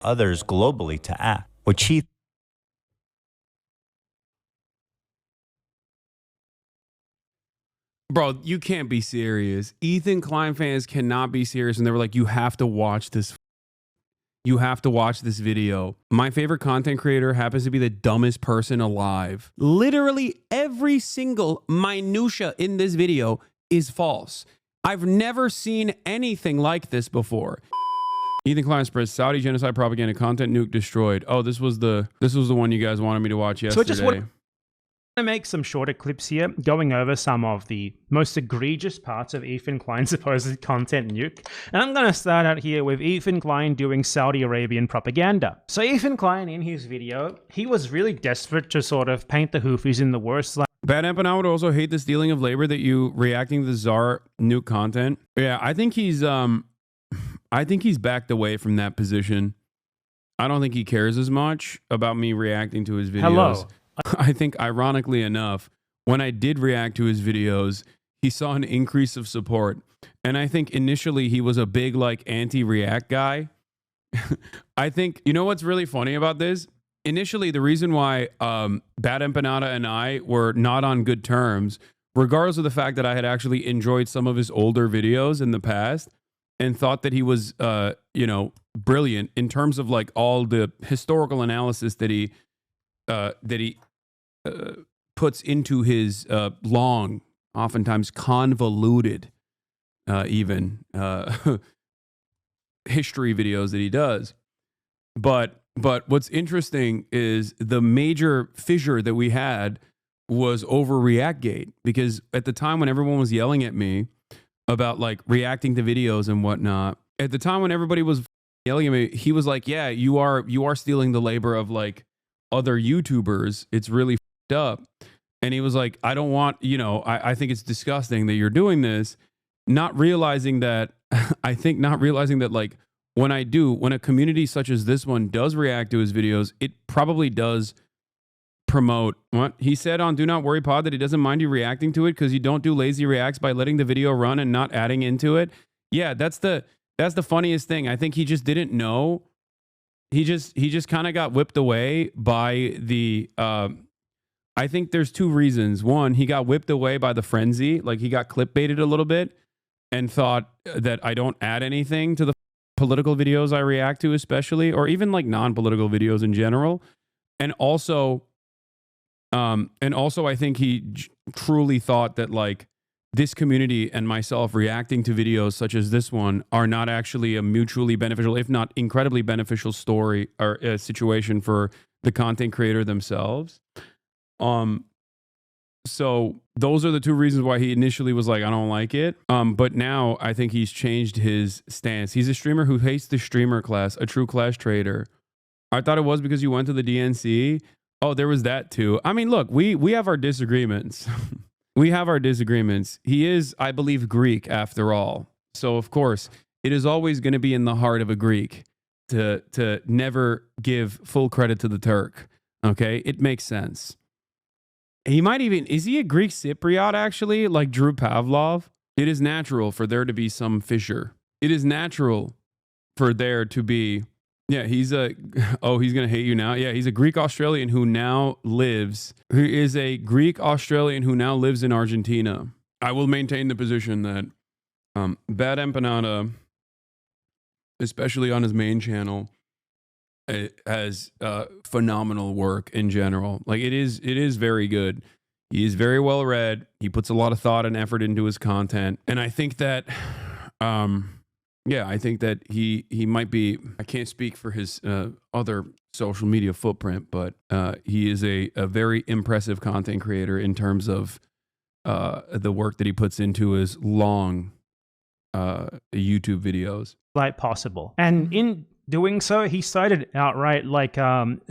others globally to act, which he Bro, you can't be serious. Ethan Klein fans cannot be serious. And they were like, you have to watch this. You have to watch this video. My favorite content creator happens to be the dumbest person alive. Literally every single minutia in this video is false. I've never seen anything like this before. Ethan Klein spreads Saudi genocide propaganda, content nuke destroyed. Oh, this was the one you guys wanted me to watch yesterday. So I just want to make some shorter clips here, going over some of the most egregious parts of Ethan Klein's supposed content nuke. And I'm going to start out here with Ethan Klein doing Saudi Arabian propaganda. So Ethan Klein, in his video, he was really desperate to sort of paint the Houthis in the worst light. BadEmpanada would also hate the stealing of labor that you reacting to the Czar nuke content. Yeah, I think he's backed away from that position. I don't think he cares as much about me reacting to his videos. Hello. I think, ironically enough, when I did react to his videos, he saw an increase of support. And I think initially he was a big, like, anti-react guy. I think, you know what's really funny about this? Initially, the reason why BadEmpanada and I were not on good terms, regardless of the fact that I had actually enjoyed some of his older videos in the past and thought that he was, you know, brilliant in terms of, like, all the historical analysis that he puts into his long, oftentimes convoluted, even history videos that he does. But what's interesting is the major fissure that we had was over ReactGate, because at the time when everyone was yelling at me about like reacting to videos and whatnot, at the time when everybody was yelling at me, he was like, "Yeah, you are stealing the labor of like other YouTubers. It's really fucked up." And he was like, "I don't want, you know, I think it's disgusting that you're doing this," not realizing that like when a community such as this one does react to his videos, it probably does promote what he said on Do Not Worry Pod, that he doesn't mind you reacting to it because you don't do lazy reacts by letting the video run and not adding into it. Yeah, that's the funniest thing. I think he just didn't know. He just kind of got whipped away by the I think there's two reasons. One, he got whipped away by the frenzy, like he got clickbaited a little bit and thought that I don't add anything to the political videos I react to, especially, or even like non-political videos in general. And also I think he truly thought that like this community and myself reacting to videos such as this one are not actually a mutually beneficial, if not incredibly beneficial story or a situation for the content creator themselves. So those are the two reasons why he initially was like, I don't like it. But now I think he's changed his stance. He's a streamer who hates the streamer class, a true class traitor. I thought it was because you went to the DNC. Oh, there was that too. I mean, look, we have our disagreements. We have our disagreements. He is, I believe, Greek after all. So of course, it is always going to be in the heart of a Greek to never give full credit to the Turk. Okay, it makes sense. He might even, is he a Greek Cypriot actually, like Drew Pavlov? It is natural for there to be some fissure. It is natural for there to be, yeah, he's a, oh, he's going to hate you now. Yeah, he's a Greek Australian who is a Greek Australian who now lives in Argentina. I will maintain the position that BadEmpanada, especially on his main channel, has phenomenal work in general. Like it is very good. He is very well read. He puts a lot of thought and effort into his content. And I think that I think that he might be, I can't speak for his other social media footprint, but he is a very impressive content creator in terms of the work that he puts into his long YouTube videos. Like possible. And in doing so, he cited outright like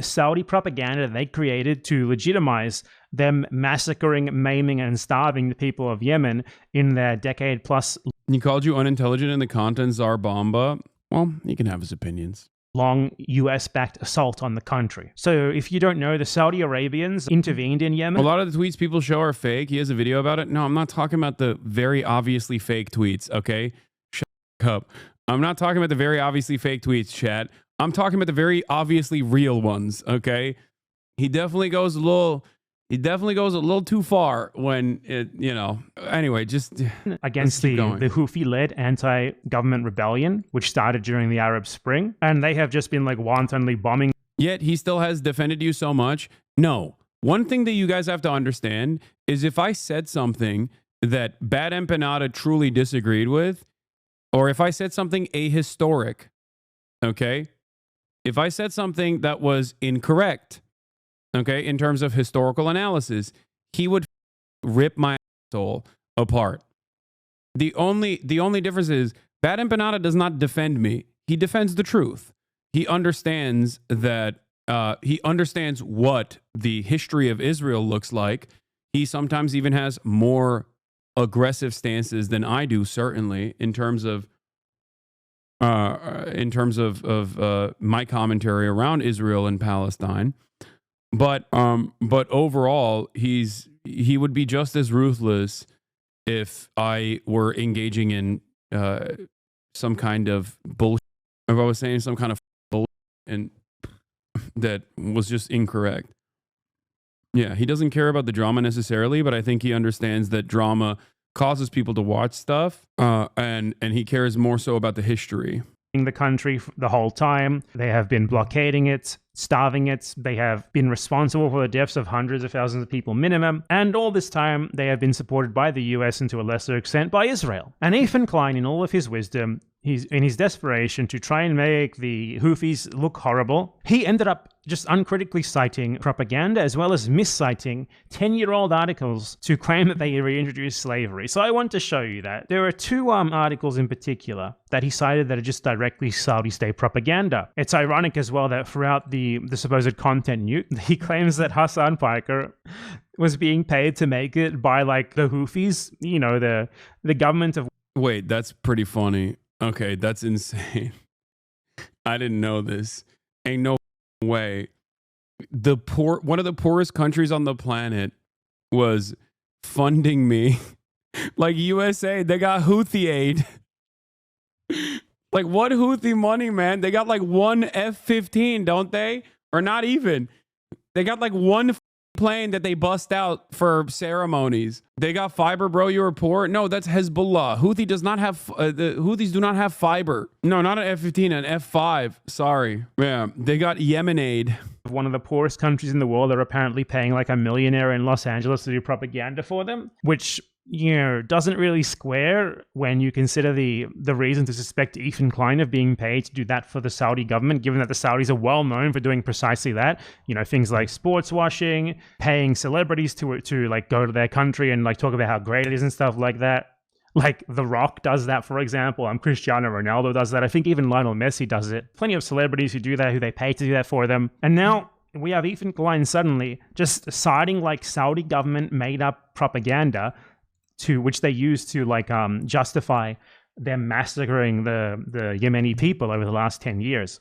Saudi propaganda they created to legitimize them massacring, maiming, and starving the people of Yemen in their decade plus. He called you unintelligent in the content czar bomba. Well, he can have his opinions. Long US-backed assault on the country. So if you don't know, the Saudi Arabians intervened in Yemen. A lot of the tweets people show are fake. He has a video about it. No, I'm not talking about the very obviously fake tweets, okay? Shut up. I'm not talking about the very obviously fake tweets, chat. I'm talking about the very obviously real ones, okay? He definitely goes a little too far when it, anyway, just against the Houthi-led anti-government rebellion, which started during the Arab Spring. And they have just been like wantonly bombing. Yet he still has defended you so much. No. One thing that you guys have to understand is if I said something that BadEmpanada truly disagreed with, or if I said something ahistoric, okay? If I said something that was incorrect, okay, in terms of historical analysis, he would rip my asshole apart. The only difference is BadEmpanada does not defend me. He defends the truth. He understands that he understands what the history of Israel looks like. He sometimes even has more aggressive stances than I do, certainly in terms of my commentary around Israel and Palestine. But overall, he would be just as ruthless if I were engaging in some kind of bullshit. If I was saying some kind of bullshit and that was just incorrect. Yeah, he doesn't care about the drama necessarily, but I think he understands that drama causes people to watch stuff, and he cares more so about the history. The country the whole time. They have been blockading it, starving it. They have been responsible for the deaths of hundreds of thousands of people minimum. And all this time, they have been supported by the US and to a lesser extent by Israel. And Ethan Klein, in all of his wisdom, in his desperation to try and make the Houthis look horrible, he ended up just uncritically citing propaganda as well as misciting 10-year-old articles to claim that they reintroduced slavery. So I want to show you that. There are two articles in particular that he cited that are just directly Saudi state propaganda. It's ironic as well that throughout the supposed content nuke, he claims that Hasan Piker was being paid to make it by like the Houthis, the government of... Wait, that's pretty funny. Okay, that's insane. I didn't know this. Ain't no way. One of the poorest countries on the planet was funding me. Like USA, they got Houthi aid. Like what Houthi money, man? They got like one F-15, don't they? Or not even. They got like one plane that they bust out for ceremonies. They got fiber, bro. You were poor. No, that's Hezbollah. Houthi does not have the Houthis do not have fiber. No, not an F-15, an F-5. Sorry. Yeah, they got Yemen aid. One of the poorest countries in the world are apparently paying like a millionaire in Los Angeles to do propaganda for them, which doesn't really square when you consider the reason to suspect Ethan Klein of being paid to do that for the Saudi government, given that the Saudis are well known for doing precisely that. Things like sports washing, paying celebrities to like go to their country and like talk about how great it is and stuff like that. Like The Rock does that, for example. Cristiano Ronaldo does that. I think even Lionel Messi does it. Plenty of celebrities who do that, who they pay to do that for them. And now we have Ethan Klein suddenly just citing like Saudi government made up propaganda to which they use to like justify them massacring the Yemeni people over the last 10 years.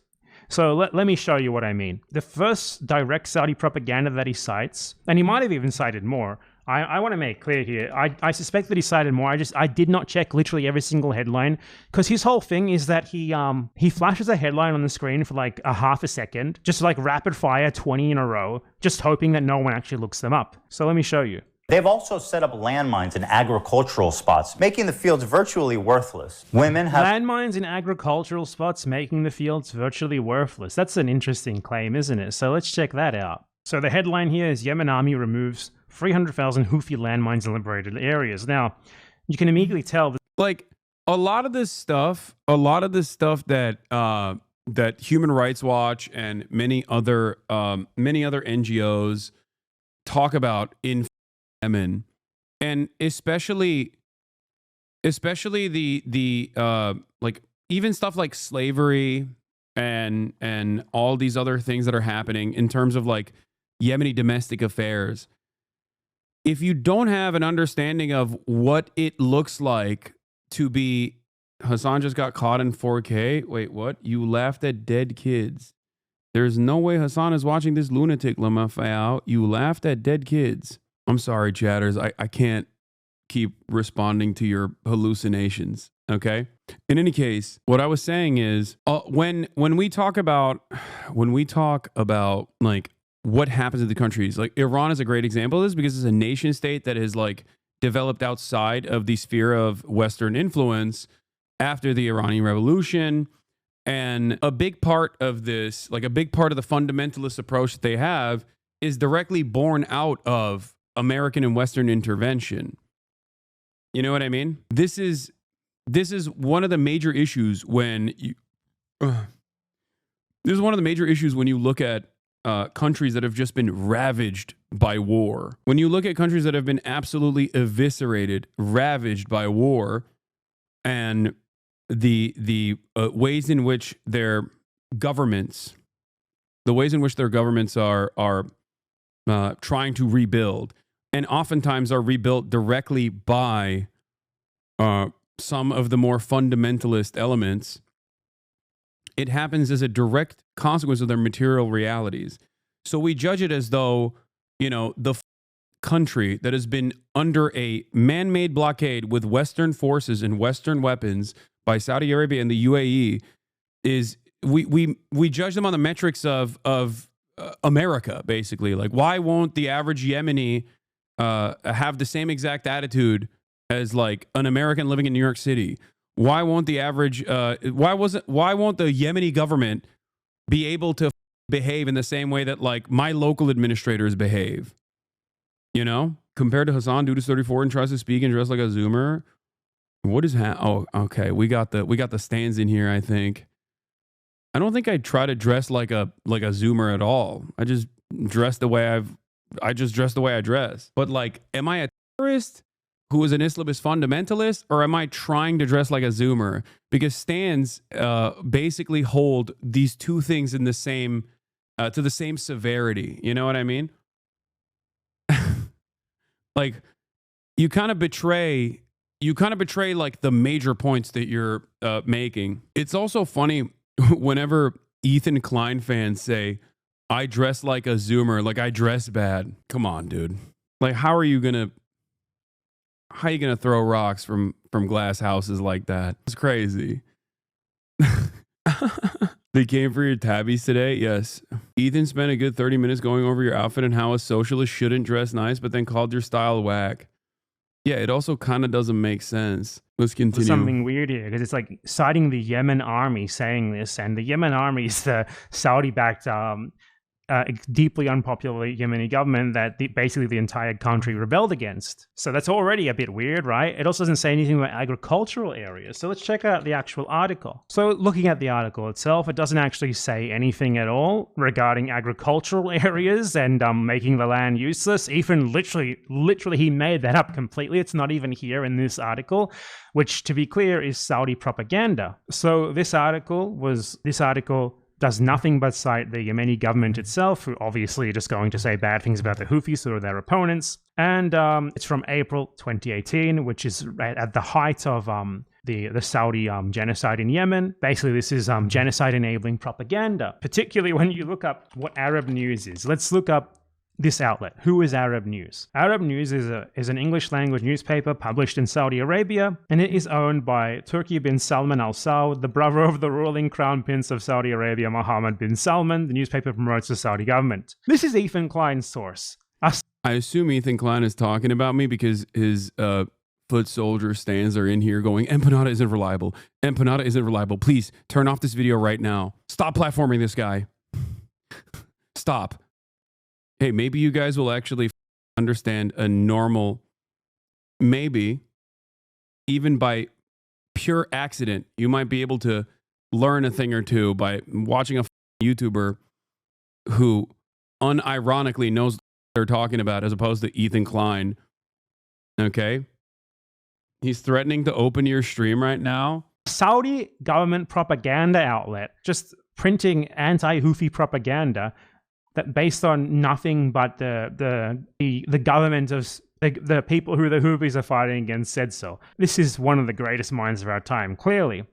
So let me show you what I mean. The first direct Saudi propaganda that he cites, and he might have even cited more. I want to make clear here. I suspect that he cited more. I did not check literally every single headline, because his whole thing is that he flashes a headline on the screen for like a half a second, just like rapid fire 20 in a row, just hoping that no one actually looks them up. So let me show you. They've also set up landmines in agricultural spots, making the fields virtually worthless. Women have... Landmines in agricultural spots making the fields virtually worthless. That's an interesting claim, isn't it? So let's check that out. So the headline here is Yemen army removes 300,000 Houthi landmines in liberated areas. Now, you can immediately tell that... Like, a lot of this stuff that that Human Rights Watch and many other NGOs talk about in Yemen, and especially the like even stuff like slavery and all these other things that are happening in terms of like Yemeni domestic affairs. If you don't have an understanding of what it looks like to be... Hasan just got caught in 4K. Wait, what? You laughed at dead kids. There's no way Hasan is watching this lunatic, Lamafayao. You laughed at dead kids. I'm sorry, chatters. I can't keep responding to your hallucinations, okay? In any case, what I was saying is when we talk about like what happens in the countries, like Iran is a great example of this because it's a nation state that is like developed outside of the sphere of Western influence after the Iranian Revolution. And a big part of this, like a big part of the fundamentalist approach that they have is directly born out of American and Western intervention. You know what I mean? This is one of the major issues when you this is one of the major issues when you look at countries that have just been ravaged by war. When you look at countries that have been absolutely eviscerated, ravaged by war, and the ways in which their governments, are trying to rebuild, and oftentimes are rebuilt directly by some of the more fundamentalist elements, it happens as a direct consequence of their material realities. So we judge it as though, you know, the country that has been under a man-made blockade with Western forces and Western weapons by Saudi Arabia and the UAE is we judge them on the metrics of America, basically. Like, why won't the average Yemeni have the same exact attitude as like an American living in New York City? Why won't the average why won't the Yemeni government be able to behave in the same way that like my local administrators behave? You know, compared to Hassan, dude is 34 and tries to speak and dress like a Zoomer. What is oh, okay. We got the stands in here, I think. I don't think I try to dress like a Zoomer at all. I just dress the way I dress. But like, am I a terrorist who is an Islamist fundamentalist, or am I trying to dress like a Zoomer? Because stands basically hold these two things in the same to the same severity. You know what I mean? Like, you kind of betray like the major points that you're making. It's also funny whenever Ethan Klein fans say, I dress like a Zoomer, like I dress bad. Come on, dude. Like, how are you gonna throw rocks from glass houses like that? It's crazy. They came for your tabbies today? Yes. Ethan spent a good 30 minutes going over your outfit and how a socialist shouldn't dress nice, but then called your style whack. Yeah, it also kind of doesn't make sense. Let's continue. There's something weird here, because it's like citing the Yemen army saying this, and the Yemen army is the Saudi-backed, deeply unpopular Yemeni government that basically the entire country rebelled against. So that's already a bit weird, right? It also doesn't say anything about agricultural areas. So let's check out the actual article. So looking at the article itself, it doesn't actually say anything at all regarding agricultural areas and making the land useless. Ethan literally he made that up completely. It's not even here in this article, which, to be clear, is Saudi propaganda. So this article does nothing but cite the Yemeni government itself, who obviously are just going to say bad things about the Houthis, who are their opponents. And it's from April 2018, which is at the height of the Saudi genocide in Yemen. Basically, this is genocide-enabling propaganda, particularly when you look up what Arab News is. Let's look up this outlet. Who is Arab News? Arab News is an English-language newspaper published in Saudi Arabia, and it is owned by Turki bin Salman Al Saud, the brother of the ruling crown prince of Saudi Arabia, Mohammed bin Salman. The newspaper promotes the Saudi government. This is Ethan Klein's source. I assume Ethan Klein is talking about me because his foot soldier stands are in here going, Empanada isn't reliable. Empanada isn't reliable. Please turn off this video right now. Stop platforming this guy. Stop. Hey, maybe you guys will actually understand a normal, maybe even by pure accident, you might be able to learn a thing or two by watching a YouTuber who unironically knows what they're talking about, as opposed to Ethan Klein. Okay? He's threatening to open your stream right now. Saudi government propaganda outlet just printing anti-Houthi propaganda that based on nothing but the government of the people who the Houthis are fighting against said so. This is one of the greatest minds of our time, clearly.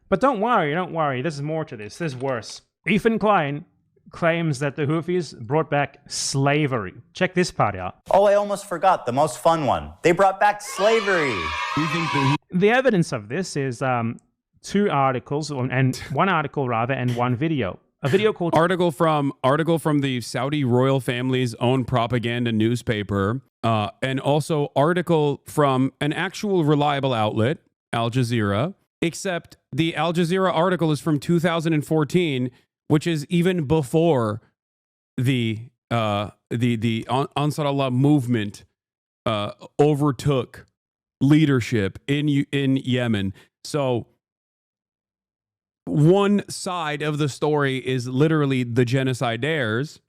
But don't worry, there's more to this, there's worse. Ethan Klein claims that the Houthis brought back slavery. Check this part out. Oh, I almost forgot the most fun one. They brought back slavery. The evidence of this is two articles, and one article rather, and one video. A video called article from the Saudi royal family's own propaganda newspaper, and also article from an actual reliable outlet, Al Jazeera. Except the Al Jazeera article is from 2014, which is even before the Ansar Allah movement overtook leadership in Yemen. So one side of the story is literally the genocidaires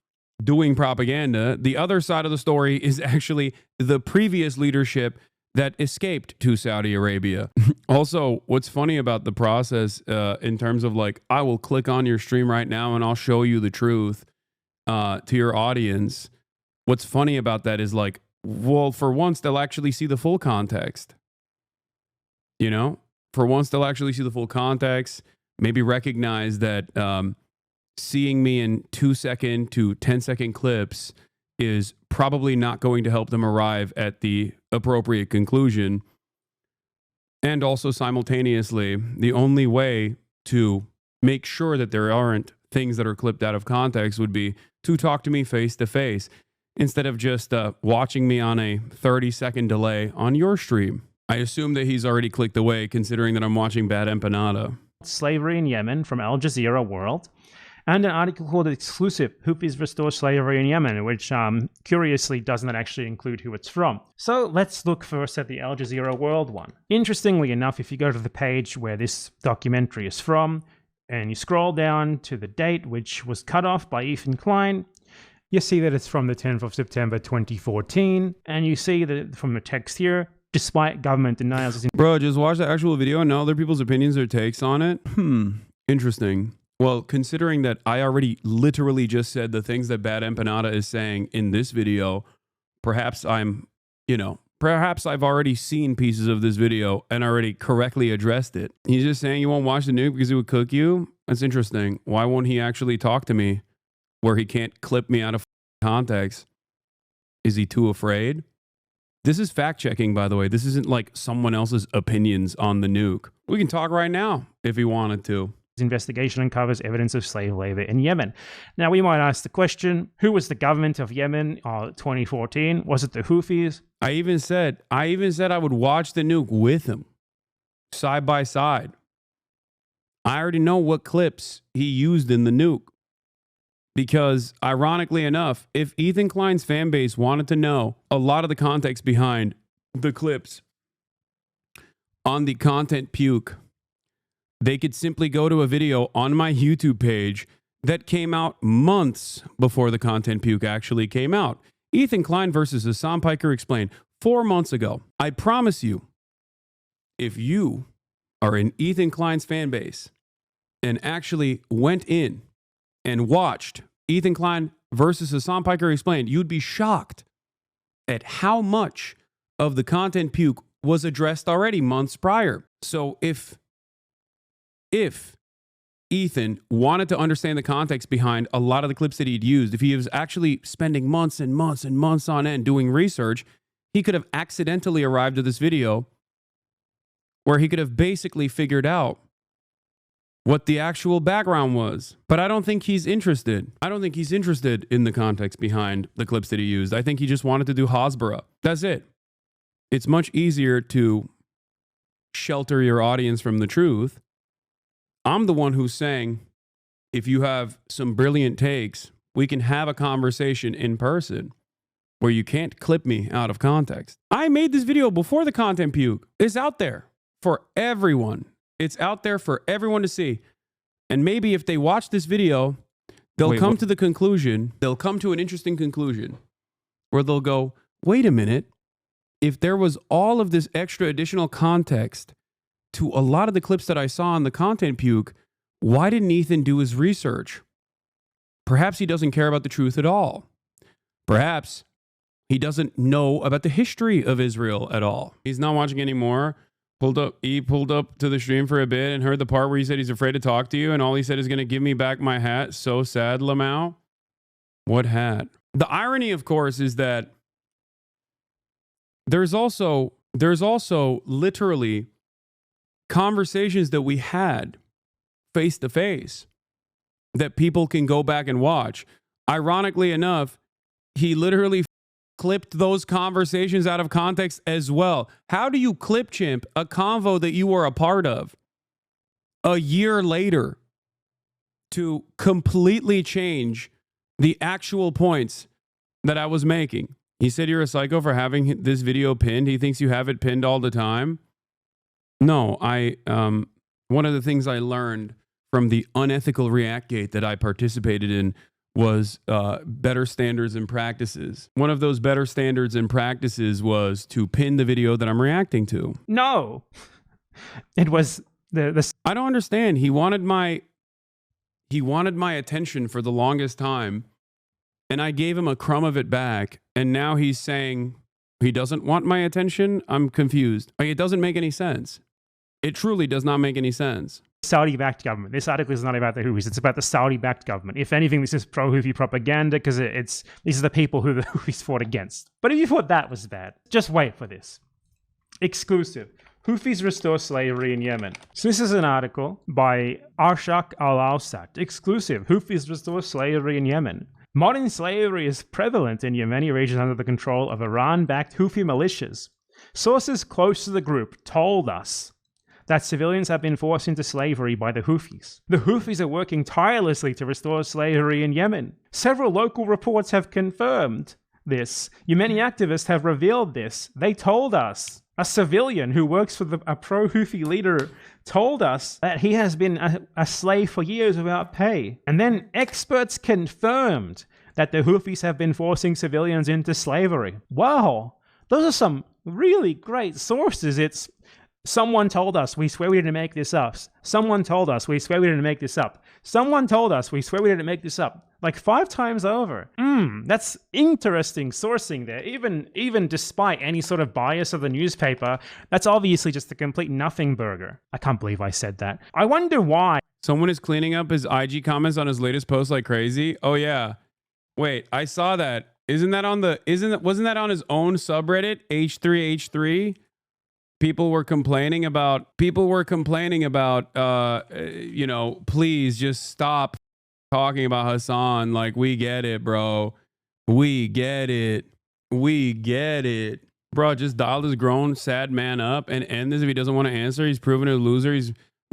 doing propaganda. The other side of the story is actually the previous leadership that escaped to Saudi Arabia. Also, what's funny about the process in terms of like, I will click on your stream right now and I'll show you the truth to your audience. What's funny about that is like, well, for once, they'll actually see the full context. You know, for once, they'll actually see the full context. Maybe recognize that seeing me in 2-second to 10-second clips is probably not going to help them arrive at the appropriate conclusion. And also simultaneously, the only way to make sure that there aren't things that are clipped out of context would be to talk to me face to face instead of just watching me on a 30-second delay on your stream. I assume that he's already clicked away considering that I'm watching BadEmpanada. Slavery in Yemen from Al Jazeera World, and an article called Exclusive, Houthis Restore Slavery in Yemen, which curiously does not actually include who it's from. So let's look first at the Al Jazeera World one. Interestingly enough, if you go to the page where this documentary is from, and you scroll down to the date, which was cut off by Ethan Klein, you see that it's from the 10th of September 2014, and you see that from the text here, despite government denials. Bro, just watch the actual video and know other people's opinions or takes on it. Interesting. Well, considering that I already literally just said the things that BadEmpanada is saying in this video, perhaps perhaps I've already seen pieces of this video and already correctly addressed it. He's just saying you won't watch the nuke because he would cook you? That's interesting. Why won't he actually talk to me where he can't clip me out of context? Is he too afraid? This is fact-checking, by the way. This isn't like someone else's opinions on the nuke. We can talk right now if he wanted to. Investigation uncovers evidence of slave labor in Yemen. Now, we might ask the question, who was the government of Yemen in 2014? Was it the Houthis? I even said I would watch the nuke with him, side by side. I already know what clips he used in the nuke. Because, ironically enough, if Ethan Klein's fan base wanted to know a lot of the context behind the clips on the content puke, they could simply go to a video on my YouTube page that came out months before the content puke actually came out. Ethan Klein versus Hasan Piker explained 4 months ago. I promise you, if you are in Ethan Klein's fan base and actually went in and watched Ethan Klein versus Hasan Piker explained, you'd be shocked at how much of the content puke was addressed already months prior. So if Ethan wanted to understand the context behind a lot of the clips that he'd used, if he was actually spending months and months and months on end doing research, he could have accidentally arrived at this video where he could have basically figured out what the actual background was. But I don't think he's interested. I don't think he's interested in the context behind the clips that he used. I think he just wanted to do Hasbara. That's it. It's much easier to shelter your audience from the truth. I'm the one who's saying, if you have some brilliant takes, we can have a conversation in person where you can't clip me out of context. I made this video before the content puke. It's out there for everyone. It's out there for everyone to see. And maybe if they watch this video, they'll come to the conclusion, they'll come to an interesting conclusion where they'll go, wait a minute, if there was all of this extra additional context to a lot of the clips that I saw on the content puke, why didn't Ethan do his research? Perhaps he doesn't care about the truth at all. Perhaps he doesn't know about the history of Israel at all. He's not watching anymore. He pulled up to the stream for a bit and heard the part where he said he's afraid to talk to you, and all he said is going to give me back my hat. So sad, Lamau. What hat? The irony, of course, is that there's also literally conversations that we had face to face that people can go back and watch. Ironically enough, he literally clipped those conversations out of context as well. How do you clip chimp a convo that you were a part of a year later to completely change the actual points that I was making? He said you're a psycho for having this video pinned. He thinks you have it pinned all the time. No, one of the things I learned from the unethical Reactgate that I participated in was better standards and practices. One of those better standards and practices was to pin the video that I'm reacting to. No, it was the. I don't understand. He wanted my attention for the longest time, and I gave him a crumb of it back, and now he's saying he doesn't want my attention? I'm confused. Like, it doesn't make any sense. It truly does not make any sense. Saudi-backed government. This article is not about the Houthis. It's about the Saudi-backed government. If anything, this is pro-Houthi propaganda because these are the people who the Houthis fought against. But if you thought that was bad, just wait for this. Exclusive. Houthis restore slavery in Yemen. So this is an article by Arshak Al-Awsat. Exclusive. Houthis restore slavery in Yemen. Modern slavery is prevalent in Yemeni regions under the control of Iran-backed Houthi militias. Sources close to the group told us that civilians have been forced into slavery by the Houthis. The Houthis are working tirelessly to restore slavery in Yemen. Several local reports have confirmed this. Yemeni activists have revealed this. They told us. A civilian who works for a pro-Houthi leader told us that he has been a slave for years without pay. And then experts confirmed that the Houthis have been forcing civilians into slavery. Wow, those are some really great sources. It's someone told us, we swear we didn't make this up. Someone told us, we swear we didn't make this up. Someone told us, we swear we didn't make this up. Like 5 times over. That's interesting sourcing there. Even despite any sort of bias of the newspaper, that's obviously just a complete nothing burger. I can't believe I said that. I wonder why. Someone is cleaning up his IG comments on his latest post like crazy. Oh yeah. Wait, I saw that. Wasn't that on his own subreddit, H3H3? People were complaining about, please just stop talking about Hasan. Like, we get it, bro. We get it. Bro, just dial this grown, sad man up and end this if he doesn't want to answer. He's proven a loser.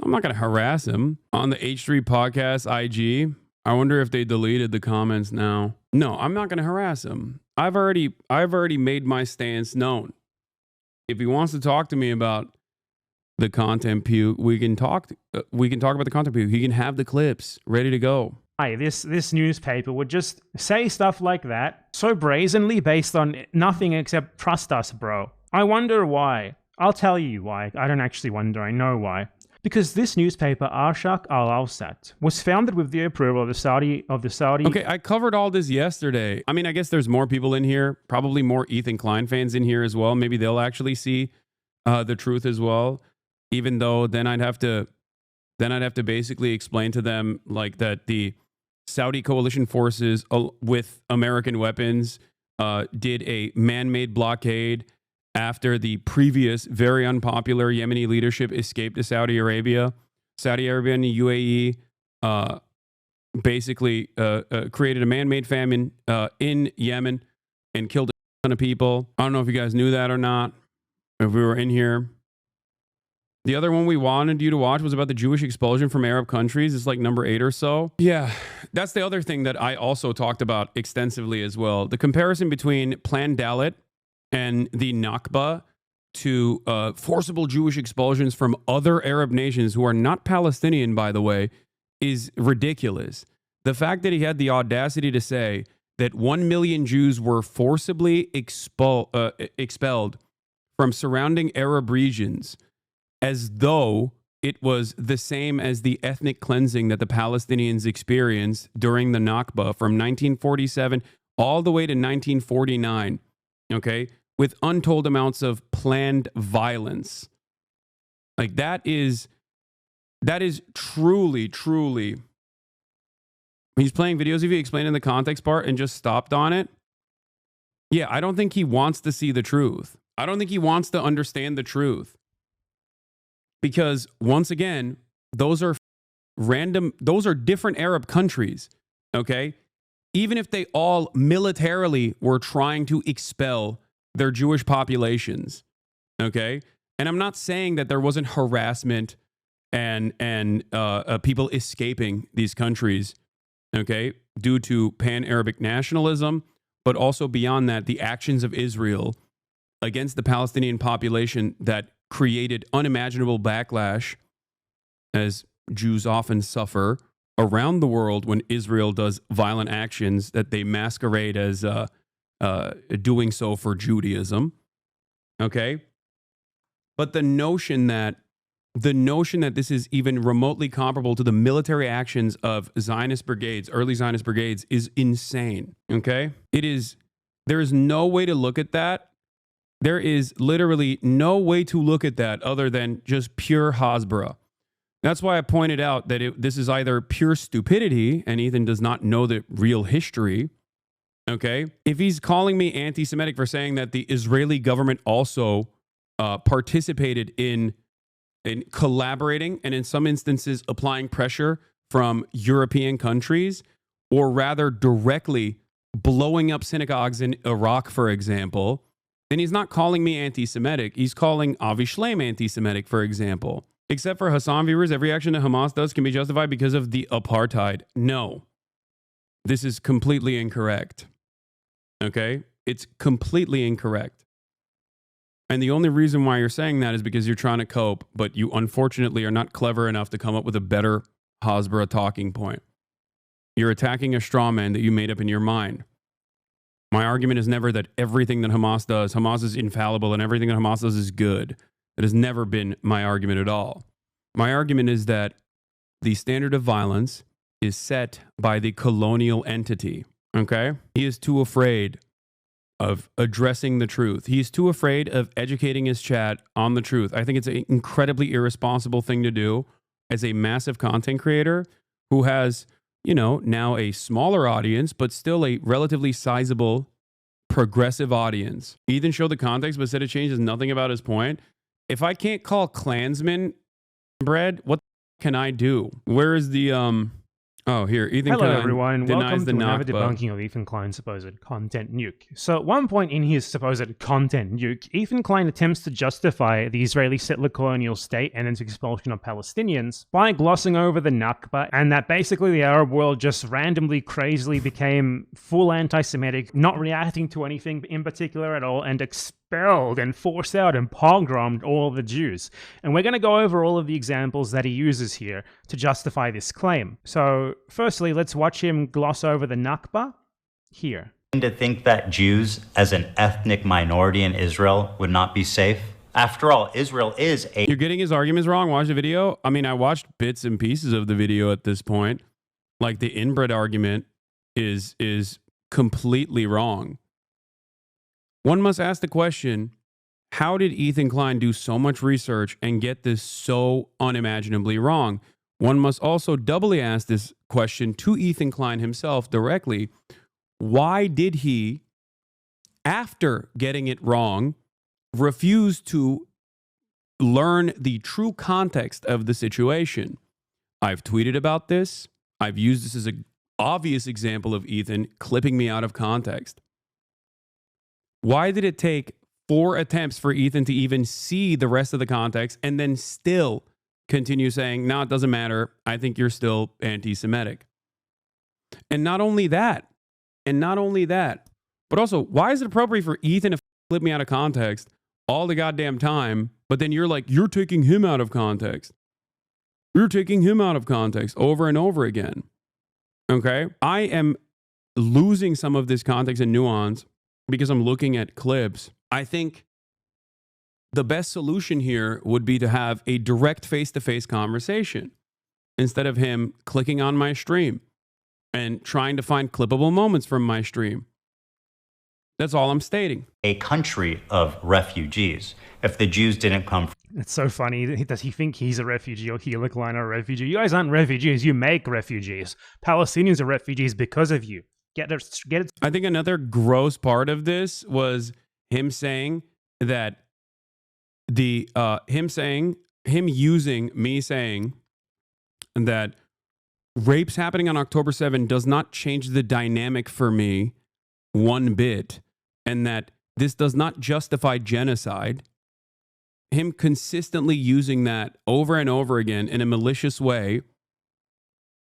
I'm not going to harass him. On the H3 podcast IG, I wonder if they deleted the comments now. No, I'm not going to harass him. I've already made my stance known. If he wants to talk to me about the content puke, we can talk about the content puke. He can have the clips ready to go. This newspaper would just say stuff like that so brazenly based on nothing except trust us, bro. I wonder why. I'll tell you why. I don't actually wonder. I know why. Because this newspaper, Arshak Al-Awsat, was founded with the approval of the Saudi. Okay, I covered all this yesterday. I mean, I guess there's more people in here, probably more Ethan Klein fans in here as well. Maybe they'll actually see the truth as well. Even though then I'd have to basically explain to them like that the Saudi coalition forces with American weapons did a man-made blockade after the previous very unpopular Yemeni leadership escaped to Saudi Arabia. Saudi Arabia and the UAE basically created a man-made famine in Yemen and killed a ton of people. I don't know if you guys knew that or not, if we were in here. The other one we wanted you to watch was about the Jewish expulsion from Arab countries. It's like number 8 or so. Yeah, that's the other thing that I also talked about extensively as well. The comparison between Plan Dalit and the Nakba to forcible Jewish expulsions from other Arab nations who are not Palestinian, by the way, is ridiculous. The fact that he had the audacity to say that 1 million Jews were forcibly expelled from surrounding Arab regions as though it was the same as the ethnic cleansing that the Palestinians experienced during the Nakba from 1947 all the way to 1949, okay, with untold amounts of planned violence. Like that is truly, truly. He's playing videos of you explaining the context part and just stopped on it. Yeah, I don't think he wants to see the truth. I don't think he wants to understand the truth. Because once again, those are different Arab countries, okay? Even if they all militarily were trying to expel their Jewish populations, okay? And I'm not saying that there wasn't harassment and people escaping these countries, okay, due to pan-Arabic nationalism, but also beyond that, the actions of Israel against the Palestinian population that created unimaginable backlash, as Jews often suffer around the world when Israel does violent actions that they masquerade as doing so for Judaism. Okay? But the notion that this is even remotely comparable to the military actions of Zionist brigades, early Zionist brigades, is insane. Okay? There is no way to look at that. There is literally no way to look at that other than just pure Hasbara. That's why I pointed out that this is either pure stupidity, and Ethan does not know the real history. Okay? If he's calling me anti-Semitic for saying that the Israeli government also participated in collaborating and in some instances applying pressure from European countries, or rather directly blowing up synagogues in Iraq, for example, then he's not calling me anti-Semitic. He's calling Avi Shlaim anti-Semitic, for example. Except for Hassan viewers, every action that Hamas does can be justified because of the apartheid. No. This is completely incorrect. Okay? It's completely incorrect. And the only reason why you're saying that is because you're trying to cope, but you unfortunately are not clever enough to come up with a better Hasbara talking point. You're attacking a straw man that you made up in your mind. My argument is never that everything that Hamas is infallible and everything that Hamas does is good. That has never been my argument at all. My argument is that the standard of violence is set by the colonial entity, okay? He is too afraid of addressing the truth. He is too afraid of educating his chat on the truth. I think it's an incredibly irresponsible thing to do as a massive content creator who has, now a smaller audience, but still a relatively sizable progressive audience. Ethan showed the context, but said it changes nothing about his point. If I can't call Klansmen bread, what can I do? Where is the Oh, here, Ethan Hello, Klein everyone. denies Welcome the to another Nakba. debunking of Ethan Klein's supposed content nuke. So at one point in his supposed content nuke, Ethan Klein attempts to justify the Israeli settler colonial state and its expulsion of Palestinians by glossing over the Nakba, and that basically the Arab world just randomly, crazily became full anti-Semitic, not reacting to anything in particular at all, and expelled and forced out and pogromed all of the Jews. And we're going to go over all of the examples that he uses here to justify this claim. So firstly, let's watch him gloss over the Nakba here. To think that Jews as an ethnic minority in Israel would not be safe? After all, Israel is a... You're getting his arguments wrong. Watch the video. I mean, I watched bits and pieces of the video at this point. Like the inbred argument is completely wrong. One must ask the question, how did Ethan Klein do so much research and get this so unimaginably wrong? One must also doubly ask this question to Ethan Klein himself directly. Why did he, after getting it wrong, refuse to learn the true context of the situation? I've tweeted about this. I've used this as an obvious example of Ethan clipping me out of context. Why did it take 4 attempts for Ethan to even see the rest of the context and then still continue saying, no, it doesn't matter. I think you're still anti-Semitic. And not only that, but also, why is it appropriate for Ethan to flip me out of context all the goddamn time, but then you're like, you're taking him out of context. You're taking him out of context over and over again. Okay? I am losing some of this context and nuance because I'm looking at clips. I think the best solution here would be to have a direct face-to-face conversation instead of him clicking on my stream and trying to find clippable moments from my stream. That's all I'm stating. A country of refugees. If the Jews didn't come... It's so funny. Does he think he's a refugee or Ethan Klein are a refugee? You guys aren't refugees. You make refugees. Palestinians are refugees because of you. Get it. I think another gross part of this was him saying that him using me saying that rapes happening on October 7 does not change the dynamic for me one bit, and that this does not justify genocide. Him consistently using that over and over again in a malicious way,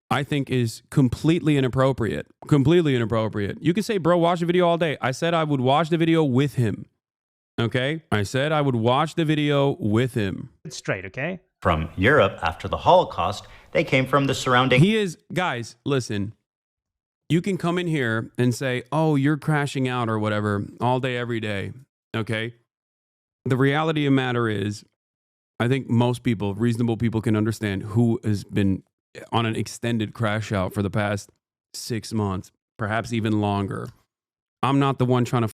I think is completely inappropriate. Completely inappropriate. You can say, bro, watch the video all day. I said I would watch the video with him. Okay? I said I would watch the video with him. It's straight, okay? From Europe after the Holocaust, they came from the surrounding... He is... Guys, listen. You can come in here and say, oh, you're crashing out or whatever all day, every day. Okay? The reality of the matter is, I think most people, reasonable people, can understand who has been on an extended crash out for the past 6 months, perhaps even longer. I'm not the one trying to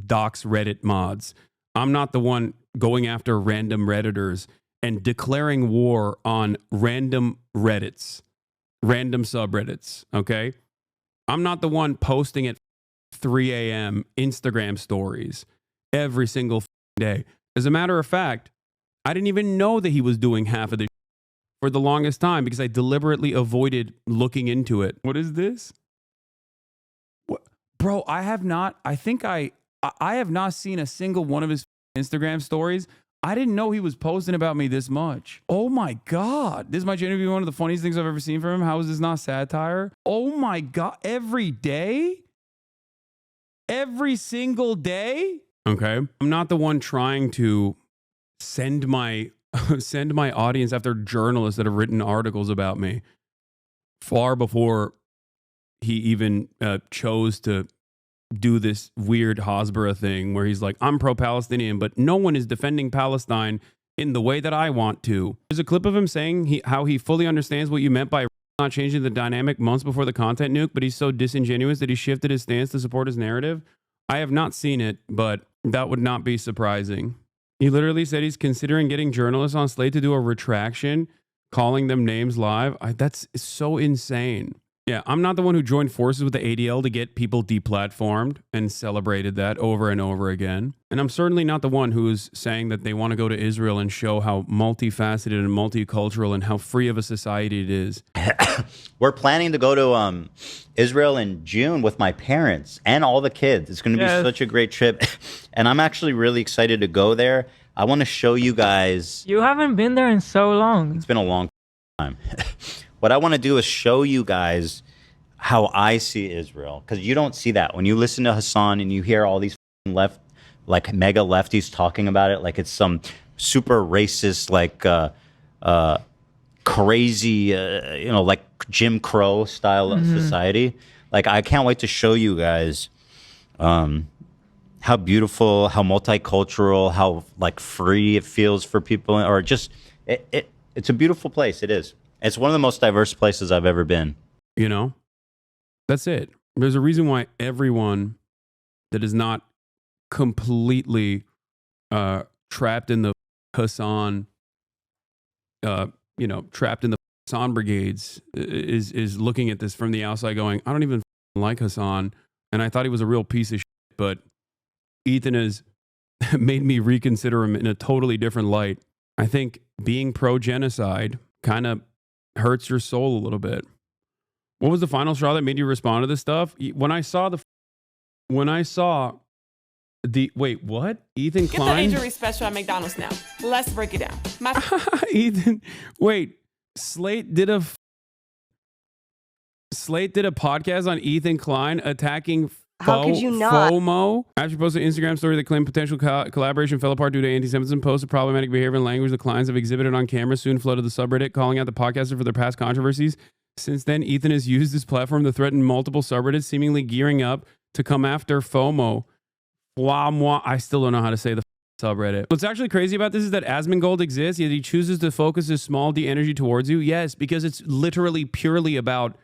dox Reddit mods. I'm not the one going after random Redditors and declaring war on random Reddits, random subreddits, okay? I'm not the one posting at 3 a.m. Instagram stories every single day. As a matter of fact, I didn't even know that he was doing half of this for the longest time because I deliberately avoided looking into it. What is this? What? Bro, I have not seen a single one of his Instagram stories. I didn't know he was posting about me this much. Oh my God. This might genuinely be one of the funniest things I've ever seen from him. How is this not satire? Oh my God. Every day? Every single day? Okay. I'm not the one trying to send my audience after journalists that have written articles about me far before he even chose to do this weird Hasbara thing where he's like, I'm pro-Palestinian, but no one is defending Palestine in the way that I want to. There's a clip of him saying how he fully understands what you meant by not changing the dynamic months before the content nuke, but he's so disingenuous that he shifted his stance to support his narrative. I have not seen it, but that would not be surprising. He literally said he's considering getting journalists on Slate to do a retraction, calling them names live. That's so insane. Yeah, I'm not the one who joined forces with the ADL to get people deplatformed and celebrated that over and over again. And I'm certainly not the one who's saying that they want to go to Israel and show how multifaceted and multicultural and how free of a society it is. We're planning to go to Israel in June with my parents and all the kids. It's going to be such a great trip. And I'm actually really excited to go there. I want to show you guys. You haven't been there in so long. It's been a long time. What I want to do is show you guys how I see Israel, because you don't see that. When you listen to Hasan and you hear all these mega lefties talking about it, like it's some super racist, like crazy, like Jim Crow style of society. Like, I can't wait to show you guys how beautiful, how multicultural, how like free it feels for people, or just it's a beautiful place. It is. It's one of the most diverse places I've ever been. You know, that's it. There's a reason why everyone that is not completely trapped in the Hasan, trapped in the Hasan brigades is looking at this from the outside going, I don't even like Hasan. And I thought he was a real piece of shit, but Ethan has made me reconsider him in a totally different light. I think being pro-genocide kind of hurts your soul a little bit. What was the final straw that made you respond to this stuff? When I saw the wait, what? Ethan Klein? Get the injury special at McDonald's now. Let's break it down. Ethan, wait. Slate did a podcast on Ethan Klein attacking How could you not? FOMO. After posting an Instagram story that claimed potential collaboration fell apart due to anti-Semitism, posted problematic behavior and language the Kleins have exhibited on camera, soon flooded the subreddit, calling out the podcaster for their past controversies. Since then, Ethan has used this platform to threaten multiple subreddits, seemingly gearing up to come after FOMO. I still don't know how to say the subreddit. What's actually crazy about this is that Asmongold exists, yet he chooses to focus his small d energy towards you. Yes, because it's literally purely about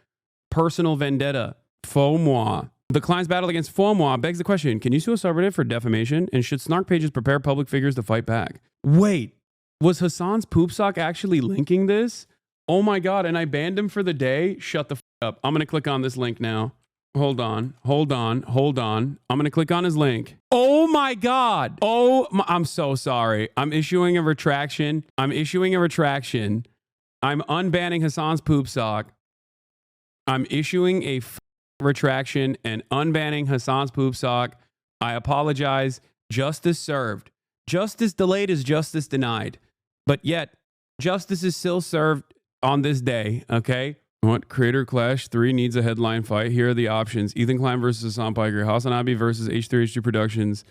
personal vendetta. FOMO. The Klein's battle against FOMO begs the question, can you sue a subreddit for defamation? And should snark pages prepare public figures to fight back? Wait, was Hasan's poop sock actually linking this? Oh my God, and I banned him for the day? Shut the f up. I'm going to click on this link now. Hold on. I'm going to click on his link. Oh my God. I'm so sorry. I'm issuing a retraction. I'm unbanning Hasan's poop sock. I'm issuing a retraction and unbanning Hasan's poop sock. I apologize. Justice served. Justice delayed is justice denied. But yet, justice is still served on this day, okay? What? Creator Clash 3 needs a headline fight. Here are the options. Ethan Klein versus Hasan Piker. Hasanabi versus H3H2 Productions.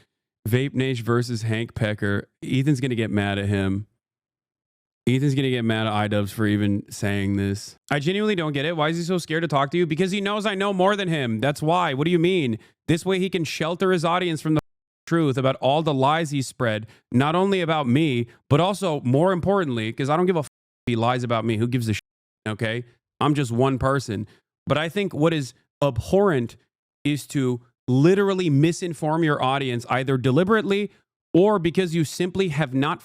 Vape Nation versus Hank Pecker. Ethan's going to get mad at him. Ethan's going to get mad at iDubbbz for even saying this. I genuinely don't get it. Why is he so scared to talk to you? Because he knows I know more than him. That's why. What do you mean? This way he can shelter his audience from the truth about all the lies he spread, not only about me, but also, more importantly, because I don't give a if he lies about me. Who gives a shit, okay? I'm just one person. But I think what is abhorrent is to literally misinform your audience, either deliberately or because you simply have not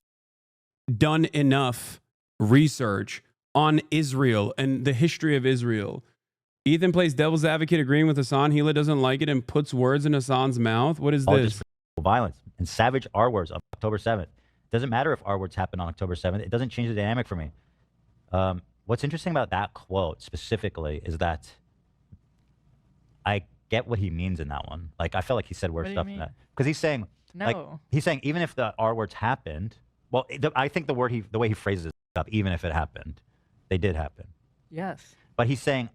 done enough research on Israel and the history of Israel. Ethan plays devil's advocate agreeing with Hasan. Hila doesn't like it and puts words in Hasan's mouth. What is this? Violence and savage R words on October 7th. Doesn't matter if R words happen on October 7th. It doesn't change the dynamic for me. What's interesting about that quote specifically is that I get what he means in that one. Like, I felt like he said worse stuff than that. Because he's saying, even if the R words happened, well, I think the way he phrases it up, even if it happened, they did happen. Yes. But he's saying,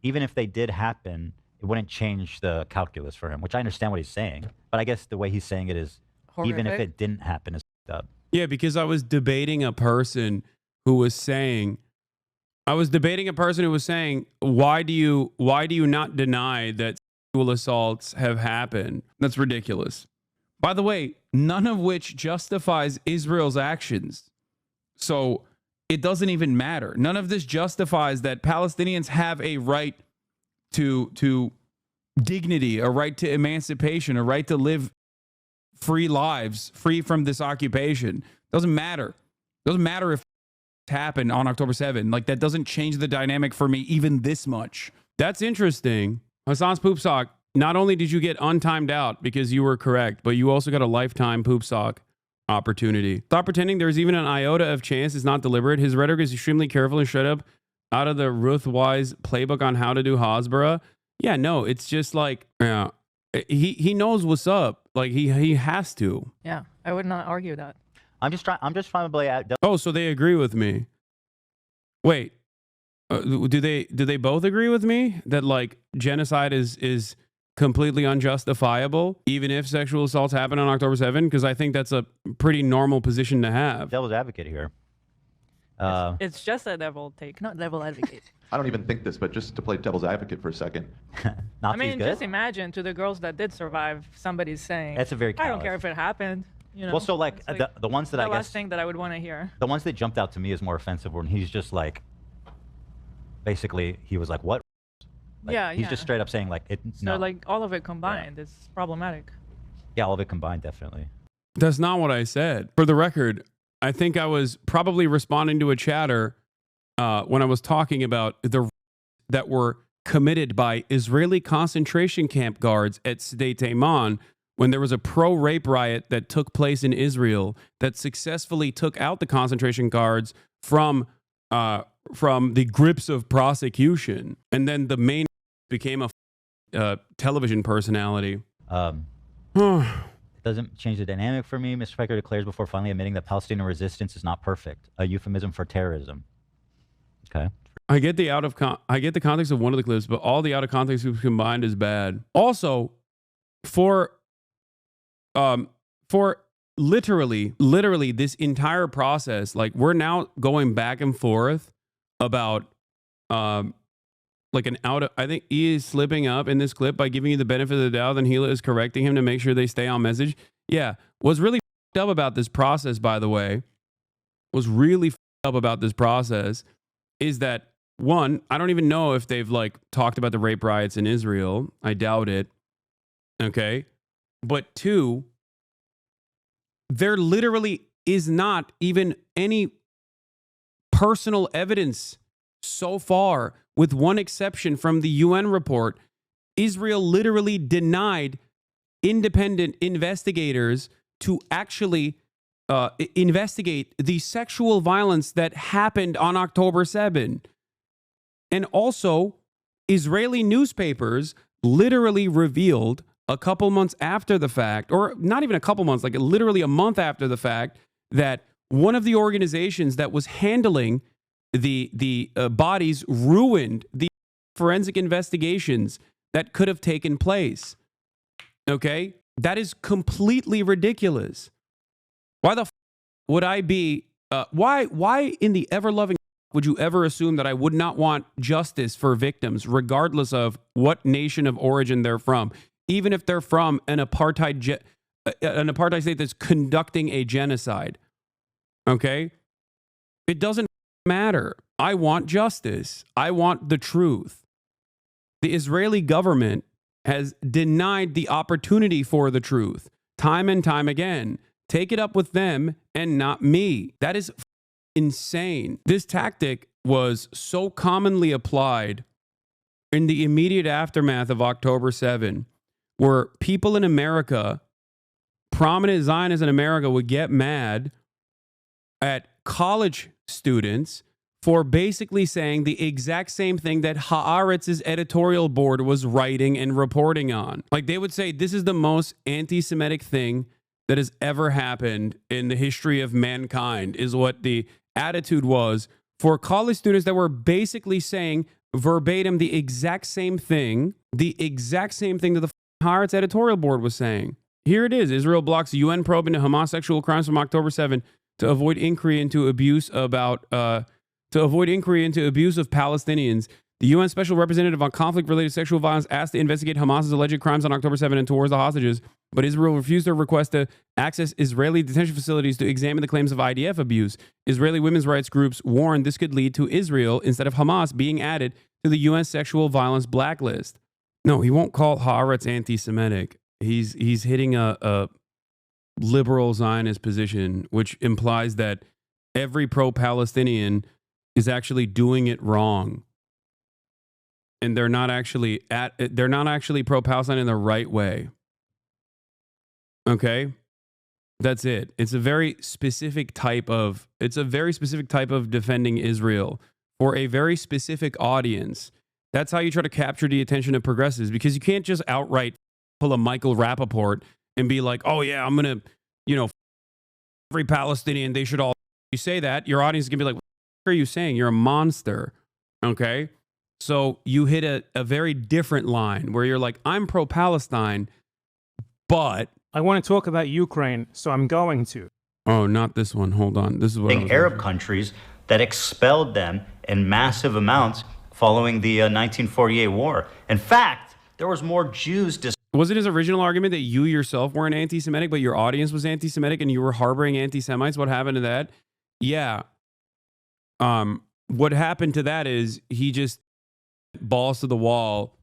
even if they did happen, it wouldn't change the calculus for him, which I understand what he's saying. But I guess the way he's saying it is, horrific. Even if it didn't happen, is up. Yeah, because I was debating a person who was saying, why do you not deny that sexual assaults have happened? That's ridiculous. By the way, none of which justifies Israel's actions. So it doesn't even matter. None of this justifies that Palestinians have a right to dignity, a right to emancipation, a right to live free lives, free from this occupation. Doesn't matter. Doesn't matter if happened on October 7th. Like, that doesn't change the dynamic for me even this much. That's interesting. Hasan's poop sock, not only did you get untimed out because you were correct, but you also got a lifetime poop sock opportunity. Stop pretending there's even an iota of chance it's not deliberate. His rhetoric is extremely careful and straight up out of the Ruth Wise playbook on how to do Hasbara. Yeah, no, it's just like, yeah, he knows what's up. Like, he has to. Yeah, I would not argue that. I'm just trying to play out. Oh, so they agree with me. Wait, do they both agree with me that, like, genocide is completely unjustifiable, even if sexual assaults happen on October 7th? Because I think that's a pretty normal position to have. Devil's advocate here. It's just a devil take, not devil advocate. I don't even think this, but just to play devil's advocate for a second. I mean, just imagine, to the girls that did survive, somebody's saying, that's a very I don't care if it happened. You know? Well, so like the ones that I guess the last thing that I would want to hear. The ones that jumped out to me as more offensive when he's just like, basically he was like, what? Like, he's just straight up saying like it. So no. like all of it combined is problematic. Yeah, all of it combined, definitely. That's not what I said. For the record, I think I was probably responding to a chatter when I was talking about the that were committed by Israeli concentration camp guards at Sde Taiman when there was a pro-rape riot that took place in Israel that successfully took out the concentration guards from the grips of prosecution. And then the main became a television personality. It doesn't change the dynamic for me. Mr. Piker declares before finally admitting that Palestinian resistance is not perfect, a euphemism for terrorism. Okay. I get the context of one of the clips, but all the out of context clips combined is bad. Also, for literally this entire process, like, we're now going back and forth about like an out of, I think he is slipping up in this clip by giving you the benefit of the doubt, and Hila is correcting him to make sure they stay on message. Yeah. What's really f***ed up about this process, by the way, is that, one, I don't even know if they've like talked about the rape riots in Israel. I doubt it. Okay. But two, there literally is not even any personal evidence so far, with one exception from the UN report, Israel literally denied independent investigators to actually investigate the sexual violence that happened on October 7. And also, Israeli newspapers literally revealed a couple months after the fact, or not even a couple months, like literally a month after the fact, that one of the organizations that was handling the bodies ruined the forensic investigations that could have taken place. Okay? That is completely ridiculous. Why the would I be, why in the ever-loving would you ever assume that I would not want justice for victims, regardless of what nation of origin they're from, even if they're from an apartheid state that's conducting a genocide? Okay? It doesn't matter. I want justice. I want the truth. The Israeli government has denied the opportunity for the truth time and time again. Take it up with them and not me. That is insane. This tactic was so commonly applied in the immediate aftermath of October 7, where people in America, prominent Zionists in America, would get mad at college students for basically saying the exact same thing that Haaretz's editorial board was writing and reporting on. Like, they would say, this is the most anti-Semitic thing that has ever happened in the history of mankind, is what the attitude was for college students that were basically saying verbatim the exact same thing that the Haaretz editorial board was saying. Here it is. Israel blocks UN probe into Hamas sexual crimes from October 7 to avoid inquiry into abuse of Palestinians. The UN Special Representative on Conflict-Related Sexual Violence asked to investigate Hamas's alleged crimes on October 7 and towards the hostages, but Israel refused their request to access Israeli detention facilities to examine the claims of IDF abuse. Israeli women's rights groups warned this could lead to Israel, instead of Hamas, being added to the UN sexual violence blacklist. No, he won't call Haaretz anti-Semitic. He's hitting a liberal Zionist position, which implies that every pro-Palestinian is actually doing it wrong. And they're not actually pro-Palestine in the right way. Okay? That's it. It's a very specific type of defending Israel for a very specific audience. That's how you try to capture the attention of progressives, because you can't just outright pull a Michael Rappaport and be like, oh yeah, I'm going to, every Palestinian, they should all. You say that, your audience is going to be like, what are you saying? You're a monster. Okay? So you hit a very different line where you're like, I'm pro-Palestine, but I want to talk about Ukraine, so I'm going to. Oh, not this one. Hold on. This is what Arab countries that expelled them in massive amounts following the 1948 war. In fact, there was more Jews. Was it his original argument that you yourself weren't anti-Semitic, but your audience was anti-Semitic and you were harboring anti-Semites? What happened to that? Yeah. What happened to that is he just balls to the wall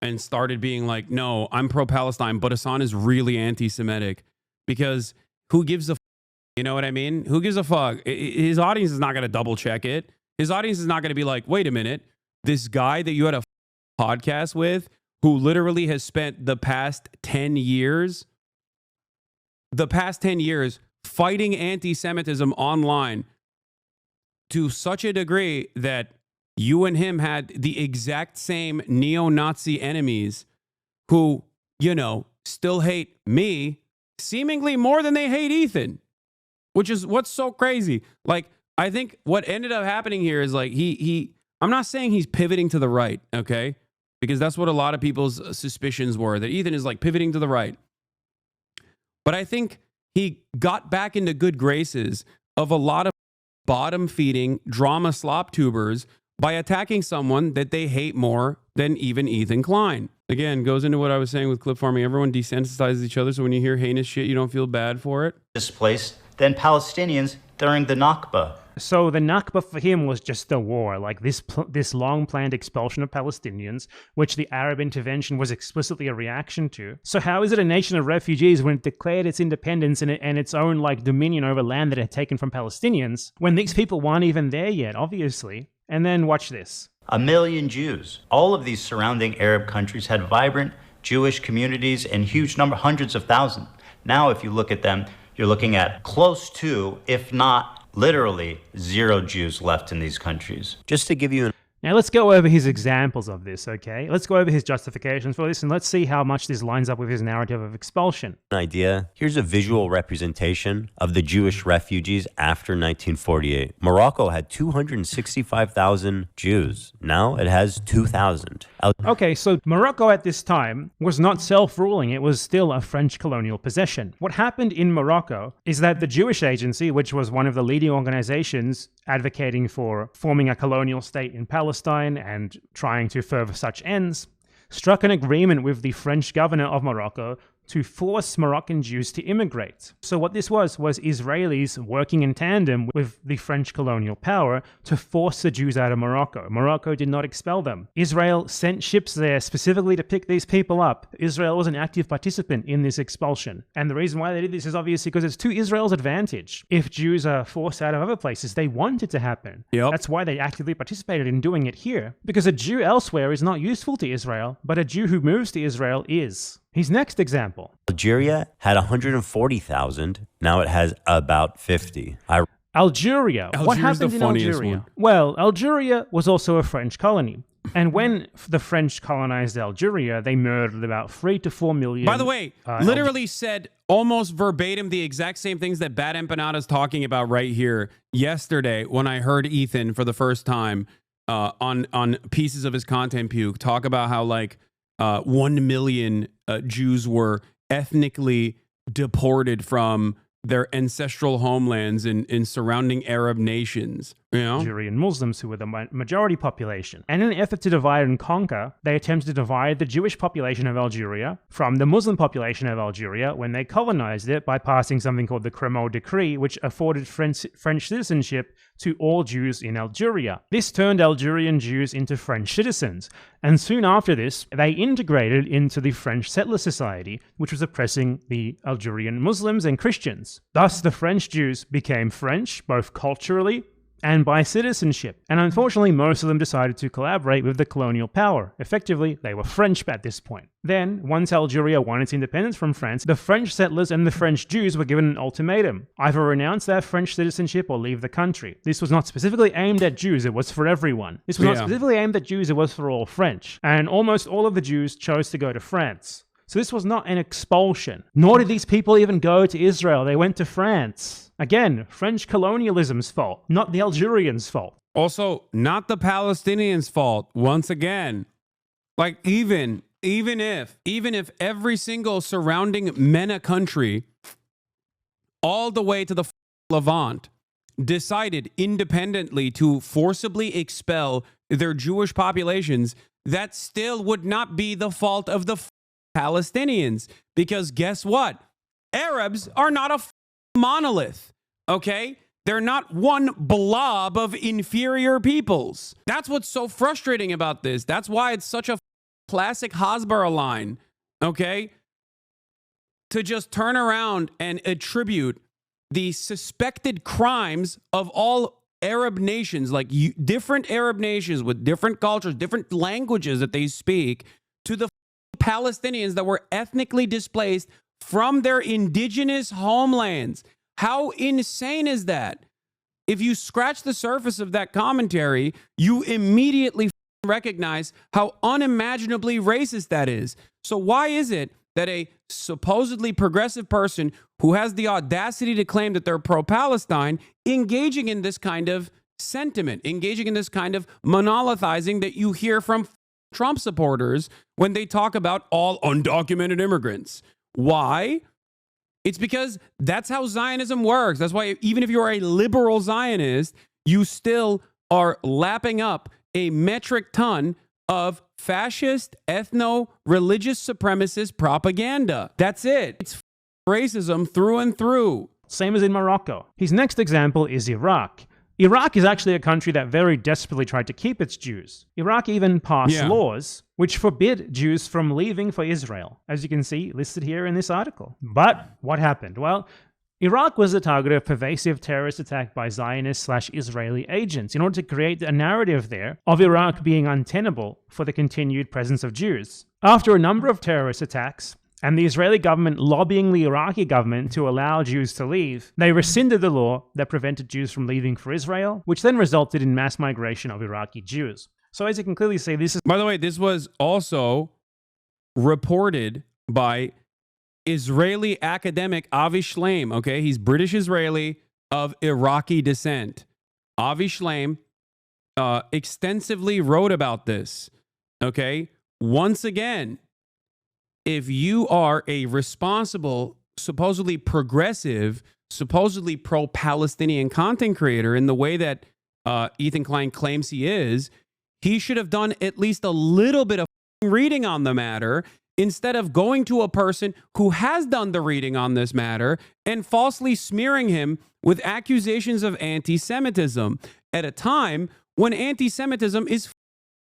and started being like, no, I'm pro-Palestine, but Hasan is really anti-Semitic, because who gives a fuck? You know what I mean? Who gives a fuck? His audience is not going to double check it. His audience is not going to be like, wait a minute, this guy that you had a podcast with, who literally has spent the past 10 years fighting anti-Semitism online to such a degree that you and him had the exact same neo-Nazi enemies who, still hate me seemingly more than they hate Ethan, which is what's so crazy. Like, I think what ended up happening here is like I'm not saying he's pivoting to the right, okay? Because that's what a lot of people's suspicions were, that Ethan is like pivoting to the right. But I think he got back into good graces of a lot of bottom-feeding drama slop tubers by attacking someone that they hate more than even Ethan Klein. Again, goes into what I was saying with clip farming. Everyone desensitizes each other, so when you hear heinous shit, you don't feel bad for it. Displaced than Palestinians during the Nakba. So the Nakba for him was just a war, like this long-planned expulsion of Palestinians, which the Arab intervention was explicitly a reaction to. So how is it a nation of refugees when it declared its independence and its own dominion over land that it had taken from Palestinians, when these people weren't even there yet, obviously? And then watch this. 1 million Jews. All of these surrounding Arab countries had vibrant Jewish communities and huge number, hundreds of thousands. Now, if you look at them, you're looking at close to, if not literally, 0 Jews left in these countries. Just to give you an Now let's go over his examples of this, okay? Let's go over his justifications for this, and let's see how much this lines up with his narrative of expulsion. Idea. Here's a visual representation of the Jewish refugees after 1948. Morocco had 265,000 Jews. Now it has 2,000. Okay, so Morocco at this time was not self-ruling. It was still a French colonial possession. What happened in Morocco is that the Jewish Agency, which was one of the leading organizations advocating for forming a colonial state in Palestine and trying to further such ends, struck an agreement with the French governor of Morocco to force Moroccan Jews to immigrate. So what this was Israelis working in tandem with the French colonial power to force the Jews out of Morocco. Morocco did not expel them. Israel sent ships there specifically to pick these people up. Israel was an active participant in this expulsion. And the reason why they did this is obviously because it's to Israel's advantage. If Jews are forced out of other places, they want it to happen. Yep. That's why they actively participated in doing it here. Because a Jew elsewhere is not useful to Israel, but a Jew who moves to Israel is. His next example. Algeria had 140,000. Now it has about 50. Algeria. What Algeria's happened the in funniest Algeria? one. Well, Algeria was also a French colony. And when the French colonized Algeria, they murdered about 3 to 4 million. By the way, literally said almost verbatim the exact same things that BadEmpanada is talking about right here yesterday when I heard Ethan for the first time on pieces of his content puke talk about how like 1 million Jews were ethnically deported from their ancestral homelands in surrounding Arab nations. You know? Algerian Muslims who were the majority population. And in an effort to divide and conquer, they attempted to divide the Jewish population of Algeria from the Muslim population of Algeria when they colonized it by passing something called the Crémeau Decree, which afforded French citizenship to all Jews in Algeria. This turned Algerian Jews into French citizens, and soon after this, they integrated into the French settler society, which was oppressing the Algerian Muslims and Christians. Thus, the French Jews became French, both culturally and by citizenship. And unfortunately, most of them decided to collaborate with the colonial power. Effectively, they were French at this point. Then, once Algeria won its independence from France, the French settlers and the French Jews were given an ultimatum: either renounce their French citizenship or leave the country. This was not specifically aimed at Jews, it was for everyone. This was not specifically aimed at Jews, it was for all French. And almost all of the Jews chose to go to France. So this was not an expulsion. Nor did these people even go to Israel. They went to France. Again, French colonialism's fault, not the Algerians' fault. Also, not the Palestinians' fault. Once again, like even if every single surrounding MENA country, all the way to the Levant, decided independently to forcibly expel their Jewish populations, that still would not be the fault of the Palestinians. Because guess what? Arabs are not a monolith, okay? They're not one blob of inferior peoples. That's what's so frustrating about this. That's why it's such a classic Hasbara line, okay? To just turn around and attribute the suspected crimes of all Arab nations, like different Arab nations with different cultures, different languages that they speak, to the Palestinians that were ethnically displaced from their indigenous homelands. How insane is that? If you scratch the surface of that commentary, you immediately recognize how unimaginably racist that is. So why is it that a supposedly progressive person who has the audacity to claim that they're pro-Palestine engaging in this kind of sentiment, engaging in this kind of monolithizing that you hear from Trump supporters when they talk about all undocumented immigrants? Why? It's because that's how Zionism works. That's why even if you're a liberal Zionist, you still are lapping up a metric ton of fascist, ethno-religious supremacist propaganda. That's it. It's racism through and through. Same as in Morocco. His next example is Iraq. Iraq is actually a country that very desperately tried to keep its Jews. Iraq even passed laws which forbid Jews from leaving for Israel, as you can see listed here in this article. But what happened? Well, Iraq was the target of pervasive terrorist attack by Zionist/Israeli agents in order to create a narrative there of Iraq being untenable for the continued presence of Jews. After a number of terrorist attacks, and the Israeli government lobbying the Iraqi government to allow Jews to leave, they rescinded the law that prevented Jews from leaving for Israel, which then resulted in mass migration of Iraqi Jews. So as you can clearly see, this is... By the way, this was also reported by Israeli academic Avi Shlaim, okay? He's British-Israeli of Iraqi descent. Avi Shlaim extensively wrote about this, okay? Once again, if you are a responsible, supposedly progressive, supposedly pro-Palestinian content creator in the way that Ethan Klein claims he is, he should have done at least a little bit of reading on the matter instead of going to a person who has done the reading on this matter and falsely smearing him with accusations of anti-Semitism at a time when anti-Semitism is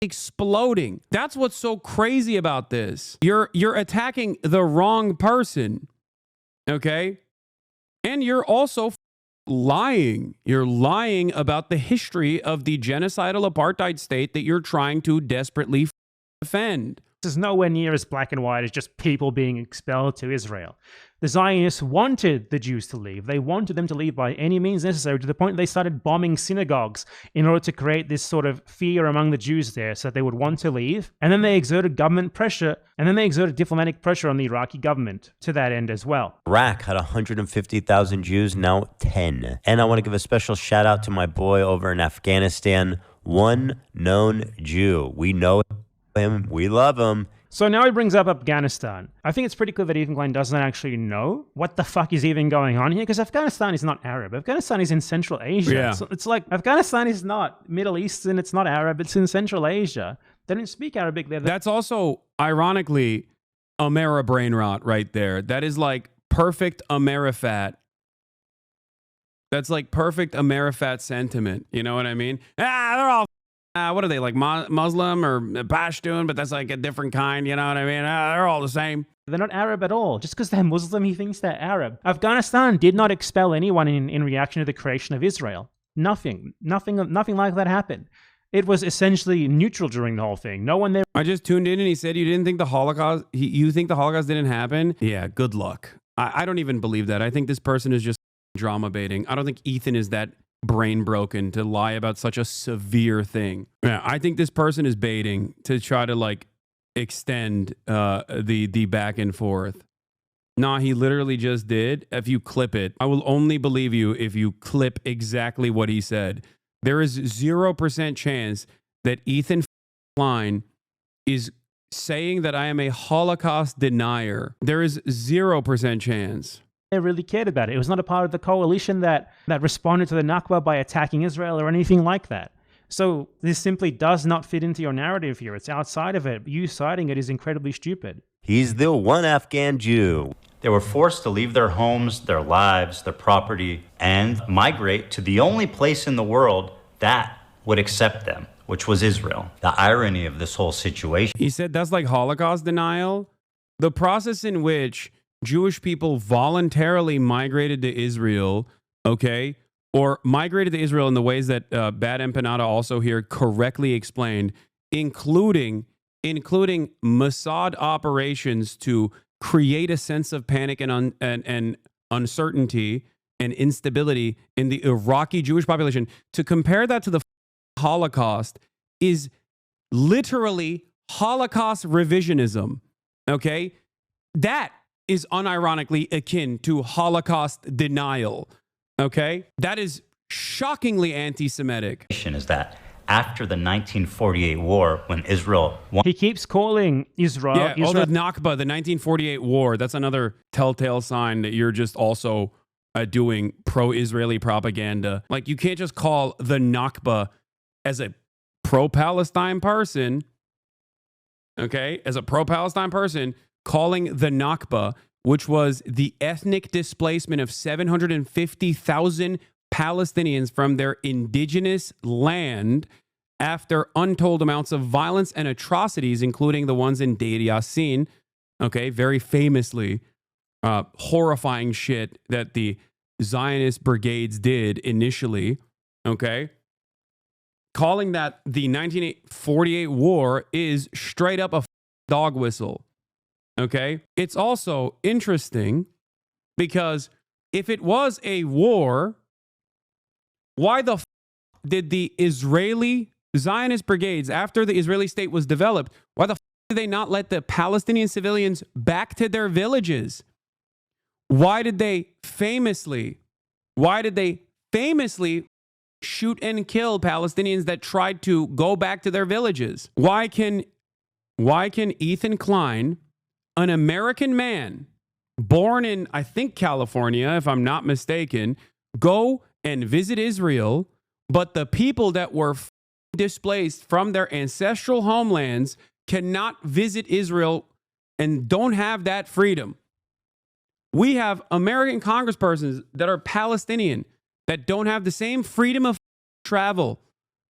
exploding. That's what's so crazy about this. You're attacking the wrong person, okay? And you're also lying. You're lying about the history of the genocidal apartheid state that you're trying to desperately defend. This is nowhere near as black and white as just people being expelled to Israel. The Zionists wanted the Jews to leave. They wanted them to leave by any means necessary, to the point they started bombing synagogues in order to create this sort of fear among the Jews there so that they would want to leave. And then they exerted government pressure, and then they exerted diplomatic pressure on the Iraqi government to that end as well. Iraq had 150,000 Jews, now 10. And I want to give a special shout out to my boy over in Afghanistan, one known Jew. We know him, we love him. So now he brings up Afghanistan. I think it's pretty clear that Ethan Klein doesn't actually know what the fuck is even going on here, because Afghanistan is not Arab. Afghanistan is in Central Asia. Yeah. So it's like Afghanistan is not Middle Eastern, it's not Arab, it's in Central Asia. They don't speak Arabic there. That's also, ironically, Amera brain rot right there. That is like perfect Amerifat. That's like perfect Amerifat sentiment. You know what I mean? They're all what are they, like Muslim or Pashtun, but that's like a different kind, you know what I mean? They're all the same. They're not Arab at all. Just because they're Muslim, he thinks they're Arab. Afghanistan did not expel anyone in reaction to the creation of Israel. Nothing like that happened. It was essentially neutral during the whole thing. No one there. I just tuned in and he said you didn't think the Holocaust, you think the Holocaust didn't happen? Yeah, good luck. I don't even believe that. I think this person is just drama baiting. I don't think Ethan is that brain broken to lie about such a severe thing. Yeah, I think this person is baiting to try to like extend the back and forth. Nah, he literally just did. If you clip it, I will only believe you if you clip exactly what he said. There is 0% chance that Ethan Klein is saying that I am a Holocaust denier. There is 0% chance. They really cared about it. It was not a part of the coalition that responded to the Nakba by attacking Israel or anything like that. So this simply does not fit into your narrative here. It's outside of it. You citing it is incredibly stupid. He's the one Afghan Jew. They were forced to leave their homes, their lives, their property, and migrate to the only place in the world that would accept them, which was Israel. The irony of this whole situation. He said that's like Holocaust denial. The process in which Jewish people voluntarily migrated to Israel, okay, or migrated to Israel in the ways that BadEmpanada also here correctly explained, including Mossad operations to create a sense of panic and uncertainty and instability in the Iraqi Jewish population. To compare that to the Holocaust is literally Holocaust revisionism, okay? That is unironically akin to Holocaust denial, okay? That is shockingly anti-Semitic. Is that after the 1948 war, when Israel won. He keeps calling Israel. Yeah, the Nakba, the 1948 war. That's another telltale sign that you're just also doing pro-Israeli propaganda. Like, you can't just call the Nakba as a pro-Palestine person, okay? As a pro-Palestine person, calling the Nakba, which was the ethnic displacement of 750,000 Palestinians from their indigenous land after untold amounts of violence and atrocities, including the ones in Deir Yassin, okay, very famously, horrifying shit that the Zionist brigades did initially, okay? Calling that the 1948 war is straight up a dog whistle, okay? It's also interesting because if it was a war, why the did the Israeli Zionist brigades, after the Israeli state was developed, why the did they not let the Palestinian civilians back to their villages? Why did they famously shoot and kill Palestinians that tried to go back to their villages? Why can Ethan Klein, an American man born in, I think, California, if I'm not mistaken, go and visit Israel, but the people that were displaced from their ancestral homelands cannot visit Israel and don't have that freedom? We have American congresspersons that are Palestinian that don't have the same freedom of travel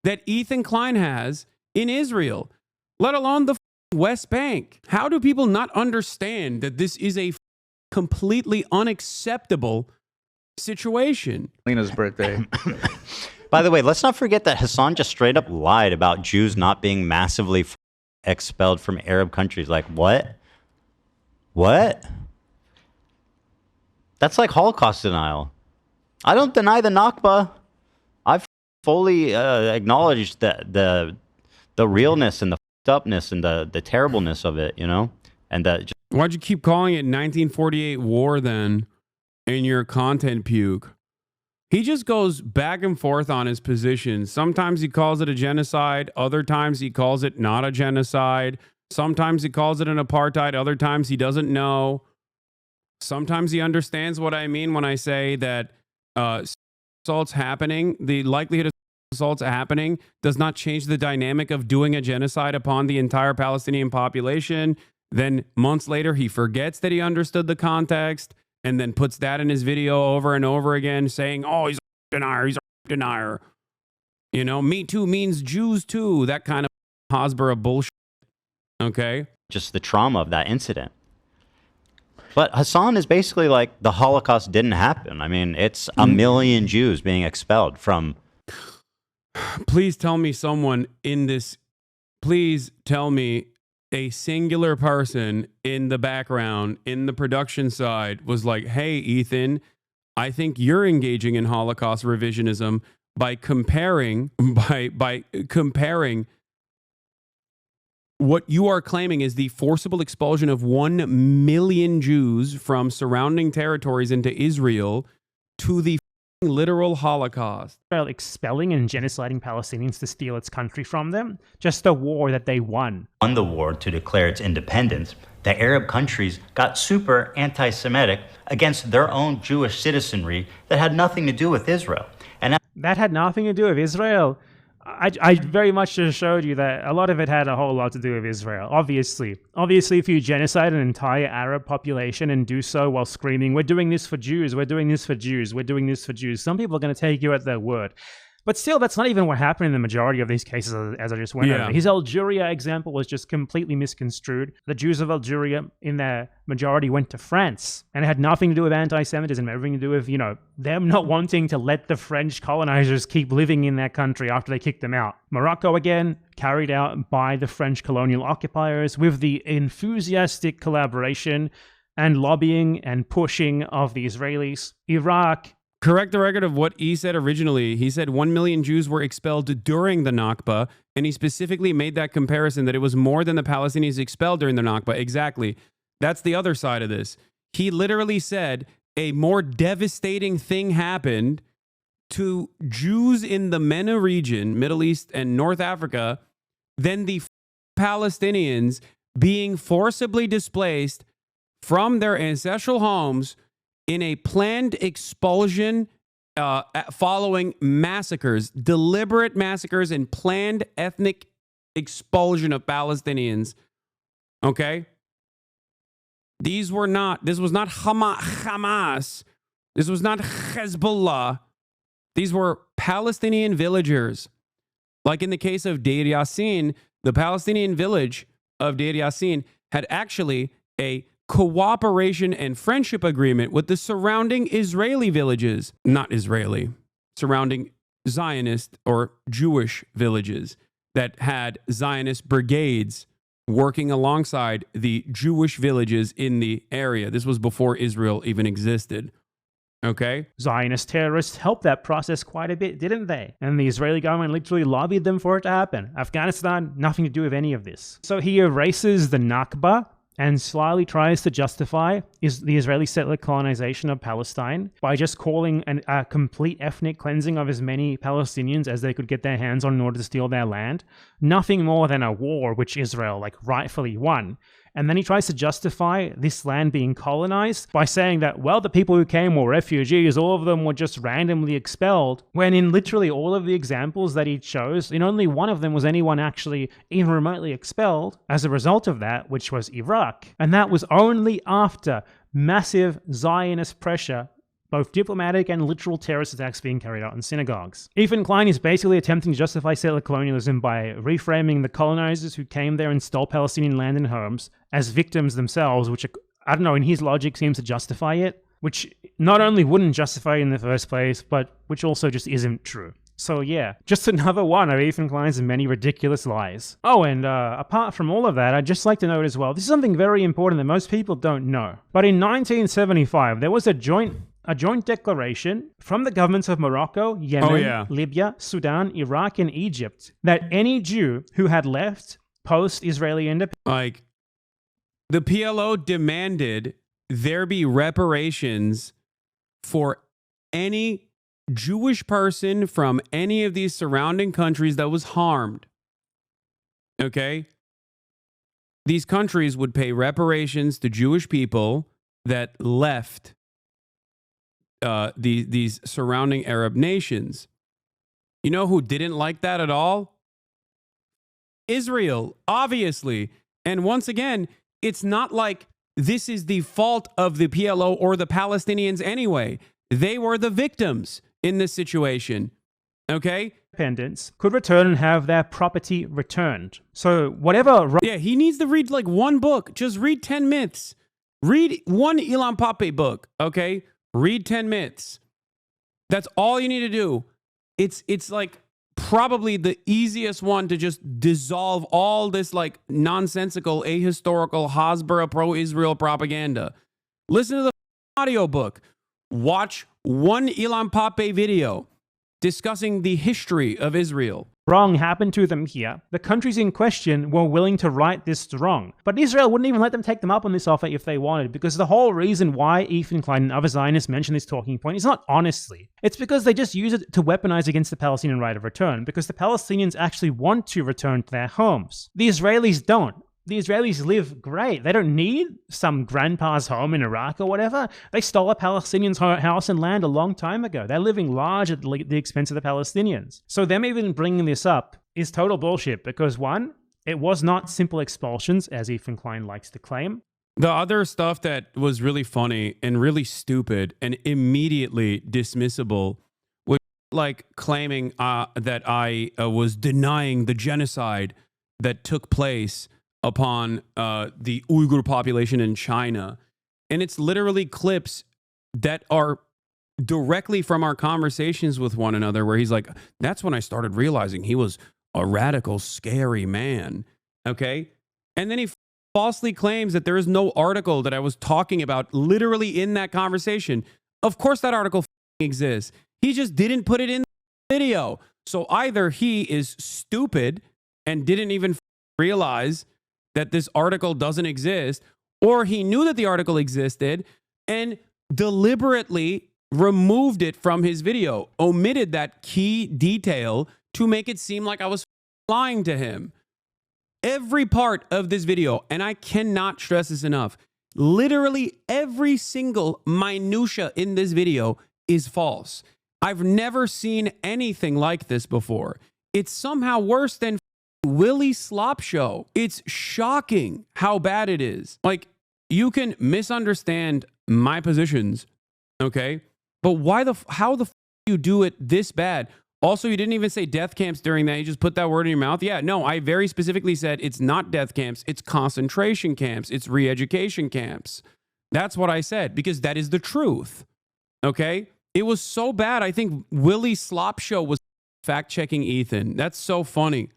that Ethan Klein has in Israel, let alone the West Bank. How do people not understand that this is a completely unacceptable situation? Lena's birthday. By the way, let's not forget that Hasan just straight up lied about Jews not being massively expelled from Arab countries. Like, what? What? That's like Holocaust denial. I don't deny the Nakba. I've fully acknowledged the realness and the upness and the terribleness of it, you know? And that. Why'd you keep calling it 1948 war then in your content puke? He just goes back and forth on his position. Sometimes he calls it a genocide. Other times he calls it not a genocide. Sometimes he calls it an apartheid. Other times he doesn't know. Sometimes he understands what I mean when I say that assaults happening, the likelihood of assaults happening does not change the dynamic of doing a genocide upon the entire Palestinian population. Then months later, he forgets that he understood the context and then puts that in his video over and over again, saying, oh, he's a denier, he's a denier. You know, Me Too means Jews too. That kind of Hasbara bullshit. Okay? Just the trauma of that incident. But Hasan is basically like the Holocaust didn't happen. I mean, it's a million Jews being expelled from. Please tell me someone in this, please tell me a singular person in the background, in the production side, was like, hey, Ethan, I think you're engaging in Holocaust revisionism by comparing what you are claiming is the forcible expulsion of 1 million Jews from surrounding territories into Israel to the literal Holocaust. Israel expelling and genociding Palestinians to steal its country from them. Just a war that they won. Won the war to declare its independence, the Arab countries got super anti-Semitic against their own Jewish citizenry that had nothing to do with Israel. And that had nothing to do with Israel. I very much just showed you that a lot of it had a whole lot to do with Israel, obviously. Obviously, if you genocide an entire Arab population and do so while screaming, we're doing this for Jews, we're doing this for Jews, we're doing this for Jews, some people are going to take you at their word. But still, that's not even what happened in the majority of these cases, as I just went over. His Algeria example was just completely misconstrued. The Jews of Algeria, in their majority, went to France, and it had nothing to do with anti-Semitism, everything to do with, you know, them not wanting to let the French colonizers keep living in their country after they kicked them out. Morocco, again, carried out by the French colonial occupiers with the enthusiastic collaboration and lobbying and pushing of the Israelis. Iraq. Correct the record of what he said originally. He said 1 million Jews were expelled during the Nakba, and he specifically made that comparison that it was more than the Palestinians expelled during the Nakba. Exactly. That's the other side of this. He literally said a more devastating thing happened to Jews in the MENA region, Middle East and North Africa, than the Palestinians being forcibly displaced from their ancestral homes in a planned expulsion following massacres, deliberate massacres and planned ethnic expulsion of Palestinians. Okay? This was not Hamas. This was not Hezbollah. These were Palestinian villagers. Like in the case of Deir Yassin, the Palestinian village of Deir Yassin had actually a cooperation and friendship agreement with the surrounding Israeli villages, not Israeli, surrounding Zionist or Jewish villages that had Zionist brigades working alongside the Jewish villages in the area. This was before Israel even existed. Okay? Zionist terrorists helped that process quite a bit, didn't they? And the Israeli government literally lobbied them for it to happen. Afghanistan, nothing to do with any of this. So he erases the Nakba and slyly tries to justify the Israeli settler colonization of Palestine by just calling a complete ethnic cleansing of as many Palestinians as they could get their hands on in order to steal their land. Nothing more than a war which Israel rightfully won. And then he tries to justify this land being colonized by saying that, well, the people who came were refugees, all of them were just randomly expelled, when in literally all of the examples that he chose, in only one of them was anyone actually even remotely expelled as a result of that, which was Iraq. And that was only after massive Zionist pressure, both diplomatic and literal terrorist attacks being carried out in synagogues. Ethan Klein is basically attempting to justify settler colonialism by reframing the colonizers who came there and stole Palestinian land and homes as victims themselves, which, I don't know, in his logic seems to justify it, which not only wouldn't justify it in the first place, but which also just isn't true. So yeah, just another one of Ethan Klein's many ridiculous lies. Oh, and apart from all of that, I'd just like to note as well, this is something very important that most people don't know. But in 1975, there was a joint declaration from the governments of Morocco, Yemen, Libya, Sudan, Iraq, and Egypt that any Jew who had left post-Israeli independence... the PLO demanded there be reparations for any Jewish person from any of these surrounding countries that was harmed. Okay? These countries would pay reparations to Jewish people that left these surrounding Arab nations. You know who didn't like that at all? Israel, obviously. And once again, it's not like this is the fault of the PLO or the Palestinians anyway. They were the victims in this situation. Okay? Independence could return and have their property returned. So whatever... Yeah, he needs to read one book. Just read 10 myths. Read one Ilan Pape book, okay? Read 10 myths. That's all you need to do. It's like probably the easiest one to just dissolve all this nonsensical, ahistorical, Hasbara pro-Israel propaganda. Listen to the audiobook. Watch one Ilan Pape video discussing the history of Israel. Wrong happened to them here. The countries in question were willing to right this wrong. But Israel wouldn't even let them take them up on this offer if they wanted, because the whole reason why Ethan Klein and other Zionists mention this talking point is not honestly. It's because they just use it to weaponize against the Palestinian right of return, because the Palestinians actually want to return to their homes. The Israelis don't. The Israelis live great. They don't need some grandpa's home in Iraq or whatever. They stole a Palestinian's house and land a long time ago. They're living large at the expense of the Palestinians. So them even bringing this up is total bullshit because, one, it was not simple expulsions, as Ethan Klein likes to claim. The other stuff that was really funny and really stupid and immediately dismissible was claiming that I was denying the genocide that took place upon the Uyghur population in China. And it's literally clips that are directly from our conversations with one another where he's like, that's when I started realizing he was a radical, scary man. Okay? And then he falsely claims that there is no article that I was talking about literally in that conversation. Of course that article exists. He just didn't put it in the video. So either he is stupid and didn't even realize that this article doesn't exist, or he knew that the article existed and deliberately removed it from his video, omitted that key detail to make it seem like I was lying to him. Every part of this video, and I cannot stress this enough, literally every single minutia in this video is false. I've never seen anything like this before. It's somehow worse than Willie Slop Show. It's shocking how bad it is. You can misunderstand my positions, okay? But how the you do it this bad? Also, you didn't even say death camps during that. You just put that word in your mouth. Yeah, no, I very specifically said it's not death camps. It's concentration camps. It's re-education camps. That's what I said because that is the truth. Okay? It was so bad. I think Willie Slopshow was fact-checking Ethan. That's so funny.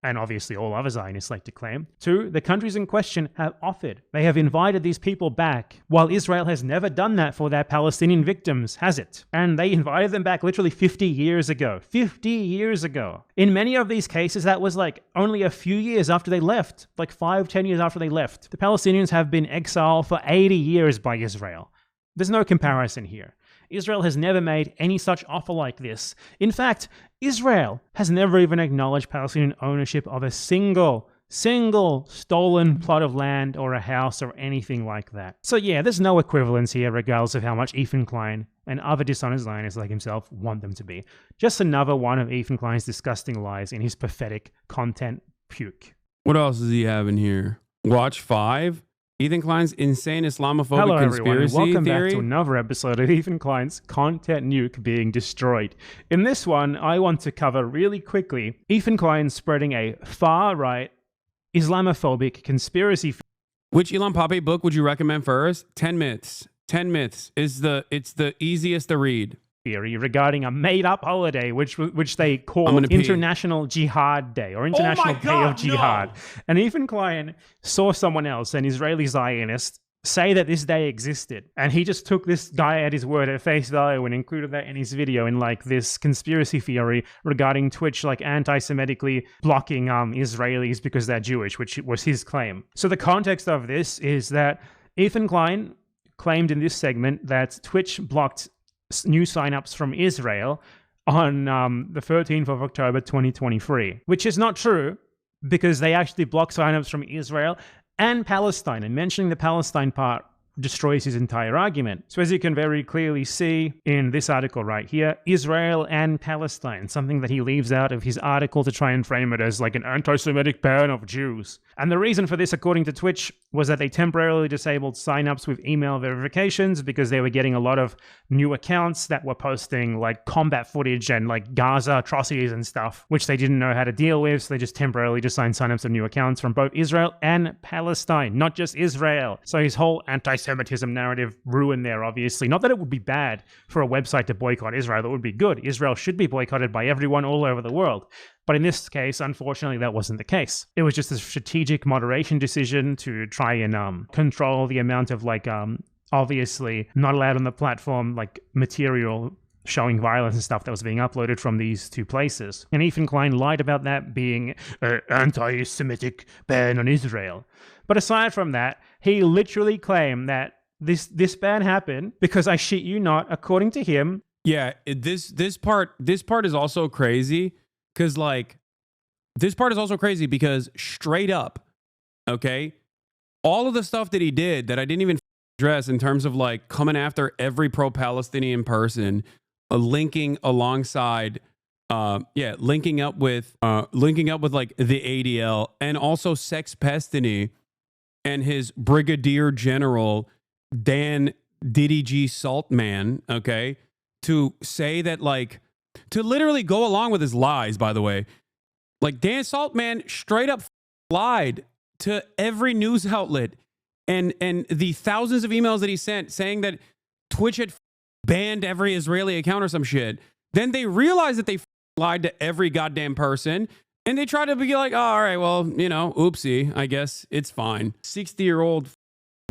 And obviously all other Zionists like to claim. 2, the countries in question have offered. They have invited these people back, while Israel has never done that for their Palestinian victims, has it? And they invited them back literally 50 years ago. 50 years ago. In many of these cases, that was like only a few years after they left, like 5, 10 years after they left. The Palestinians have been exiled for 80 years by Israel. There's no comparison here. Israel has never made any such offer like this. In fact, Israel has never even acknowledged Palestinian ownership of a single stolen plot of land or a house or anything like that. So yeah, there's no equivalence here regardless of how much Ethan Klein and other dishonest Zionists like himself want them to be. Just another one of Ethan Klein's disgusting lies in his pathetic content puke. What else does he have in here? Watch 5? Ethan Klein's insane Islamophobic Hello, conspiracy everyone, and welcome theory. back to another episode of Ethan Klein's Content Nuke being destroyed. In this one, I want to cover really quickly Ethan Klein spreading a far-right Islamophobic conspiracy. Which Elon Pape book would you recommend first? 10 Myths. 10 Myths is it's the easiest to read. Theory regarding a made-up holiday, which they call International Jihad Day or International Day of Jihad. No. And Ethan Klein saw someone else, an Israeli Zionist, say that this day existed, and he just took this guy at his word at face value and included that in his video in like this conspiracy theory regarding Twitch like anti-Semitically blocking Israelis because they're Jewish, which was his claim. So the context of this is that Ethan Klein claimed in this segment that Twitch blocked new signups from Israel on the 13th of October 2023, which is not true because they actually blocked signups from Israel and Palestine, and mentioning the Palestine part destroys his entire argument. So as you can very clearly see in this article right here, Israel and Palestine, something that he leaves out of his article to try and frame it as like an anti-Semitic ban of Jews. And the reason for this, according to Twitch, was that they temporarily disabled signups with email verifications because they were getting a lot of new accounts that were posting like combat footage and like Gaza atrocities and stuff, which they didn't know how to deal with. So they just temporarily assigned signups of new accounts from both Israel and Palestine, not just Israel. So his whole anti-Semitism narrative ruined there, obviously. Not that it would be bad for a website to boycott Israel. It would be good. Israel should be boycotted by everyone all over the world. But in this case, unfortunately, that wasn't the case. It was just a strategic moderation decision to try and control the amount of like, obviously not allowed on the platform, like material showing violence and stuff that was being uploaded from these two places. And Ethan Klein lied about that being an anti-Semitic ban on Israel. But aside from that, he literally claimed that this ban happened because, I shit you not, according to him. Yeah, this part is also crazy. Because, like, this part is also crazy because straight up, okay, all of the stuff that he did that I didn't even address in terms of, like, coming after every pro-Palestinian person, linking alongside, linking up with, like, the ADL, and also Sex Pestany and his Brigadier General, Dan Diddy G. Saltman, okay, to say that, like, to literally go along with his lies, by the way. Like, Dan Saltman straight up lied to every news outlet and the thousands of emails that he sent saying that Twitch had banned every Israeli account or some shit. Then they realized that they lied to every goddamn person, and they tried to be like, oh, all right, well, you know, oopsie, I guess it's fine. 60-year-old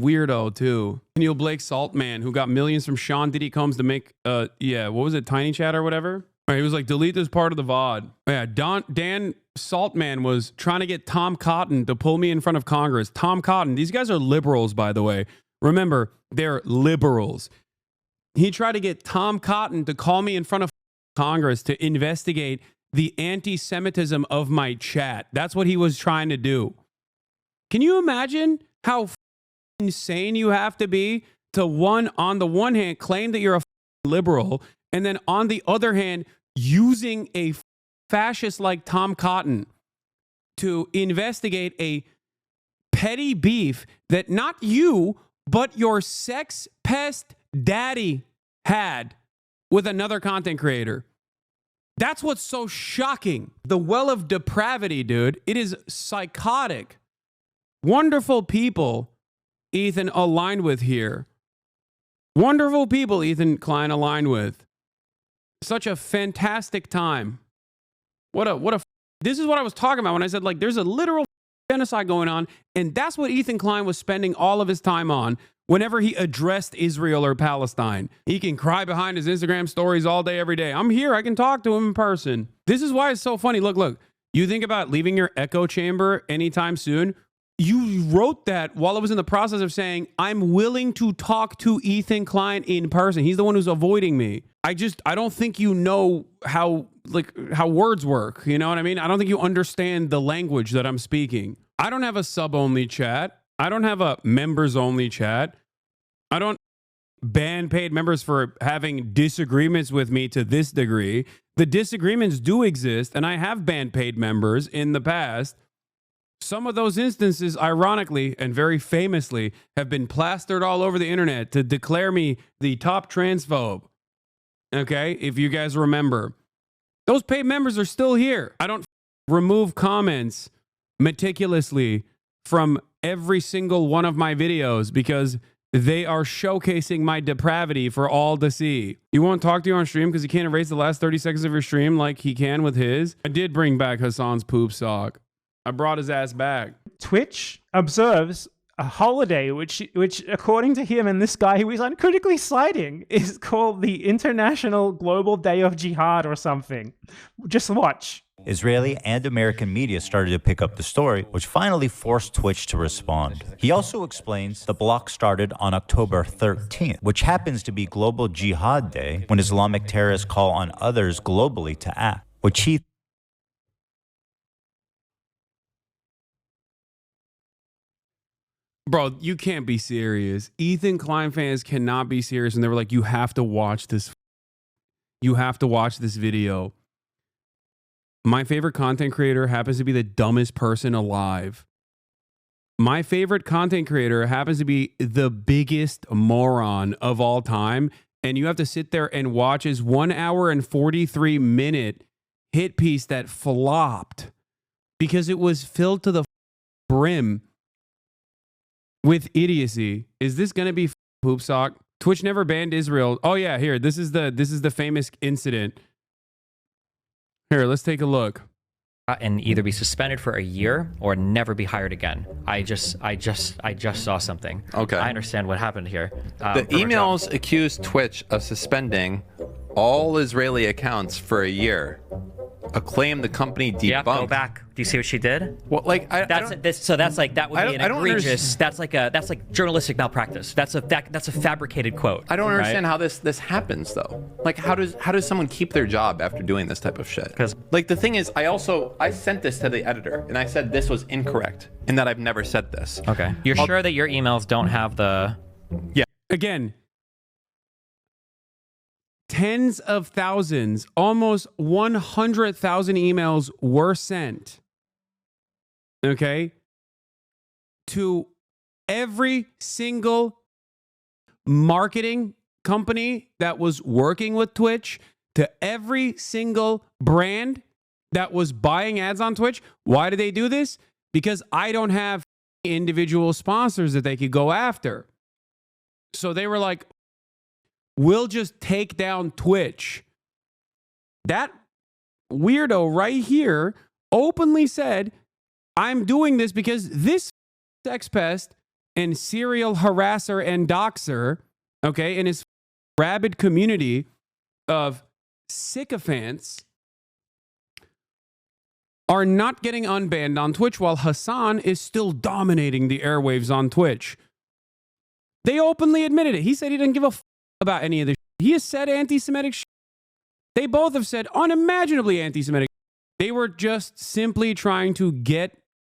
weirdo too. Neil Blake Saltman, who got millions from Sean Diddy Combs to make what was it, Tiny Chat or whatever. All right, he was like, delete this part of the VOD. Yeah, Dan Saltman was trying to get Tom Cotton to pull me in front of Congress. Tom Cotton, these guys are liberals, by the way. Remember, they're liberals. He tried to get Tom Cotton to call me in front of Congress to investigate the anti-Semitism of my chat. That's what he was trying to do. Can you imagine how insane you have to be to, on the one hand, claim that you're a liberal, and then on the other hand, using a fascist like Tom Cotton to investigate a petty beef that not you, but your sex pest daddy had with another content creator? That's what's so shocking. The well of depravity, dude. It is psychotic. Wonderful people Ethan aligned with here. Wonderful people Ethan Klein aligned with. Such a fantastic time. This is what I was talking about when I said, like, there's a literal genocide going on, and that's what Ethan Klein was spending all of his time on whenever he addressed Israel or Palestine. He can cry behind his Instagram stories all day, every day. I'm here. I can talk to him in person. This is why it's so funny. Look. You think about leaving your echo chamber anytime soon. You wrote that while I was in the process of saying, I'm willing to talk to Ethan Klein in person. He's the one who's avoiding me. I don't think you know how words work. You know what I mean? I don't think you understand the language that I'm speaking. I don't have a sub-only chat. I don't have a members-only chat. I don't ban paid members for having disagreements with me to this degree. The disagreements do exist, and I have banned paid members in the past. Some of those instances, ironically and very famously, have been plastered all over the internet to declare me the top transphobe. Okay, if you guys remember. Those paid members are still here. I don't remove comments meticulously from every single one of my videos because they are showcasing my depravity for all to see. You won't talk to you on stream because you can't erase the last 30 seconds of your stream like he can with his. I did bring back Hasan's poop sock. I brought his ass back. Twitch observes a holiday which according to him and this guy who he's uncritically citing is called the International Global Day of Jihad or something. Just watch. Israeli and American media started to pick up the story, which finally forced Twitch to respond. He also explains the block started on October 13th, which happens to be Global Jihad Day, when Islamic terrorists call on others globally to act, which he Bro, you can't be serious. Ethan Klein fans cannot be serious. And they were like, you have to watch this. You have to watch this video. My favorite content creator happens to be the dumbest person alive. My favorite content creator happens to be the biggest moron of all time. And you have to sit there and watch his 1 hour and 43-minute hit piece that flopped because it was filled to the brim with idiocy. Is this going to be poop sock? Twitch never banned Israel. Oh yeah, here. This is the famous incident. Here, let's take a look. And either be suspended for a year or never be hired again. I just saw something. Okay. I understand what happened here. The emails accused Twitch of suspending all Israeli accounts for a year. A claim the company debunked. Yeah, go back. Do you see what she did? Well, like that would be an egregious. That's like journalistic malpractice. That's a fabricated quote. I don't understand how this happens though. Like how does someone keep their job after doing this type of shit? Because like the thing is, I sent this to the editor and I said this was incorrect and that I've never said this. Okay, you're sure that your emails don't have the? Yeah. Again. Tens of thousands, almost 100,000 emails were sent, okay, to every single marketing company that was working with Twitch, to every single brand that was buying ads on Twitch. Why did they do this? Because I don't have individual sponsors that they could go after. So they were like, we'll just take down Twitch. That weirdo right here openly said, I'm doing this because this sex pest and serial harasser and doxer, okay, in his rabid community of sycophants are not getting unbanned on Twitch while Hasan is still dominating the airwaves on Twitch. They openly admitted it. He said he didn't give a about any of this. He has said anti-Semitic shit. They both have said unimaginably anti-Semitic. They were just simply trying to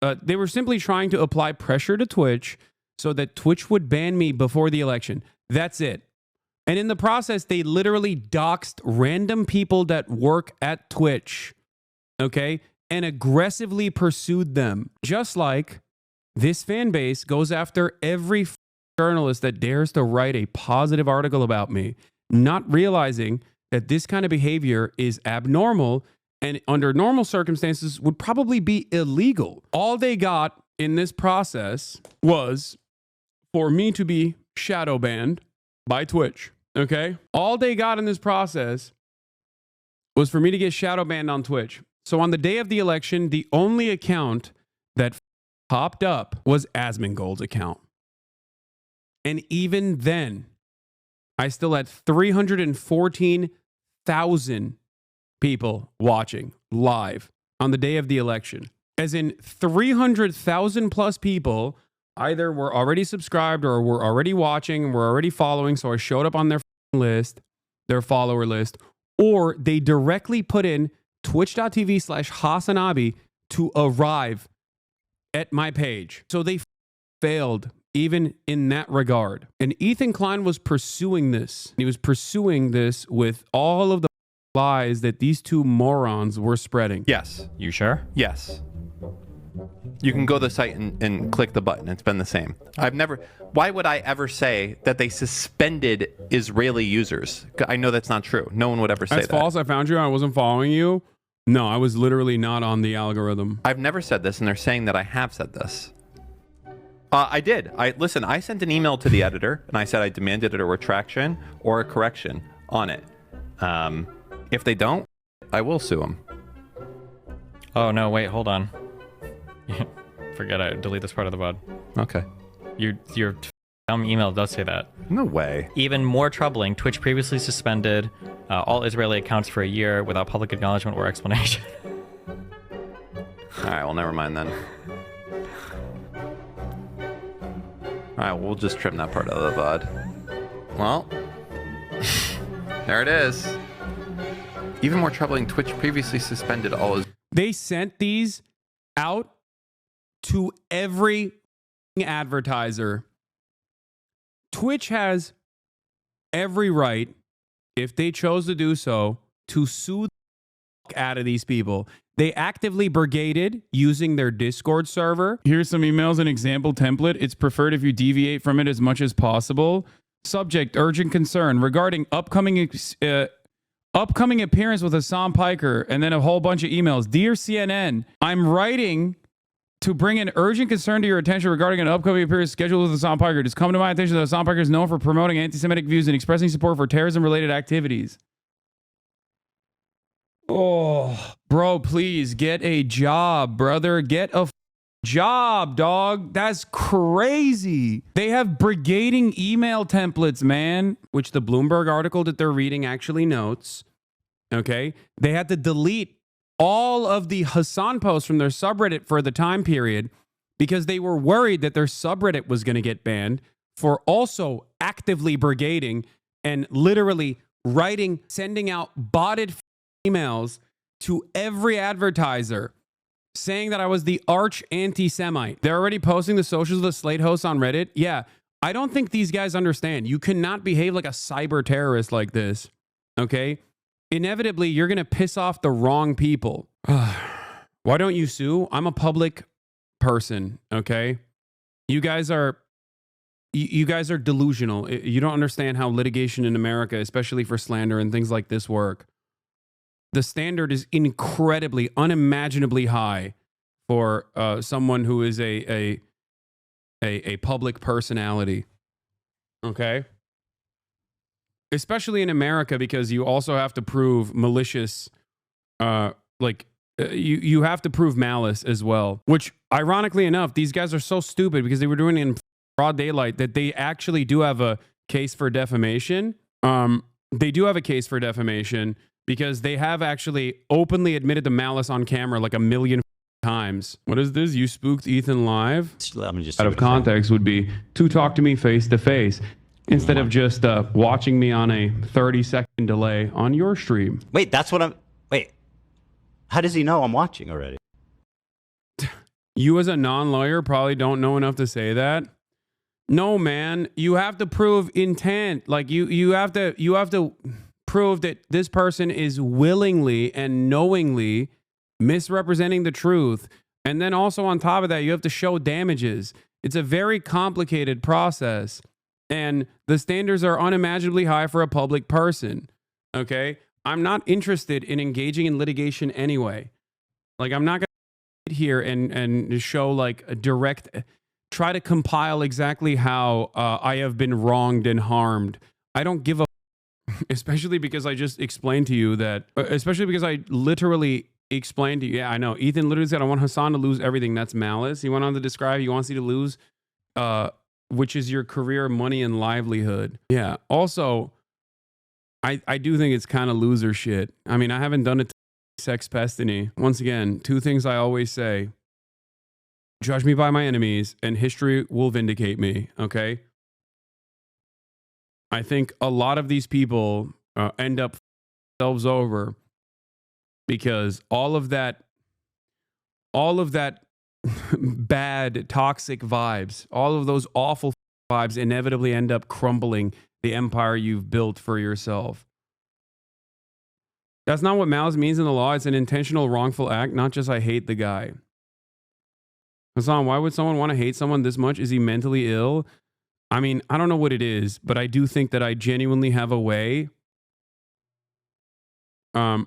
apply pressure to Twitch so that Twitch would ban me before the election. That's it. And in the process, they literally doxed random people that work at Twitch, okay, and aggressively pursued them. Just like this fan base goes after every journalist that dares to write a positive article about me, not realizing that this kind of behavior is abnormal and under normal circumstances would probably be illegal. All they got in this process was for me to be shadow banned by Twitch. Okay? All they got in this process was for me to get shadow banned on Twitch. So on the day of the election, the only account that popped up was Asmongold's account. And even then, I still had 314,000 people watching live on the day of the election. As in 300,000 plus people either were already subscribed or were already watching and were already following. So I showed up on their list, their follower list, or they directly put in twitch.tv/Hasanabi to arrive at my page. So they failed even in that regard. And Ethan Klein was pursuing this. He was pursuing this with all of the lies that these two morons were spreading. Yes. You sure? Yes. You can go to the site and click the button. It's been the same. Why would I ever say that they suspended Israeli users? I know that's not true. No one would ever say that. That's false. I found you. I wasn't following you. No, I was literally not on the algorithm. I've never said this, and they're saying that I have said this. I did. Listen, I sent an email to the editor, and I said I demanded a retraction or a correction on it. If they don't, I will sue them. Oh, no, wait, hold on. Forget I delete this part of the VOD. Okay. Your email does say that. No way. Even more troubling, Twitch previously suspended all Israeli accounts for a year without public acknowledgement or explanation. All right, well, never mind then. All right, we'll just trim that part out of the VOD. Well, there it is. Even more troubling, Twitch previously suspended all his... They sent these out to every advertiser. Twitch has every right, if they chose to do so, to sue the out of these people. They actively brigaded using their Discord server. Here's some emails, an example template. It's preferred if you deviate from it as much as possible. Subject, urgent concern regarding upcoming appearance with Hasan Piker, and then a whole bunch of emails. Dear CNN, I'm writing to bring an urgent concern to your attention regarding an upcoming appearance scheduled with Hasan Piker. It has come to my attention that Hasan Piker is known for promoting anti-Semitic views and expressing support for terrorism-related activities. Oh, bro, please get a job, brother. Get a job, dog. That's crazy. They have brigading email templates, man, which the Bloomberg article that they're reading actually notes. Okay. They had to delete all of the Hasan posts from their subreddit for the time period because they were worried that their subreddit was going to get banned for also actively brigading and literally writing, sending out botted emails to every advertiser saying that I was the arch anti-Semite. They're already posting the socials of the Slate hosts on Reddit. Yeah, I don't think these guys understand. You cannot behave like a cyber terrorist like this, okay? Inevitably, you're going to piss off the wrong people. Why don't you sue? I'm a public person, okay? You guys are delusional. You don't understand how litigation in America, especially for slander and things like this, work. The standard is incredibly, unimaginably high for someone who is a public personality. Okay? Especially in America, because you also have to prove malicious, you have to prove malice as well. Which, ironically enough, these guys are so stupid because they were doing it in broad daylight that they actually do have a case for defamation. They do have a case for defamation because they have actually openly admitted to malice on camera like 1 million times. What is this? You spooked Ethan live? Let me just out of context would be to talk to me face to face instead of just watching me on a 30-second delay on your stream. Wait, that's what I'm... Wait. How does he know I'm watching already? You as a non-lawyer probably don't know enough to say that. No, man. You have to prove intent. Like you have to prove that this person is willingly and knowingly misrepresenting the truth. And then also on top of that, you have to show damages. It's a very complicated process. And the standards are unimaginably high for a public person. Okay? I'm not interested in engaging in litigation anyway. Like, I'm not going to sit here and show like a direct, try to compile exactly how I have been wronged and harmed. I don't give a, especially because I just explained to you that, especially because I literally explained to you. Yeah, I know. Ethan literally said, I want Hasan to lose everything. That's malice. He went on to describe, he wants you to lose, which is your career, money, and livelihood. Yeah. Also, I do think it's kind of loser shit. I mean, I haven't done it to Sex Pestiny. Once again, two things I always say. Judge me by my enemies, and history will vindicate me, okay? I think a lot of these people end up themselves over because all of that bad, toxic vibes, all of those awful vibes inevitably end up crumbling the empire you've built for yourself. That's not what malice means in the law. It's an intentional wrongful act, not just I hate the guy. Hasan, why would someone want to hate someone this much? Is he mentally ill? I mean, I don't know what it is, but I do think that I genuinely have a way. I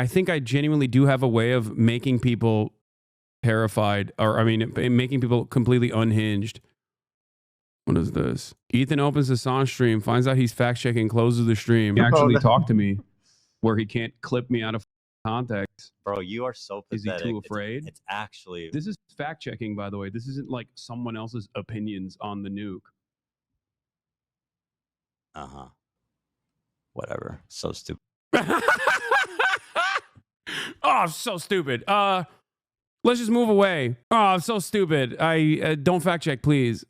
think I genuinely do have a way of making people terrified, or I mean, making people completely unhinged. What is this? Ethan opens Hasan stream, finds out he's fact checking, closes the stream. He actually talked to me where he can't clip me out of context. Bro, you are so pathetic. Is he too afraid? It's actually... This is fact checking, by the way. This isn't like someone else's opinions on the nuke. Uh-huh. Whatever. So stupid. Oh, so stupid. Let's just move away. Oh, so stupid. I don't fact check, please.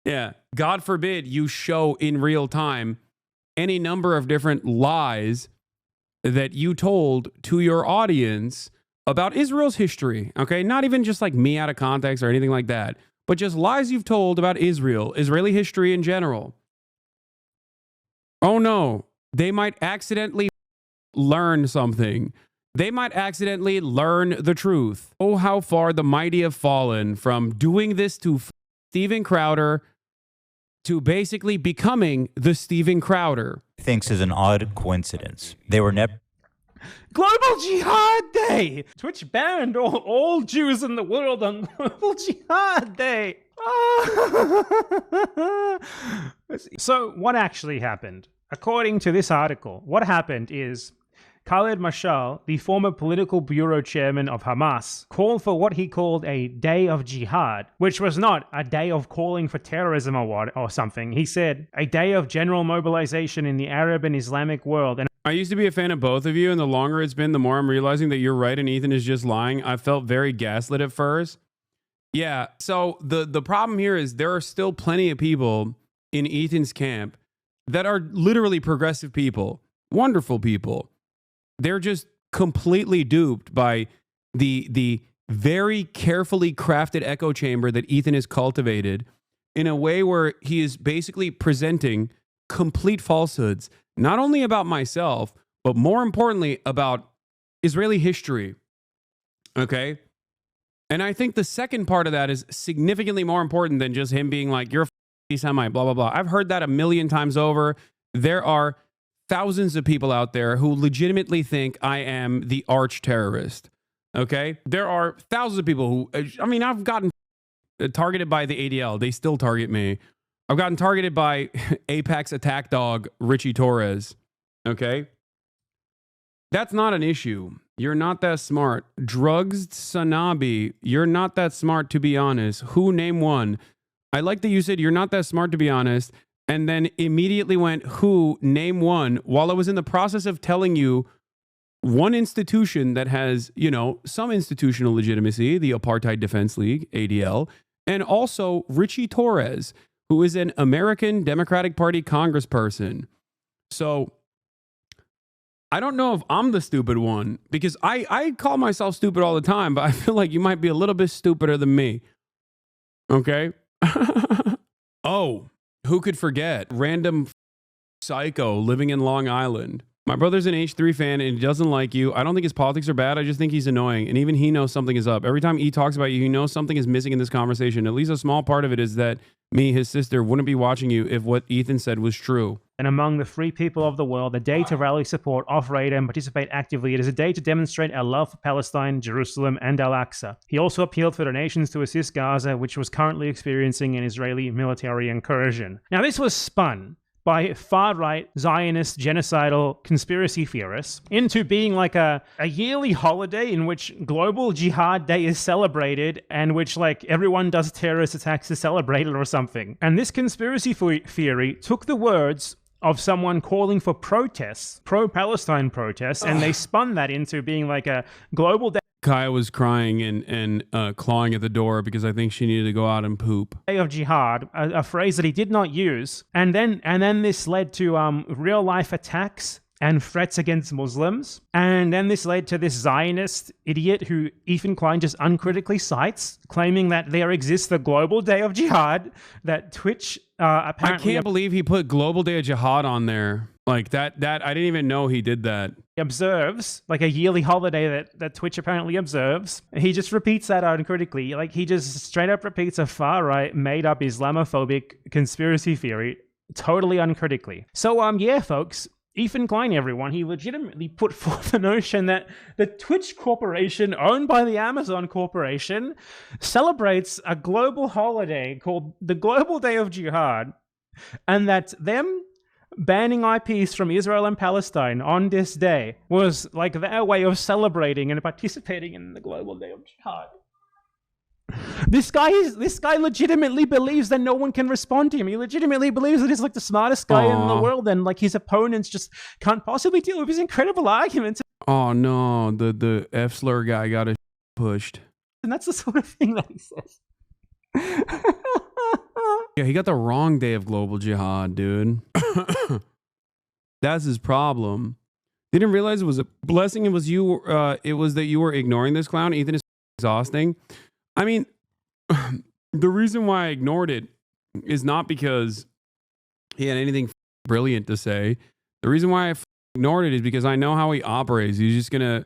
Yeah. God forbid you show in real time any number of different lies that you told to your audience about Israel's history. Okay. Not even just like me out of context or anything like that, but just lies you've told about Israel, Israeli history in general. Oh no, they might accidentally learn something. They might accidentally learn the truth. Oh, how far the mighty have fallen from doing this to Steven Crowder to basically becoming the Steven Crowder. Thinks is an odd coincidence. They were never... Global Jihad Day! Twitch banned all Jews in the world on Global Jihad Day! So, what actually happened? According to this article, what happened is Khaled Mashal, the former political bureau chairman of Hamas, called for what he called a day of jihad, which was not a day of calling for terrorism or something. He said a day of general mobilization in the Arab and Islamic world. And I used to be a fan of both of you, and the longer it's been, the more I'm realizing that you're right and Ethan is just lying. I felt very gaslit at first. Yeah, so the problem here is there are still plenty of people in Ethan's camp that are literally progressive people, wonderful people. They're just completely duped by the very carefully crafted echo chamber that Ethan has cultivated in a way where he is basically presenting complete falsehoods, not only about myself, but more importantly about Israeli history. Okay? And I think the second part of that is significantly more important than just him being like, you're a Semite, blah, blah, blah. I've heard that a million times over. There are thousands of people out there who legitimately think I am the arch terrorist. Okay? There are thousands of people who, I mean, I've gotten targeted by the ADL. They still target me. I've gotten targeted by Apex attack dog Richie Torres. Okay? That's not an issue. You're not that smart. Drugs Hasanabi, you're not that smart, to be honest. Who? Name one. I like that you said you're not that smart, to be honest, and then immediately went, who? Name one, while I was in the process of telling you one institution that has, you know, some institutional legitimacy, the Apartheid Defense League, ADL, and also Richie Torres, who is an American Democratic Party congressperson. So I don't know if I'm the stupid one, because I call myself stupid all the time, but I feel like you might be a little bit stupider than me. Okay? Oh, who could forget? Random psycho living in Long Island. My brother's an H3 fan and he doesn't like you. I don't think his politics are bad. I just think he's annoying. And even he knows something is up. Every time he talks about you, he knows something is missing in this conversation. At least a small part of it is that me, his sister, wouldn't be watching you if what Ethan said was true. And among the free people of the world, a day to rally support, off-radar, and participate actively. It is a day to demonstrate our love for Palestine, Jerusalem, and Al-Aqsa. He also appealed for donations to assist Gaza, which was currently experiencing an Israeli military incursion. Now, this was spun by far-right Zionist genocidal conspiracy theorists into being like a yearly holiday in which Global Jihad Day is celebrated and which like everyone does terrorist attacks to celebrate it or something. And this conspiracy theory took the words of someone calling for protests, pro-Palestine protests, and they spun that into being like a global day. Kaya was crying and clawing at the door because I think she needed to go out and poop. Day of jihad, a phrase that he did not use, and then this led to real life attacks and threats against Muslims, and then this led to this Zionist idiot who Ethan Klein just uncritically cites, claiming that there exists a global day of jihad that Twitch apparently. I can't believe he put Global Day of Jihad on there. Like that I didn't even know he did that. Observes, like a yearly holiday that Twitch apparently observes. He just repeats that uncritically. Like he just straight up repeats a far-right, made-up Islamophobic conspiracy theory totally uncritically. So, yeah, folks, Ethan Klein, everyone, he legitimately put forth the notion that the Twitch corporation, owned by the Amazon corporation, celebrates a global holiday called the Global Day of Jihad, and that them banning IPs from Israel and Palestine on this day was like their way of celebrating and participating in the Global Day of Jihad. This guy legitimately believes that no one can respond to him. He legitimately believes that he's like the smartest guy in the world, and like his opponents just can't possibly deal with his incredible arguments. Oh no, the F slur guy got his pushed. And that's the sort of thing that he says. Yeah, he got the wrong day of global jihad, dude. That's his problem. Didn't realize it was a blessing. It was you. It was that you were ignoring this clown. Ethan is exhausting. I mean, the reason why I ignored it is not because he had anything brilliant to say. The reason why I ignored it is because I know how he operates. He's just gonna,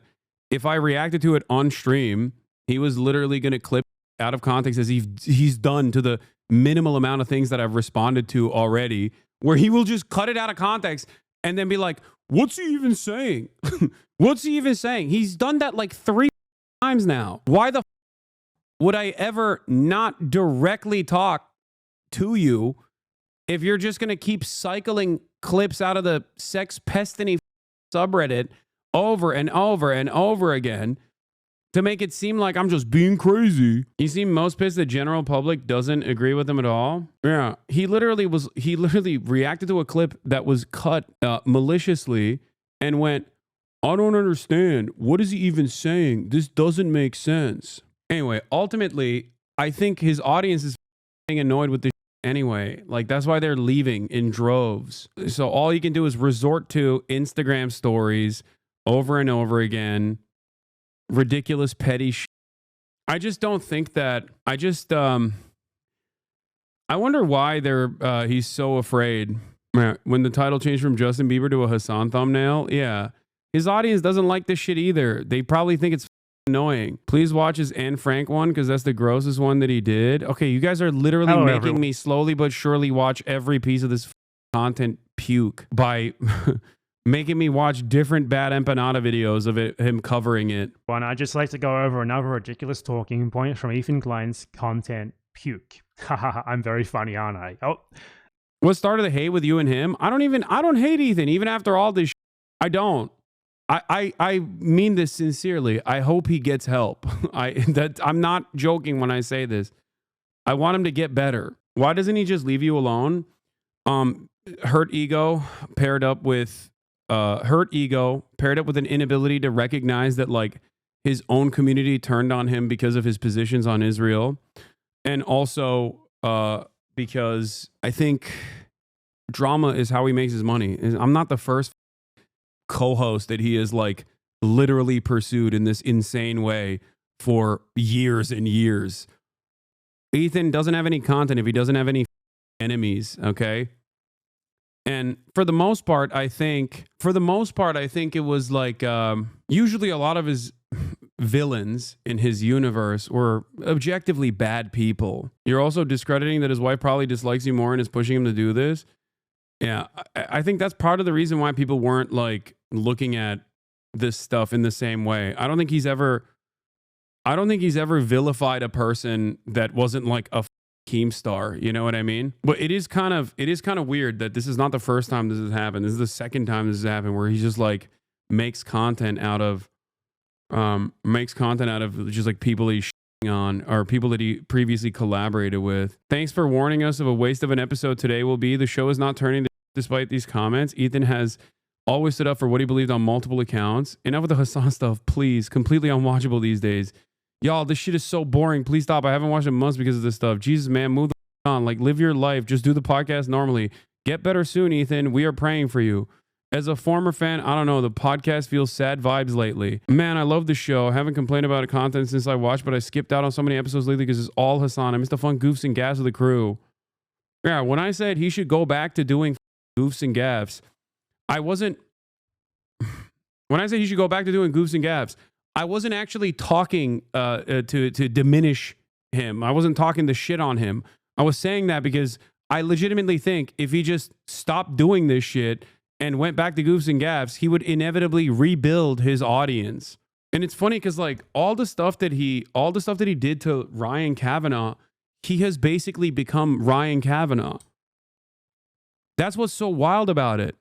if I reacted to it on stream, he was literally gonna clip out of context as he's done to the minimal amount of things that I've responded to already, where he will just cut it out of context and then be like, what's he even saying? What's he even saying? He's done that like 3 times now. Why the would I ever not directly talk to you if you're just going to keep cycling clips out of the sex pestiny subreddit over and over and over again to make it seem like I'm just being crazy? You seem most pissed the general public doesn't agree with him at all. Yeah, he literally reacted to a clip that was cut maliciously and went, I don't understand. What is he even saying? This doesn't make sense. Anyway, ultimately, I think his audience is getting annoyed with this anyway. Like, that's why they're leaving in droves. So all you can do is resort to Instagram stories over and over again. Ridiculous, petty shit. I just don't think that... I wonder why he's so afraid. When the title changed from Justin Bieber to a Hasan thumbnail, yeah. His audience doesn't like this shit either. They probably think it's annoying. Please watch his Anne Frank one because that's the grossest one that he did. Okay, you guys are literally making me slowly but surely watch every piece of this content puke by making me watch different BadEmpanada videos of him covering it. Well, I'd just like to go over another ridiculous talking point from Ethan Klein's content puke. Haha, I'm very funny, aren't I? Oh. What started the hate with you and him? I don't hate Ethan, even after all this I don't. I mean this sincerely. I hope he gets help. I'm not joking when I say this. I want him to get better. Why doesn't he just leave you alone? Hurt ego paired up with an inability to recognize that like his own community turned on him because of his positions on Israel, and also because I think drama is how he makes his money. I'm not the first co-host that he has like literally pursued in this insane way for years and years. Ethan doesn't have any content if he doesn't have any enemies, okay? And for the most part, I think it was like usually a lot of his villains in his universe were objectively bad people. You're also discrediting that his wife probably dislikes you more and is pushing him to do this. Yeah, I think that's part of the reason why people weren't like looking at this stuff in the same way. I don't think he's ever vilified a person that wasn't like a Keemstar, you know what I mean? But it is kind of weird that this is not the first time this has happened. This is the second time this has happened where he just like makes content out of just like people he's shitting on or people that he previously collaborated with. Thanks for warning us of a waste of an episode today will be. The show is not turning despite these comments. Ethan has always stood up for what he believed on multiple accounts. Enough with the Hasan stuff, please. Completely unwatchable these days. Y'all, this shit is so boring. Please stop. I haven't watched it in months because of this stuff. Jesus, man, move the on. Like, live your life. Just do the podcast normally. Get better soon, Ethan. We are praying for you. As a former fan, I don't know, the podcast feels sad vibes lately. Man, I love the show. I haven't complained about the content since I watched, but I skipped out on so many episodes lately because it's all Hasan. I miss the fun goofs and gaffs of the crew. Yeah, when I said he should go back to doing goofs and gaffs, I wasn't... When I said he should go back to doing goofs and gaffs, I wasn't actually talking to diminish him. I wasn't talking the shit on him. I was saying that because I legitimately think if he just stopped doing this shit and went back to goofs and gaffs, he would inevitably rebuild his audience. And it's funny because like all the stuff that he did to Ryan Kavanaugh, he has basically become Ryan Kavanaugh. That's what's so wild about it.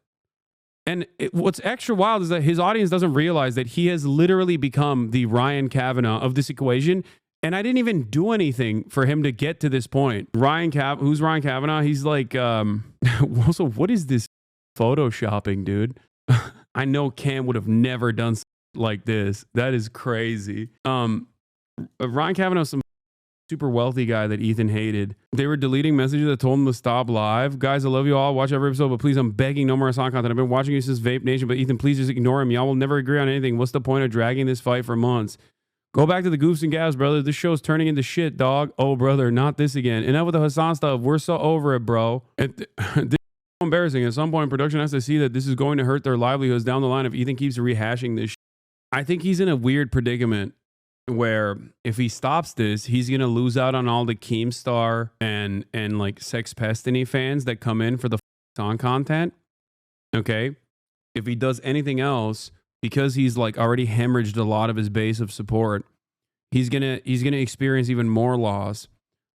And what's extra wild is that his audience doesn't realize that he has literally become the Ryan Kavanaugh of this equation. And I didn't even do anything for him to get to this point. Who's Ryan Kavanaugh? He's like, also, what is this photoshopping, dude? I know Cam would have never done something like this. That is crazy. Ryan Kavanaugh's some super wealthy guy that Ethan hated. They were deleting messages that told him to stop live. Guys, I love you all. Watch every episode, but please, I'm begging no more Hasan content. I've been watching you since Vape Nation, but Ethan, please just ignore him. Y'all will never agree on anything. What's the point of dragging this fight for months? Go back to the goofs and gaffs, brother. This show's turning into shit, dog. Oh, brother, not this again. Enough with the Hasan stuff. We're so over it, bro. This is embarrassing. At some point, production has to see that this is going to hurt their livelihoods down the line if Ethan keeps rehashing this shit. I think he's in a weird predicament where if he stops this, he's going to lose out on all the Keemstar and like Sex Pestiny fans that come in for the Hasan content. Okay. If he does anything else, because he's like already hemorrhaged a lot of his base of support, he's going to experience even more loss.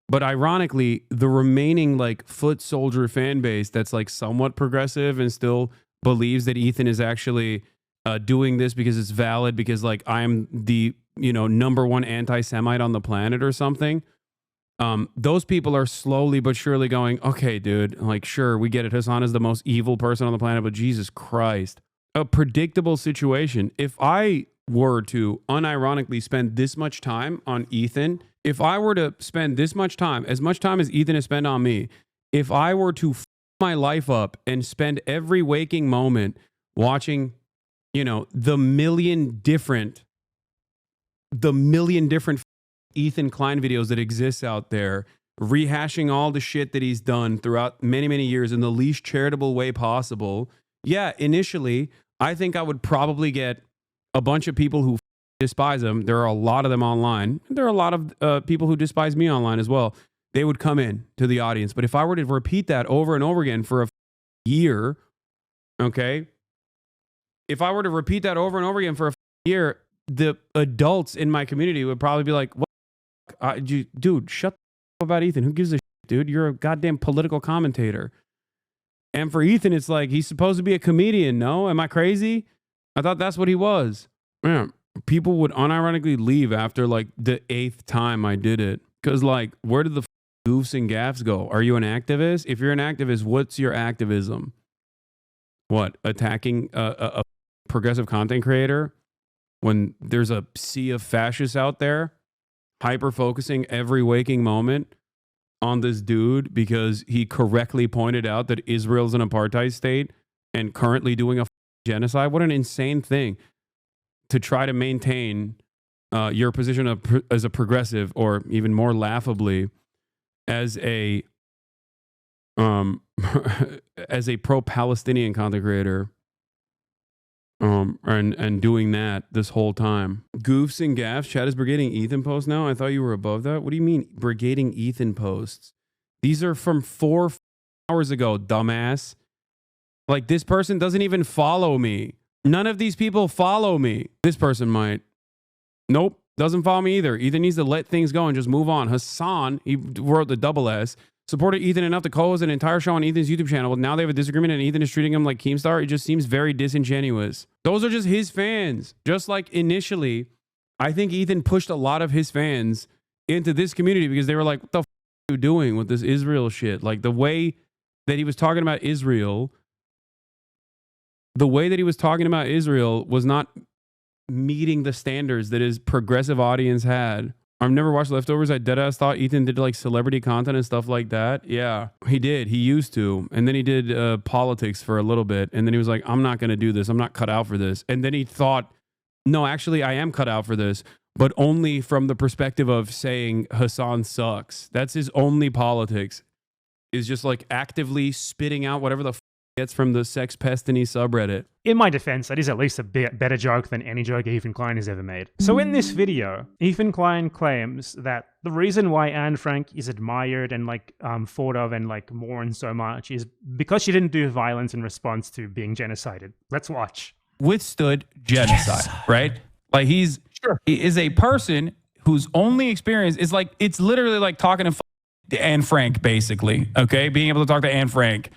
But ironically, the remaining like foot soldier fan base that's like somewhat progressive and still believes that Ethan is actually doing this because it's valid, because like I'm the number one anti-Semite on the planet or something. Those people are slowly but surely going, okay, dude, like, sure, we get it. Hasan is the most evil person on the planet, but Jesus Christ. A predictable situation. If I were to unironically spend this much time on Ethan, if I were to spend this much time, as much time as Ethan has spent on me, if I were to my life up and spend every waking moment watching, the million different Ethan Klein videos that exists out there, rehashing all the shit that he's done throughout many, many years in the least charitable way possible. Yeah, initially, I think I would probably get a bunch of people who despise him. There are a lot of them online. There are a lot of people who despise me online as well. They would come in to the audience. But if I were to repeat that over and over again for a year, okay? If I were to repeat that over and over again for a year, the adults in my community would probably be like, what? Dude, shut the up about Ethan. Who gives a shit, dude? You're a goddamn political commentator. And for Ethan, it's like, he's supposed to be a comedian, no? Am I crazy? I thought that's what he was. Man, people would unironically leave after like the 8th time I did it. Because like, where did the goofs and gaffs go? Are you an activist? If you're an activist, what's your activism? What? Attacking a progressive content creator when there's a sea of fascists out there hyper-focusing every waking moment on this dude because he correctly pointed out that Israel's an apartheid state and currently doing a genocide? What an insane thing to try to maintain your position as a progressive, or even more laughably, as a as a pro-Palestinian content creator. and doing that this whole time. Goofs and gaffs. Chat is brigading Ethan posts now. I thought you were above that. What do you mean brigading Ethan posts? These are from 4 hours ago, dumbass. Like, this person doesn't even follow me. None of these people follow me. This person might. Nope, doesn't follow me either. Ethan needs to let things go and just move on. Hasan, he wrote the double S, supported Ethan enough to co-host an entire show on Ethan's YouTube channel. Now they have a disagreement and Ethan is treating him like Keemstar. It just seems very disingenuous. Those are just his fans. Just like initially, I think Ethan pushed a lot of his fans into this community because they were like, what the f are you doing with this Israel shit? Like, the way that he was talking about Israel, was not meeting the standards that his progressive audience had. I've never watched Leftovers. I deadass thought Ethan did like celebrity content and stuff like that. Yeah, he did. He used to. And then he did politics for a little bit. And then he was like, I'm not going to do this. I'm not cut out for this. And then he thought, no, actually, I am cut out for this, but only from the perspective of saying Hasan sucks. That's his only politics, is just like actively spitting out whatever the gets from the Sex Pestiny subreddit. In my defense, that is at least a bit better joke than any joke Ethan Klein has ever made. So in this video, Ethan Klein claims that the reason why Anne Frank is admired and like thought of and like mourned so much is because she didn't do violence in response to being genocided. Let's watch. Withstood genocide, right? Like he is a person whose only experience is like, it's literally like talking to Anne Frank, basically. Okay, being able to talk to Anne Frank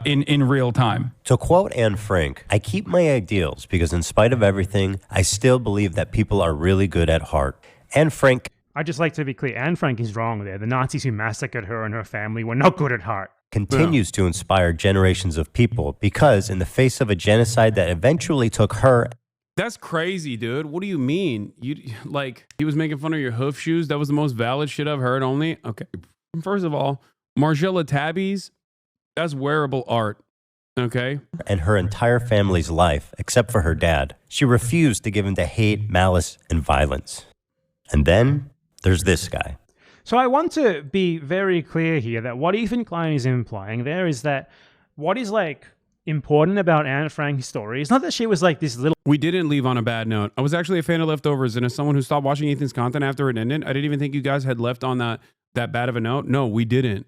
in real time. To quote Anne Frank, I keep my ideals because in spite of everything, I still believe that people are really good at heart. Anne Frank... I'd just like to be clear, Anne Frank is wrong there. The Nazis who massacred her and her family were not good at heart. Continues to inspire generations of people because in the face of a genocide that eventually took her... That's crazy, dude. What do you mean? He was making fun of your hoof shoes? That was the most valid shit I've heard only? Okay. First of all, Margiela Tabbies, that's wearable art, okay? And her entire family's life, except for her dad. She refused to give in to hate, malice, and violence. And then there's this guy. So I want to be very clear here that what Ethan Klein is implying there is that what is like important about Anne Frank's story is not that she was like this little... We didn't leave on a bad note. I was actually a fan of Leftovers, and as someone who stopped watching Ethan's content after it ended, I didn't even think you guys had left on that bad of a note. No, we didn't.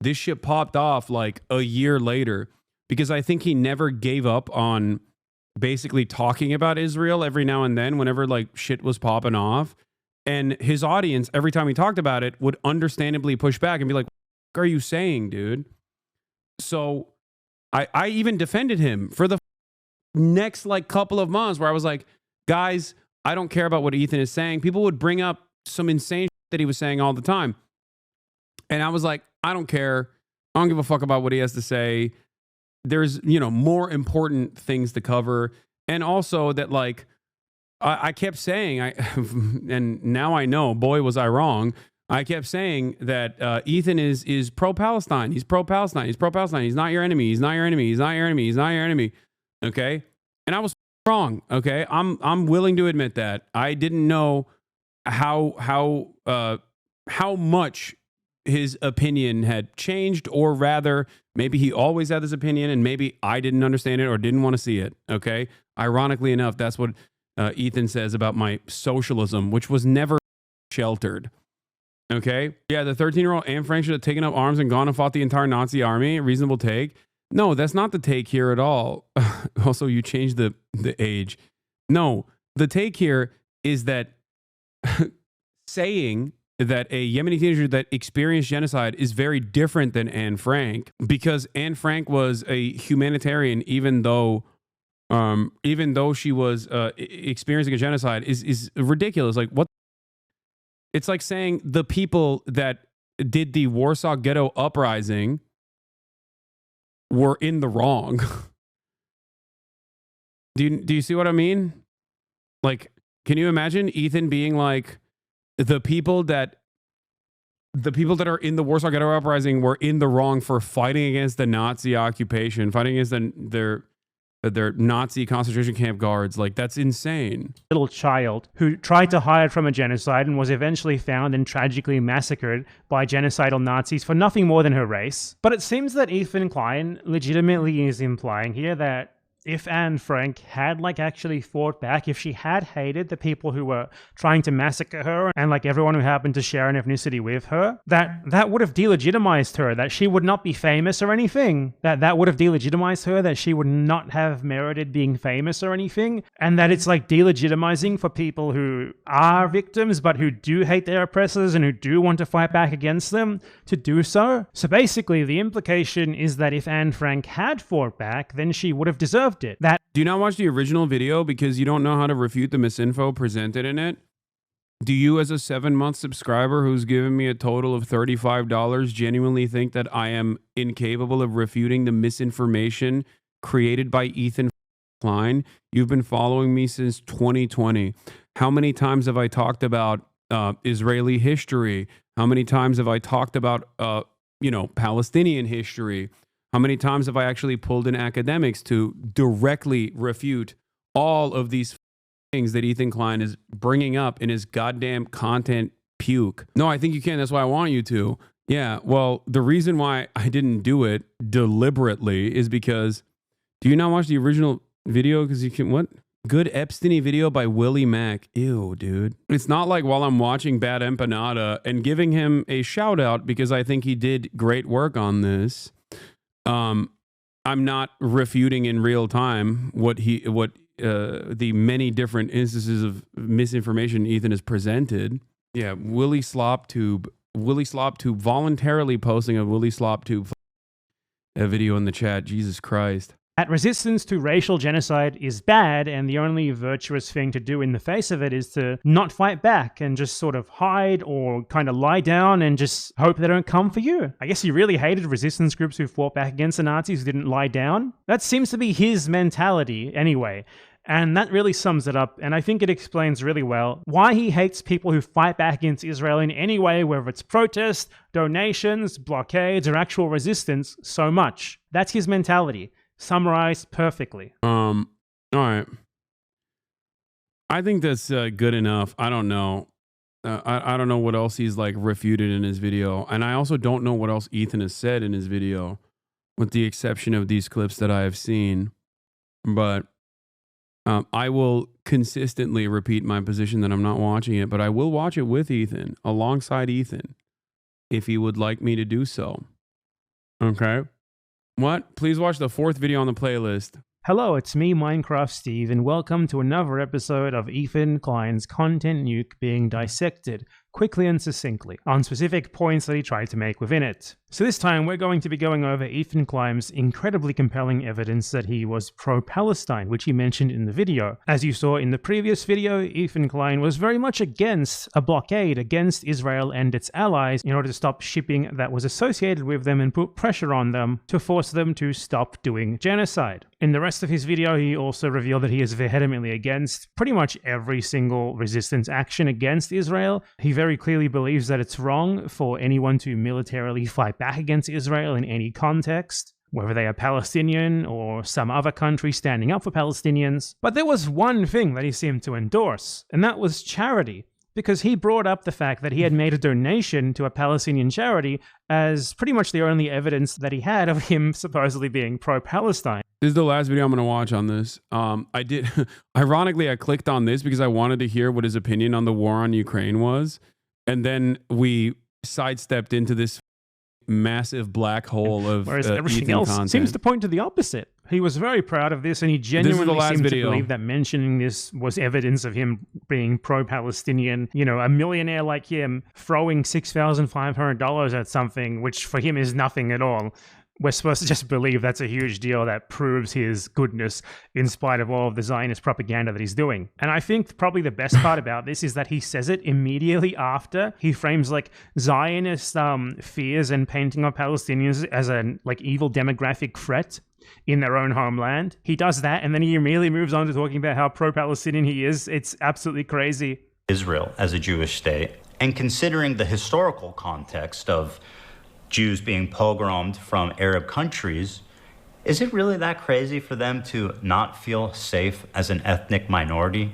This shit popped off like a year later because I think he never gave up on basically talking about Israel every now and then whenever like shit was popping off. And his audience, every time he talked about it, would understandably push back and be like, what are you saying, dude? So I even defended him for the next like couple of months where I was like, guys, I don't care about what Ethan is saying. People would bring up some insane shit that he was saying all the time. And I was like, I don't care. I don't give a fuck about what he has to say. There's, more important things to cover. And also that like, I kept saying, and now I know, boy, was I wrong. I kept saying that Ethan is pro-Palestine. He's pro-Palestine. He's pro-Palestine. He's not your enemy. He's not your enemy. He's not your enemy. He's not your enemy. Okay? And I was wrong. Okay? I'm willing to admit that. I didn't know how much his opinion had changed, or rather, maybe he always had this opinion and maybe I didn't understand it or didn't want to see it. Okay? Ironically enough, that's what Ethan says about my socialism, which was never sheltered. Okay? Yeah, the 13-year-old Anne Frank should have taken up arms and gone and fought the entire Nazi army. Reasonable take. No, that's not the take here at all. Also, you changed the age. No, the take here is that saying that a Yemeni teenager that experienced genocide is very different than Anne Frank, because Anne Frank was a humanitarian, even though she was experiencing a genocide, is ridiculous. Like, what? It's like saying the people that did the Warsaw Ghetto Uprising were in the wrong. Do you see what I mean? Like, can you imagine Ethan being like, the people that are in the Warsaw Ghetto Uprising were in the wrong for fighting against the Nazi occupation, fighting against their Nazi concentration camp guards? Like, that's insane. Little child who tried to hide from a genocide and was eventually found and tragically massacred by genocidal Nazis for nothing more than her race. But it seems that Ethan Klein legitimately is implying here that if Anne Frank had like actually fought back, if she had hated the people who were trying to massacre her and like everyone who happened to share an ethnicity with her, that would have delegitimized her, that she would not be famous or anything, that would have delegitimized her, that she would not have merited being famous or anything, and that it's like delegitimizing for people who are victims but who do hate their oppressors and who do want to fight back against them to do so. So basically the implication is that if Anne Frank had fought back, then she would have deserved it. Do you not watch the original video because you don't know how to refute the misinfo presented in it? Do you, as a 7-month subscriber who's given me a total of $35, genuinely think that I am incapable of refuting the misinformation created by Ethan Klein? You've been following me since 2020. How many times have I talked about Israeli history? How many times have I talked about, Palestinian history? How many times have I actually pulled in academics to directly refute all of these things that Ethan Klein is bringing up in his goddamn content puke? No, I think you can. That's why I want you to. Yeah, well, the reason why I didn't do it deliberately is because, do you not watch the original video? Because you can, what? Good Epstein video by Willie Mack. Ew, dude. It's not like while I'm watching BadEmpanada and giving him a shout out because I think he did great work on this. I'm not refuting in real time what the many different instances of misinformation Ethan has presented. Yeah, Willie Sloptube voluntarily posting a Willie Sloptube video in the chat. Jesus Christ. That resistance to racial genocide is bad, and the only virtuous thing to do in the face of it is to not fight back and just sort of hide or kind of lie down and just hope they don't come for you. I guess he really hated resistance groups who fought back against the Nazis who didn't lie down. That seems to be his mentality anyway. And that really sums it up, and I think it explains really well why he hates people who fight back against Israel in any way, whether it's protest, donations, blockades, or actual resistance, so much. That's his mentality. Summarized perfectly. All right. I think that's good enough. I don't know. I don't know what else he's like refuted in his video. And I also don't know what else Ethan has said in his video, with the exception of these clips that I have seen. But I will consistently repeat my position that I'm not watching it, but I will watch it with Ethan, alongside Ethan, if he would like me to do so. Okay. What? Please watch the 4th video on the playlist. Hello, it's me, Minecraft Steve, and welcome to another episode of Ethan Klein's content nuke being dissected, quickly and succinctly, on specific points that he tried to make within it. So this time we're going to be going over Ethan Klein's incredibly compelling evidence that he was pro-Palestine, which he mentioned in the video. As you saw in the previous video, Ethan Klein was very much against a blockade against Israel and its allies in order to stop shipping that was associated with them and put pressure on them to force them to stop doing genocide. In the rest of his video, he also revealed that he is vehemently against pretty much every single resistance action against Israel. He very clearly believes that it's wrong for anyone to militarily fight back against Israel in any context, whether they are Palestinian or some other country standing up for Palestinians. But there was one thing that he seemed to endorse, and that was charity, because he brought up the fact that he had made a donation to a Palestinian charity as pretty much the only evidence that he had of him supposedly being pro-Palestine. This is the last video I'm going to watch on this. Ironically, I clicked on this because I wanted to hear what his opinion on the war on Ukraine was. And then we sidestepped into this massive black hole of whereas everything Ethan else content. Seems to point to the opposite. He was very proud of this, and he genuinely seemed to believe that mentioning this was evidence of him being pro-Palestinian. You know, a millionaire like him throwing $6,500 at something, which for him is nothing at all. We're supposed to just believe that's a huge deal that proves his goodness in spite of all of the Zionist propaganda that he's doing. And I think probably the best part about this is that he says it immediately after he frames like Zionist fears and painting of Palestinians as a like evil demographic threat in their own homeland. He does that, and then he immediately moves on to talking about how pro-Palestinian he is. It's absolutely crazy. Israel as a Jewish state, and considering the historical context of Jews being pogromed from Arab countries, is it really that crazy for them to not feel safe as an ethnic minority?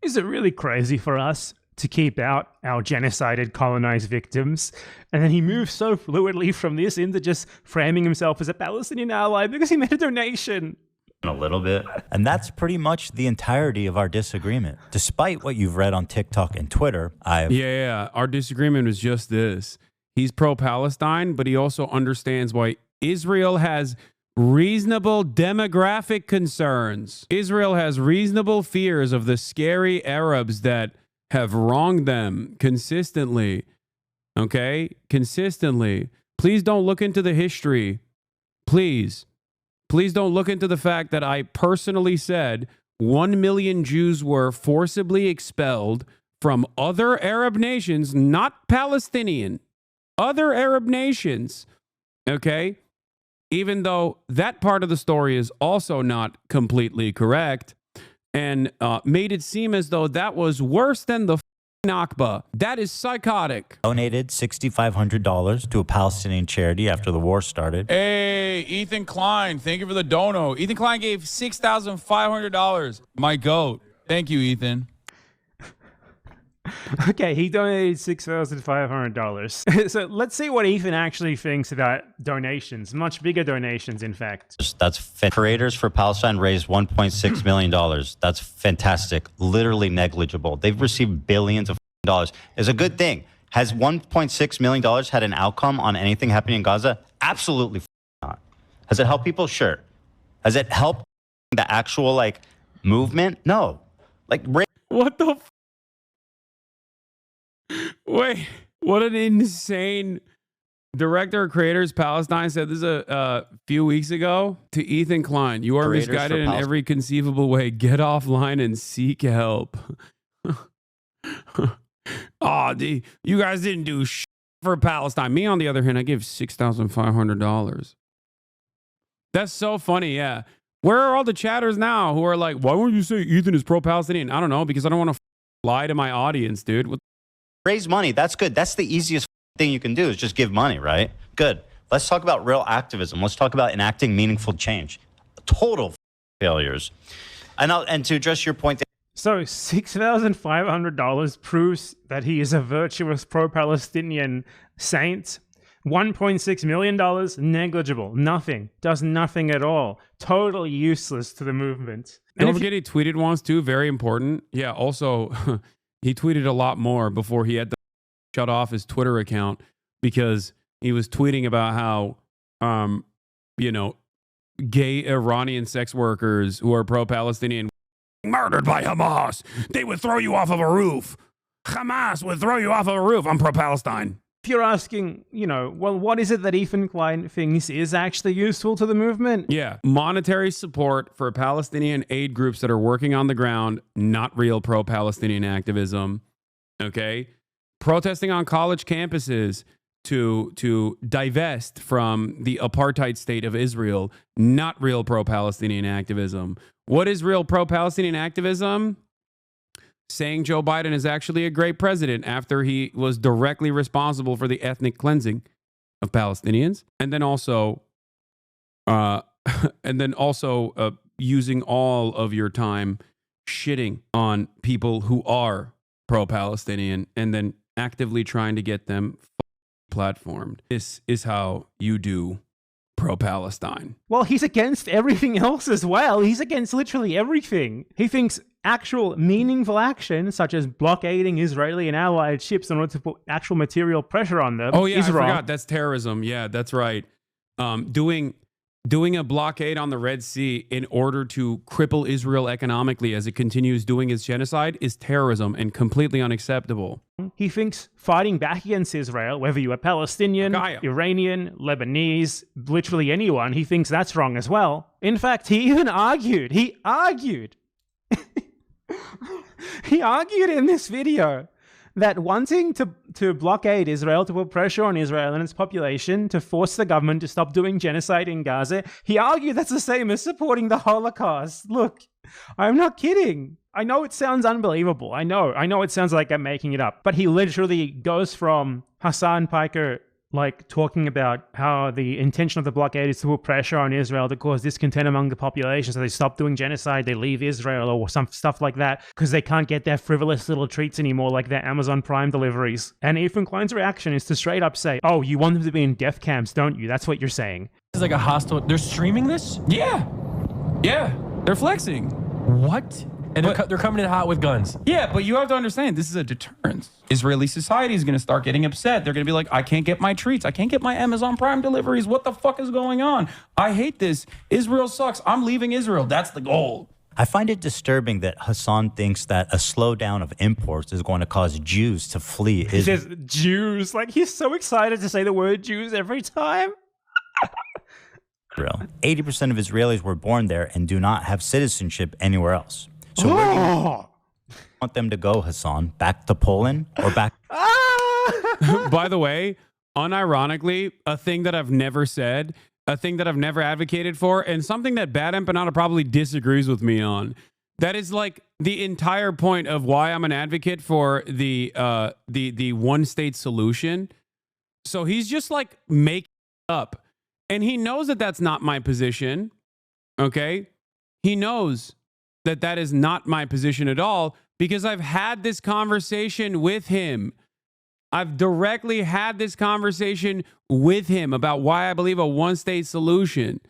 Is it really crazy for us to keep out our genocided colonized victims? And then he moves so fluidly from this into just framing himself as a Palestinian ally because he made a donation. a little bit. And that's pretty much the entirety of our disagreement. Despite what you've read on TikTok and Twitter, Yeah. Our disagreement was just this. He's pro-Palestine, but he also understands why Israel has reasonable demographic concerns. Israel has reasonable fears of the scary Arabs that have wronged them consistently. Okay? Consistently. Please don't look into the history. Please. Please don't look into the fact that I personally said 1 million Jews were forcibly expelled from other Arab nations, not Palestinian, other Arab nations. Okay? Even though that part of the story is also not completely correct, and made it seem as though that was worse than the Nakba. That is psychotic. Donated $6,500 to a Palestinian charity after the war started. Hey, Ethan Klein, thank you for the dono. Ethan Klein gave $6,500. My goat. Thank you, Ethan. Okay, he donated $6,500. So let's see what Ethan actually thinks about donations. Much bigger donations, in fact. That's Creators for Palestine raised $1.6 million. That's fantastic. Literally negligible. They've received billions of dollars. It's a good thing. Has $1.6 million had an outcome on anything happening in Gaza? Absolutely not. Has it helped people? Sure. Has it helped the actual like movement? No. Like what the Wait, what an insane director of Creators Palestine said this a few weeks ago to Ethan Klein. You are Creators misguided in every conceivable way. Get offline and seek help. You guys didn't do shit for Palestine. Me, on the other hand, I give $6,500. That's so funny, yeah. Where are all the chatters now who are like, why won't you say Ethan is pro-Palestinian? I don't know, because I don't want to lie to my audience, dude. Raise money. That's good. That's the easiest thing you can do is just give money, right? Good. Let's talk about real activism. Let's talk about enacting meaningful change. Total failures. And to address your point. So $6,500 proves that he is a virtuous pro-Palestinian saint. $1.6 million, negligible. Nothing. Does nothing at all. Totally useless to the movement. Don't forget he tweeted once too. Very important. Yeah, also... He tweeted a lot more before he had to shut off his Twitter account because he was tweeting about how, gay Iranian sex workers who are pro-Palestinian murdered by Hamas. They would throw you off of a roof. Hamas would throw you off of a roof. I'm pro-Palestine. If you're asking, well, what is it that Ethan Klein thinks is actually useful to the movement? Yeah, monetary support for Palestinian aid groups that are working on the ground, not real pro-Palestinian activism. Okay? Protesting on college campuses to divest from the apartheid state of Israel, not real pro-Palestinian activism. What is real pro-Palestinian activism? Saying Joe Biden is actually a great president after he was directly responsible for the ethnic cleansing of Palestinians, and then also using all of your time shitting on people who are pro-Palestinian, and then actively trying to get them platformed. This is how you do pro-Palestine. Well, he's against everything else as well. He's against literally everything. He thinks actual meaningful action, such as blockading Israeli and allied ships in order to put actual material pressure on them, oh yeah, is I wrong. forgot. That's terrorism. Yeah, that's right. Doing a blockade on the Red Sea in order to cripple Israel economically as it continues doing its genocide is terrorism and completely unacceptable. He thinks fighting back against Israel, whether you are Palestinian, Iranian, Lebanese, literally anyone, he thinks that's wrong as well. In fact, he even argued. He argued in this video that wanting to blockade Israel, to put pressure on Israel and its population, to force the government to stop doing genocide in Gaza, he argued that's the same as supporting the Holocaust. Look, I'm not kidding. I know it sounds unbelievable. I know it sounds like I'm making it up. But he literally goes from Hasan Piker like talking about how the intention of the blockade is to put pressure on Israel to cause discontent among the population so they stop doing genocide, they leave Israel or some stuff like that because they can't get their frivolous little treats anymore like their Amazon Prime deliveries. And Ethan Klein's reaction is to straight up say, oh, you want them to be in death camps, don't you? That's what you're saying. This is like a hostile... They're streaming this? Yeah. Yeah, they're flexing. What? And they're coming in hot with guns. Yeah, but you have to understand, this is a deterrence. Israeli society is going to start getting upset. They're going to be like, I can't get my treats. I can't get my Amazon Prime deliveries. What the fuck is going on? I hate this. Israel sucks. I'm leaving Israel. That's the goal. I find it disturbing that Hasan thinks that a slowdown of imports is going to cause Jews to flee Israel. He says Jews. Like, he's so excited to say the word Jews every time. 80% of Israelis were born there and do not have citizenship anywhere else. So where do you want them to go, Hasan? Back to Poland or back? By the way, unironically, a thing that I've never said, a thing that I've never advocated for, and something that BadEmpanada probably disagrees with me on. That is like the entire point of why I'm an advocate for the one-state solution. So he's just like making it up. And he knows that that's not my position, okay? He knows that that is not my position at all because I've had this conversation with him. I've directly had this conversation with him about why I believe a one-state solution,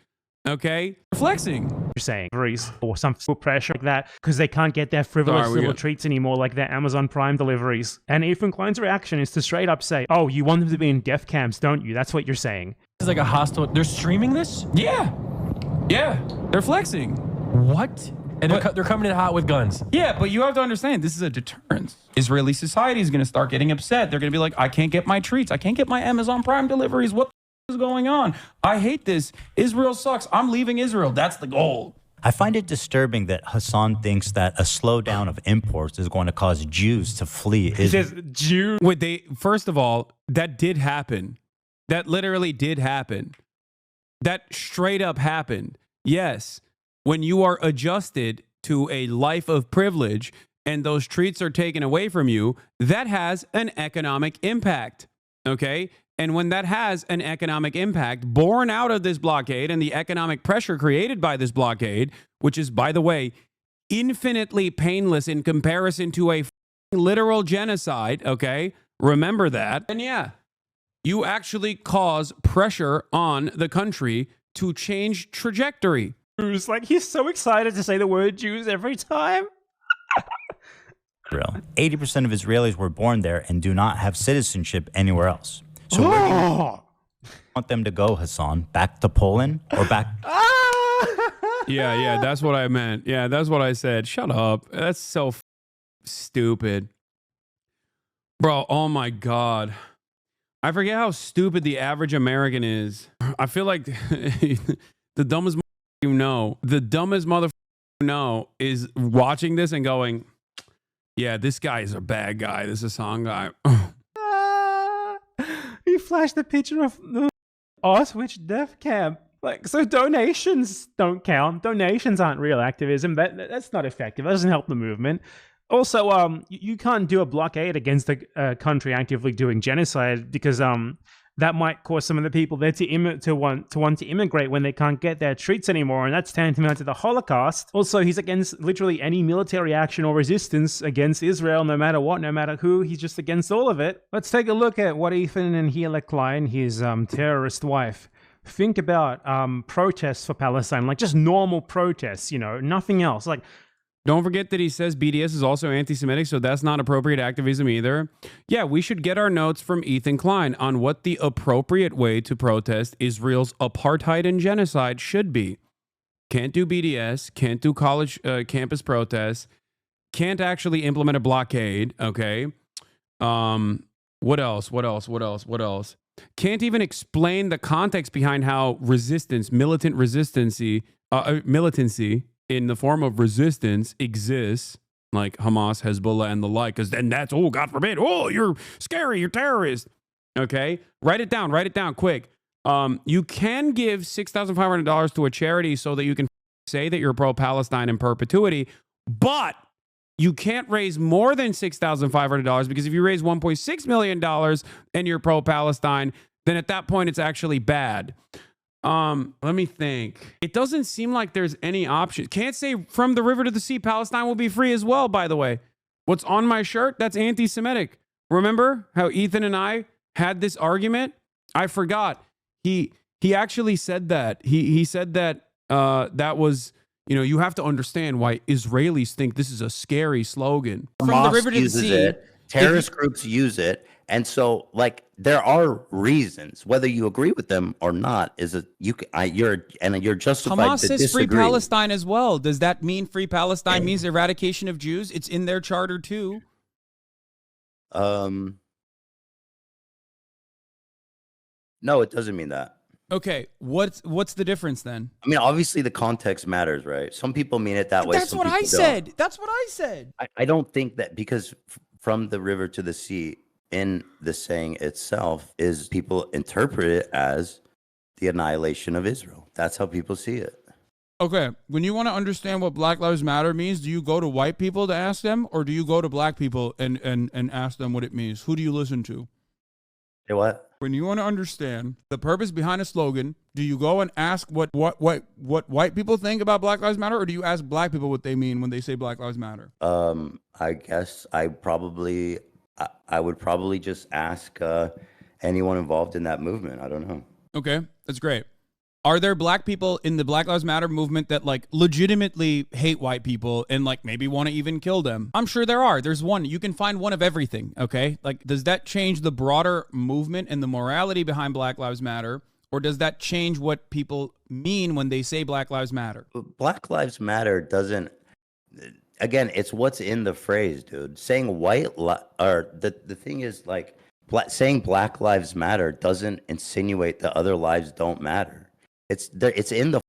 okay? Flexing. You're saying Greece or some pressure like that because they can't get their frivolous little treats anymore like their Amazon Prime deliveries. And Ethan Klein's reaction is to straight up say, oh, you want them to be in death camps, don't you? That's what you're saying. This is like a hostile... They're streaming this? Yeah. Yeah, they're flexing. What? And they're coming in hot with guns. Yeah, but you have to understand, this is a deterrence. Israeli society is going to start getting upset. They're going to be like, I can't get my treats. I can't get my Amazon Prime deliveries. What the is going on? I hate this. Israel sucks. I'm leaving Israel. That's the goal. I find it disturbing that Hasan thinks that a slowdown of imports is going to cause Jews to flee Israel. He says Jews. Wait, first of all, that did happen. That literally did happen. That straight up happened. Yes. When you are adjusted to a life of privilege and those treats are taken away from you, that has an economic impact, okay? And when that has an economic impact born out of this blockade and the economic pressure created by this blockade, which is, by the way, infinitely painless in comparison to a literal genocide, okay? Remember that. And yeah, you actually cause pressure on the country to change trajectory. Like, he's so excited to say the word Jews every time. 80% of Israelis were born there and do not have citizenship anywhere else. So where do you want them to go, Hasan? Back to Poland or back? Yeah, that's what I meant. Yeah, that's what I said. Shut up. That's so stupid. Bro, oh my God. I forget how stupid the average American is. I feel like the dumbest you know, the dumbest motherfucker you know is watching this and going, yeah, this guy is a bad guy. This is a song guy. He flashed the picture of the Auschwitz death camp. Like, so donations don't count. Donations aren't real activism. That's not effective. That doesn't help the movement. Also, you can't do a blockade against a country actively doing genocide because that might cause some of the people there to want to immigrate when they can't get their treats anymore, and that's tantamount to the Holocaust. Also, he's against literally any military action or resistance against Israel, no matter what, no matter who. He's just against all of it. Let's take a look at what Ethan and Hila Klein, his terrorist wife, think about protests for Palestine, like just normal protests, you know, nothing else. Like, don't forget that he says BDS is also anti-Semitic, so that's not appropriate activism either. Yeah, we should get our notes from Ethan Klein on what the appropriate way to protest Israel's apartheid and genocide should be. Can't do BDS, can't do college campus protests, can't actually implement a blockade, okay? What else? Can't even explain the context behind how militancy in the form of resistance exists, like Hamas, Hezbollah, and the like, because then that's, oh, God forbid, oh, you're scary, you're terrorist. Okay? Write it down quick. You can give $6,500 to a charity so that you can say that you're pro-Palestine in perpetuity, but you can't raise more than $6,500 because if you raise $1.6 million and you're pro-Palestine, then at that point it's actually bad. Let me think. It doesn't seem like there's any option. Can't say from the river to the sea, Palestine will be free as well, by the way. What's on my shirt? That's anti-Semitic. Remember how Ethan and I had this argument? I forgot. He actually said that. He said that that was, You know, you have to understand why Israelis think this is a scary slogan. From the river to the sea. Terrorist groups use it. And so, like, there are reasons, whether you agree with them or not, you're justified Hamas to says disagree. free Palestine as well. Does that mean free Palestine means eradication of Jews? It's in their charter too. No, it doesn't mean that. Okay, what's the difference then? I mean, obviously the context matters, right? Some people mean it that way. That's what I said. That's what I said. I don't think that, because from the river to the sea, in the saying itself, is people interpret it as the annihilation of Israel. That's how people see it. Okay, when you want to understand what Black Lives Matter means, do you go to white people to ask them, or do you go to black people and ask them what it means? Who do you listen to? Say what? When you want to understand the purpose behind a slogan, do you go and ask what white people think about Black Lives Matter, or do you ask black people what they mean when they say Black Lives Matter? I guess I would probably just ask anyone involved in that movement. I don't know. Okay, that's great. Are there black people in the Black Lives Matter movement that like legitimately hate white people and like maybe want to even kill them? I'm sure there are. There's one. You can find one of everything, okay? Like, does that change the broader movement and the morality behind Black Lives Matter? Or does that change what people mean when they say Black Lives Matter? Black Lives Matter doesn't... Again, it's what's in the phrase, dude. Saying the thing is, like, saying Black Lives Matter doesn't insinuate that other lives don't matter. It's in the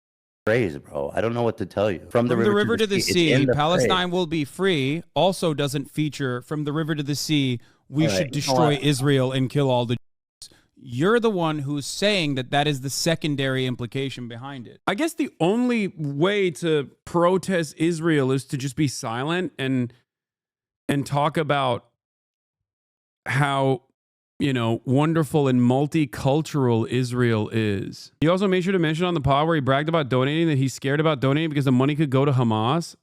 phrase, bro. I don't know what to tell you. From the river to the sea, Palestine will be free also doesn't feature from the river to the sea. We should destroy Israel and kill all the Jews. You're the one who's saying that is the secondary implication behind it. I guess the only way to protest Israel is to just be silent and talk about how, you know, wonderful and multicultural Israel is. He also made sure to mention on the pod where he bragged about donating that he's scared about donating because the money could go to Hamas.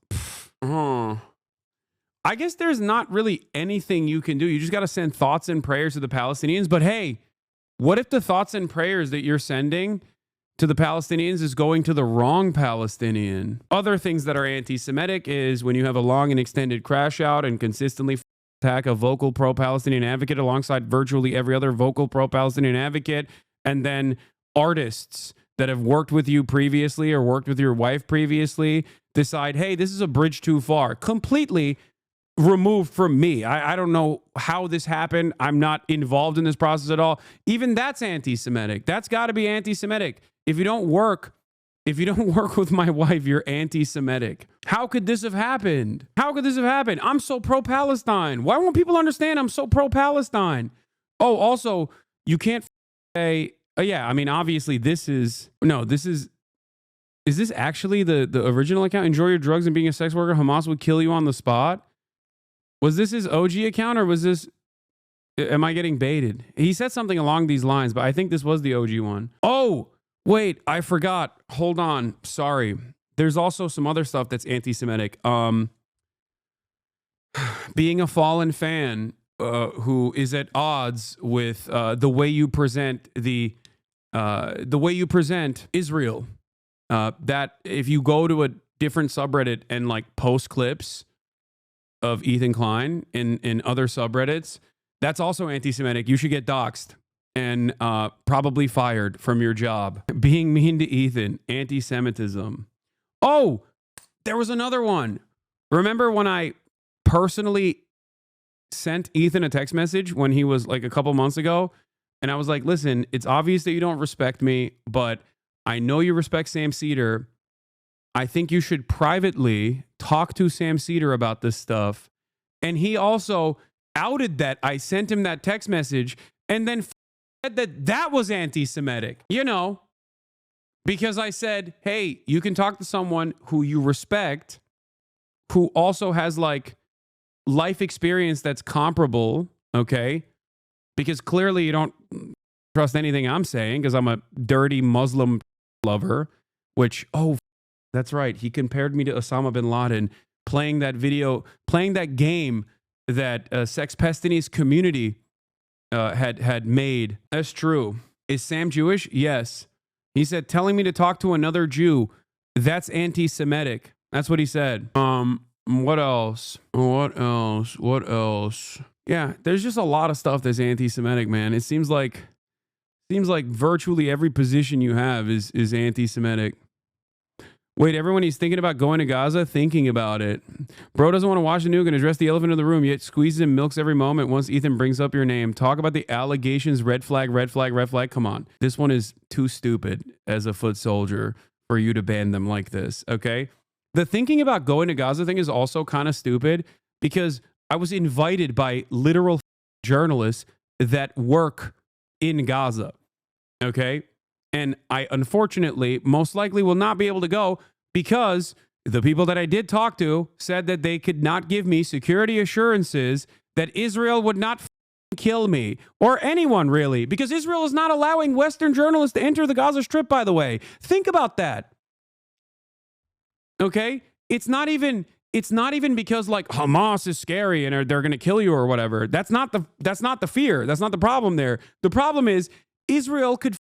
I guess there's not really anything you can do. You just got to send thoughts and prayers to the Palestinians. But hey, what if the thoughts and prayers that you're sending to the Palestinians is going to the wrong Palestinian? Other things that are anti-Semitic is when you have a long and extended crash out and consistently attack a vocal pro-Palestinian advocate alongside virtually every other vocal pro-Palestinian advocate, and then artists that have worked with you previously or worked with your wife previously decide, hey, this is a bridge too far. Completely removed from me. I don't know how this happened. I'm not involved in this process at all. Even that's anti-Semitic. That's got to be anti-Semitic. If you don't work with my wife, you're anti-Semitic. How could this have happened? How could this have happened? I'm so pro-Palestine. Why won't people understand I'm so pro-Palestine? Oh, also, you can't say, yeah, I mean, obviously is this actually the original account? Enjoy your drugs and being a sex worker. Hamas would kill you on the spot. Was this his OG account, or was this, am I getting baited? He said something along these lines, but I think this was the OG one. Oh, wait, I forgot. Hold on. Sorry. There's also some other stuff that's anti-Semitic. Being a fallen fan who is at odds with the way you present Israel. That if you go to a different subreddit and like post clips of Ethan Klein in other subreddits, that's also anti-Semitic. You should get doxxed and probably fired from your job. Being mean to Ethan, anti-Semitism. Oh, there was another one. Remember when I personally sent Ethan a text message when he was like a couple months ago? And I was like, listen, it's obvious that you don't respect me, but I know you respect Sam Cedar. I think you should privately talk to Sam Cedar about this stuff. And he also outed that I sent him that text message and then said that was anti-Semitic, you know, because I said, hey, you can talk to someone who you respect, who also has like life experience that's comparable, okay? Because clearly you don't trust anything I'm saying because I'm a dirty Muslim lover, which, that's right. He compared me to Osama bin Laden playing that game that Sex Pestini's community had made. That's true. Is Sam Jewish? Yes. He said, telling me to talk to another Jew That's anti-Semitic. That's what he said. What else? What else? What else? Yeah, there's just a lot of stuff that's anti-Semitic, man. It seems like virtually every position you have is anti-Semitic. Wait, everyone, he's thinking about going to Gaza? Thinking about it. Bro doesn't want to watch the nuke and address the elephant in the room, yet squeezes and milks every moment once Ethan brings up your name. Talk about the allegations, red flag, red flag, red flag. Come on. This one is too stupid as a foot soldier for you to ban them like this, okay? The thinking about going to Gaza thing is also kind of stupid because I was invited by literal journalists that work in Gaza, okay? And I unfortunately most likely will not be able to go because the people that I did talk to said that they could not give me security assurances that Israel would not kill me or anyone really, because Israel is not allowing Western journalists to enter the Gaza Strip, by the way. Think about that. Okay? It's not even because like Hamas is scary and they're going to kill you or whatever. That's not the fear. That's not the problem there. The problem is Israel could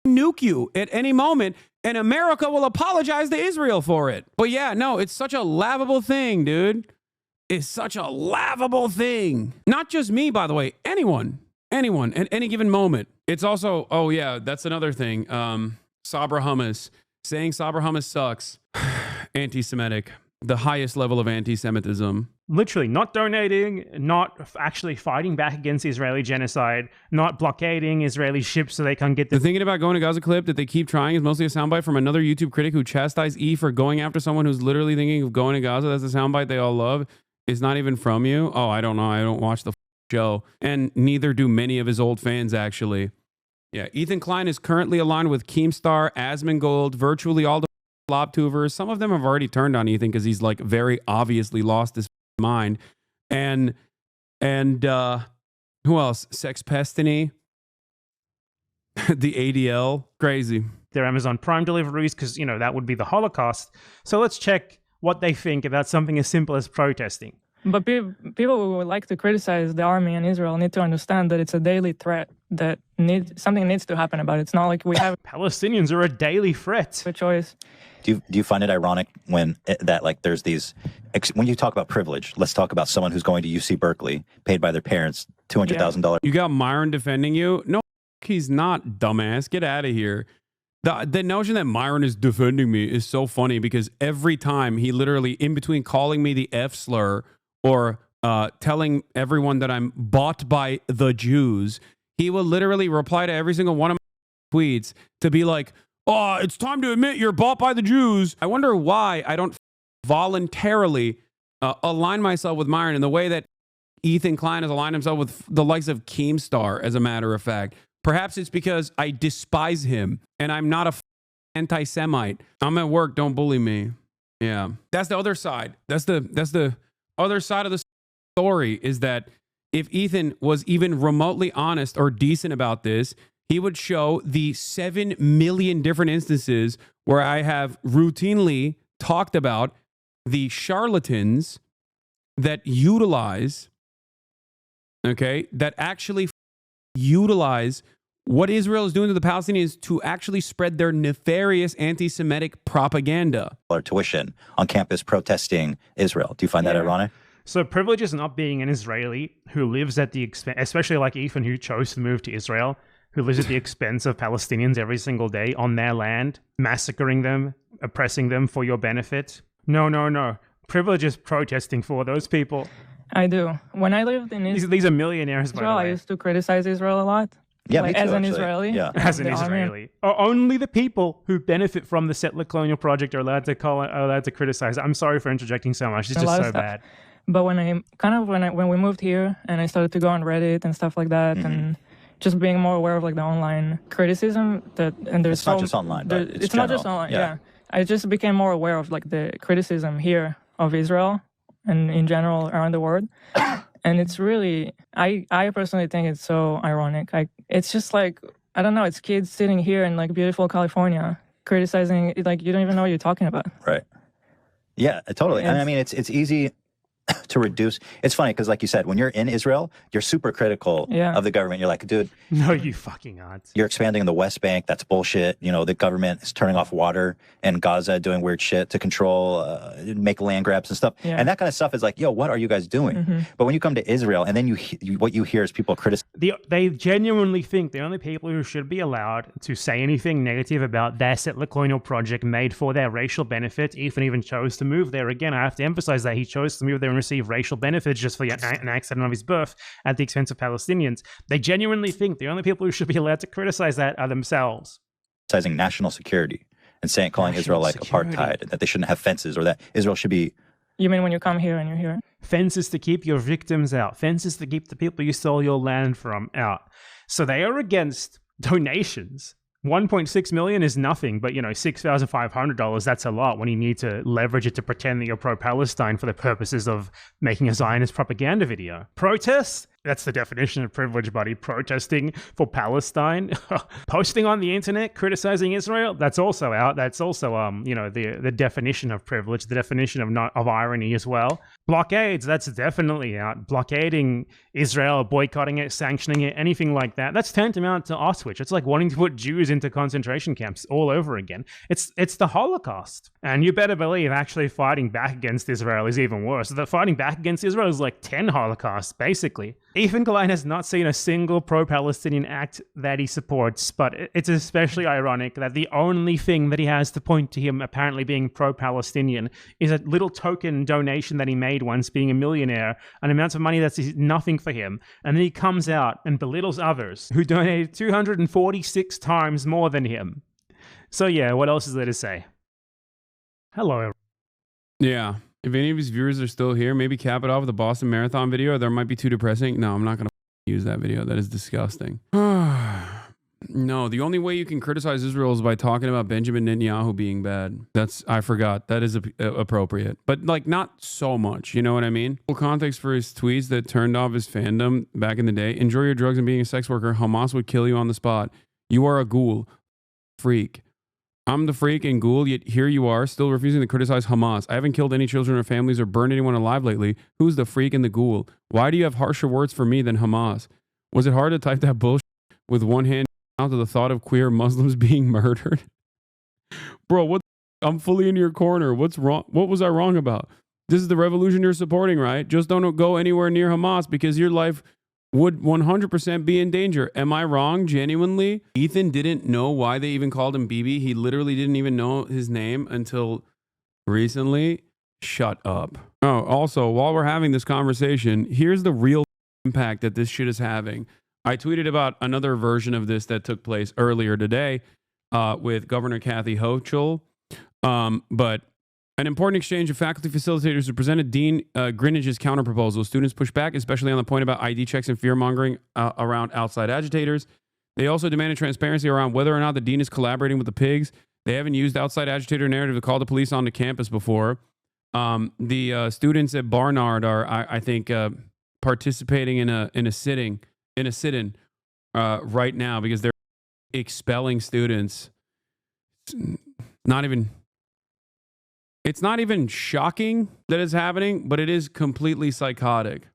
nuke you at any moment and America will apologize to Israel for it. But yeah, no, it's such a laughable thing, dude. It's such a laughable thing. Not just me, by the way, anyone at any given moment. It's also, oh yeah, that's another thing. Sabra hummus, saying Sabra hummus sucks. Anti-Semitic. The highest level of anti-Semitism. Literally, not donating, not actually fighting back against Israeli genocide, not blockading Israeli ships so they can't get the thinking about going to Gaza clip that they keep trying is mostly a soundbite from another YouTube critic who chastised E for going after someone who's literally thinking of going to Gaza. That's the soundbite they all love. It's not even from you. Oh, I don't know. I don't watch the show. And neither do many of his old fans, actually. Yeah, Ethan Klein is currently aligned with Keemstar, Asmongold, virtually all the Lobtubers. Some of them have already turned on Ethan because he's like very obviously lost his mind. And who else? Sex Pestiny, the ADL, crazy. Their Amazon Prime deliveries because, you know, that would be the Holocaust. So let's check what they think about something as simple as protesting. But people who would like to criticize the army and Israel need to understand that it's a daily threat that something needs to happen about it. It's not like we have Palestinians are a daily threat. A choice. Do you find it ironic when there's these when you talk about privilege? Let's talk about someone who's going to UC Berkeley, paid by their parents $200,000. You got Myron defending you? No, he's not, dumbass. Get out of here. The notion that Myron is defending me is so funny because every time he literally, in between calling me the F slur or telling everyone that I'm bought by the Jews, he will literally reply to every single one of my tweets to be like, oh, it's time to admit you're bought by the Jews. I wonder why I don't voluntarily align myself with Myron in the way that Ethan Klein has aligned himself with the likes of Keemstar, as a matter of fact. Perhaps it's because I despise him and I'm not a anti-Semite. I'm at work, don't bully me. Yeah. That's the other side. That's the other side of the story, is that if Ethan was even remotely honest or decent about this, he would show the 7 million different instances where I have routinely talked about the charlatans that utilize, that actually utilize what Israel is doing to the Palestinians to actually spread their nefarious anti-Semitic propaganda. Or tuition on campus protesting Israel. Do you find that ironic? So privilege is not being an Israeli who lives at the expense, especially like Ethan, who chose to move to Israel, who lives at the expense of Palestinians every single day on their land, massacring them, oppressing them for your benefit. No. Privilege is protesting for those people. I do. When I lived in Israel, these are millionaires, by the way. I used to criticize Israel a lot. Yeah, me too, as an actually. Israeli. Yeah. As an Israeli. Only the people who benefit from the settler colonial project are allowed to criticize. I'm sorry for interjecting so much. It's just so bad. But when we moved here and I started to go on Reddit and stuff like that, and just being more aware of like the online criticism it's not just online, but it's not just online. Yeah, I just became more aware of like the criticism here of Israel and in general around the world. And it's really, I personally think it's so ironic. It's just like, I don't know, it's kids sitting here in like beautiful California criticizing, like you don't even know what you're talking about. Right. Yeah, totally. And I mean, it's easy. to reduce. It's funny because, like you said, when you're in Israel, you're super critical of the government. You're like, dude, no, you fucking aren't. You're expanding in the West Bank. That's bullshit. You know, the government is turning off water and Gaza, doing weird shit to control, make land grabs and stuff. Yeah. And that kind of stuff is like, yo, what are you guys doing? But when you come to Israel, and then what you hear is people criticize. They genuinely think the only people who should be allowed to say anything negative about their settler colonial project made for their racial benefit, Ethan even chose to move there. Again, I have to emphasize that he chose to move there and receive racial benefits just for an accident of his birth at the expense of Palestinians. They genuinely think the only people who should be allowed to criticize that are themselves. Criticizing national security and calling Israel like apartheid, and that they shouldn't have fences, or that Israel should be. You mean when you come here and you're here? Fences to keep your victims out. Fences to keep the people you stole your land from out. So they are against donations. 1.6 million is nothing, but $6,500, that's a lot when you need to leverage it to pretend that you're pro-Palestine for the purposes of making a Zionist propaganda video. Protests? That's the definition of privilege, buddy. Protesting for Palestine. Posting on the internet, criticizing Israel, that's also out. That's also, the definition of privilege, the definition of irony as well. Blockades, that's definitely out. Blockading Israel, boycotting it, sanctioning it, anything like that. That's tantamount to Auschwitz. It's like wanting to put Jews into concentration camps all over again. It's the Holocaust. And you better believe actually fighting back against Israel is even worse. The fighting back against Israel is like 10 Holocausts, basically. Ethan Klein has not seen a single pro-Palestinian act that he supports, but it's especially ironic that the only thing that he has to point to him apparently being pro-Palestinian is a little token donation that he made once, being a millionaire, an amount of money that's nothing for him, and then he comes out and belittles others who donated 246 times more than him. So yeah, what else is there to say? Hello, everyone. Yeah. If any of his viewers are still here, maybe cap it off with the Boston Marathon video. That might be too depressing. No, I'm not going to use that video. That is disgusting. No, the only way you can criticize Israel is by talking about Benjamin Netanyahu being bad. I forgot. That is appropriate. But like not so much. You know what I mean? Full context for his tweets that turned off his fandom back in the day. Enjoy your drugs and being a sex worker. Hamas would kill you on the spot. You are a ghoul. Freak. I'm the freak and ghoul, yet here you are, still refusing to criticize Hamas. I haven't killed any children or families or burned anyone alive lately. Who's the freak and the ghoul? Why do you have harsher words for me than Hamas? Was it hard to type that bullshit with one hand out to the thought of queer Muslims being murdered? Bro, I'm fully in your corner. What's wrong? What was I wrong about? This is the revolution you're supporting, right? Just don't go anywhere near Hamas because your life would 100% be in danger. Am I wrong? Genuinely? Ethan didn't know why they even called him BB. He literally didn't even know his name until recently. Shut up. Oh, also, while we're having this conversation, here's the real impact that this shit is having. I tweeted about another version of this that took place earlier today with Governor Kathy Hochul. But an important exchange of faculty facilitators who presented Dean Greenwich's counterproposal. Students pushed back, especially on the point about ID checks and fear-mongering around outside agitators. They also demanded transparency around whether or not the dean is collaborating with the pigs. They haven't used outside agitator narrative to call the police onto campus before. The students at Barnard are, I think, participating in a sit-in right now because they're expelling students. It's not even shocking that it's happening, but it is completely psychotic.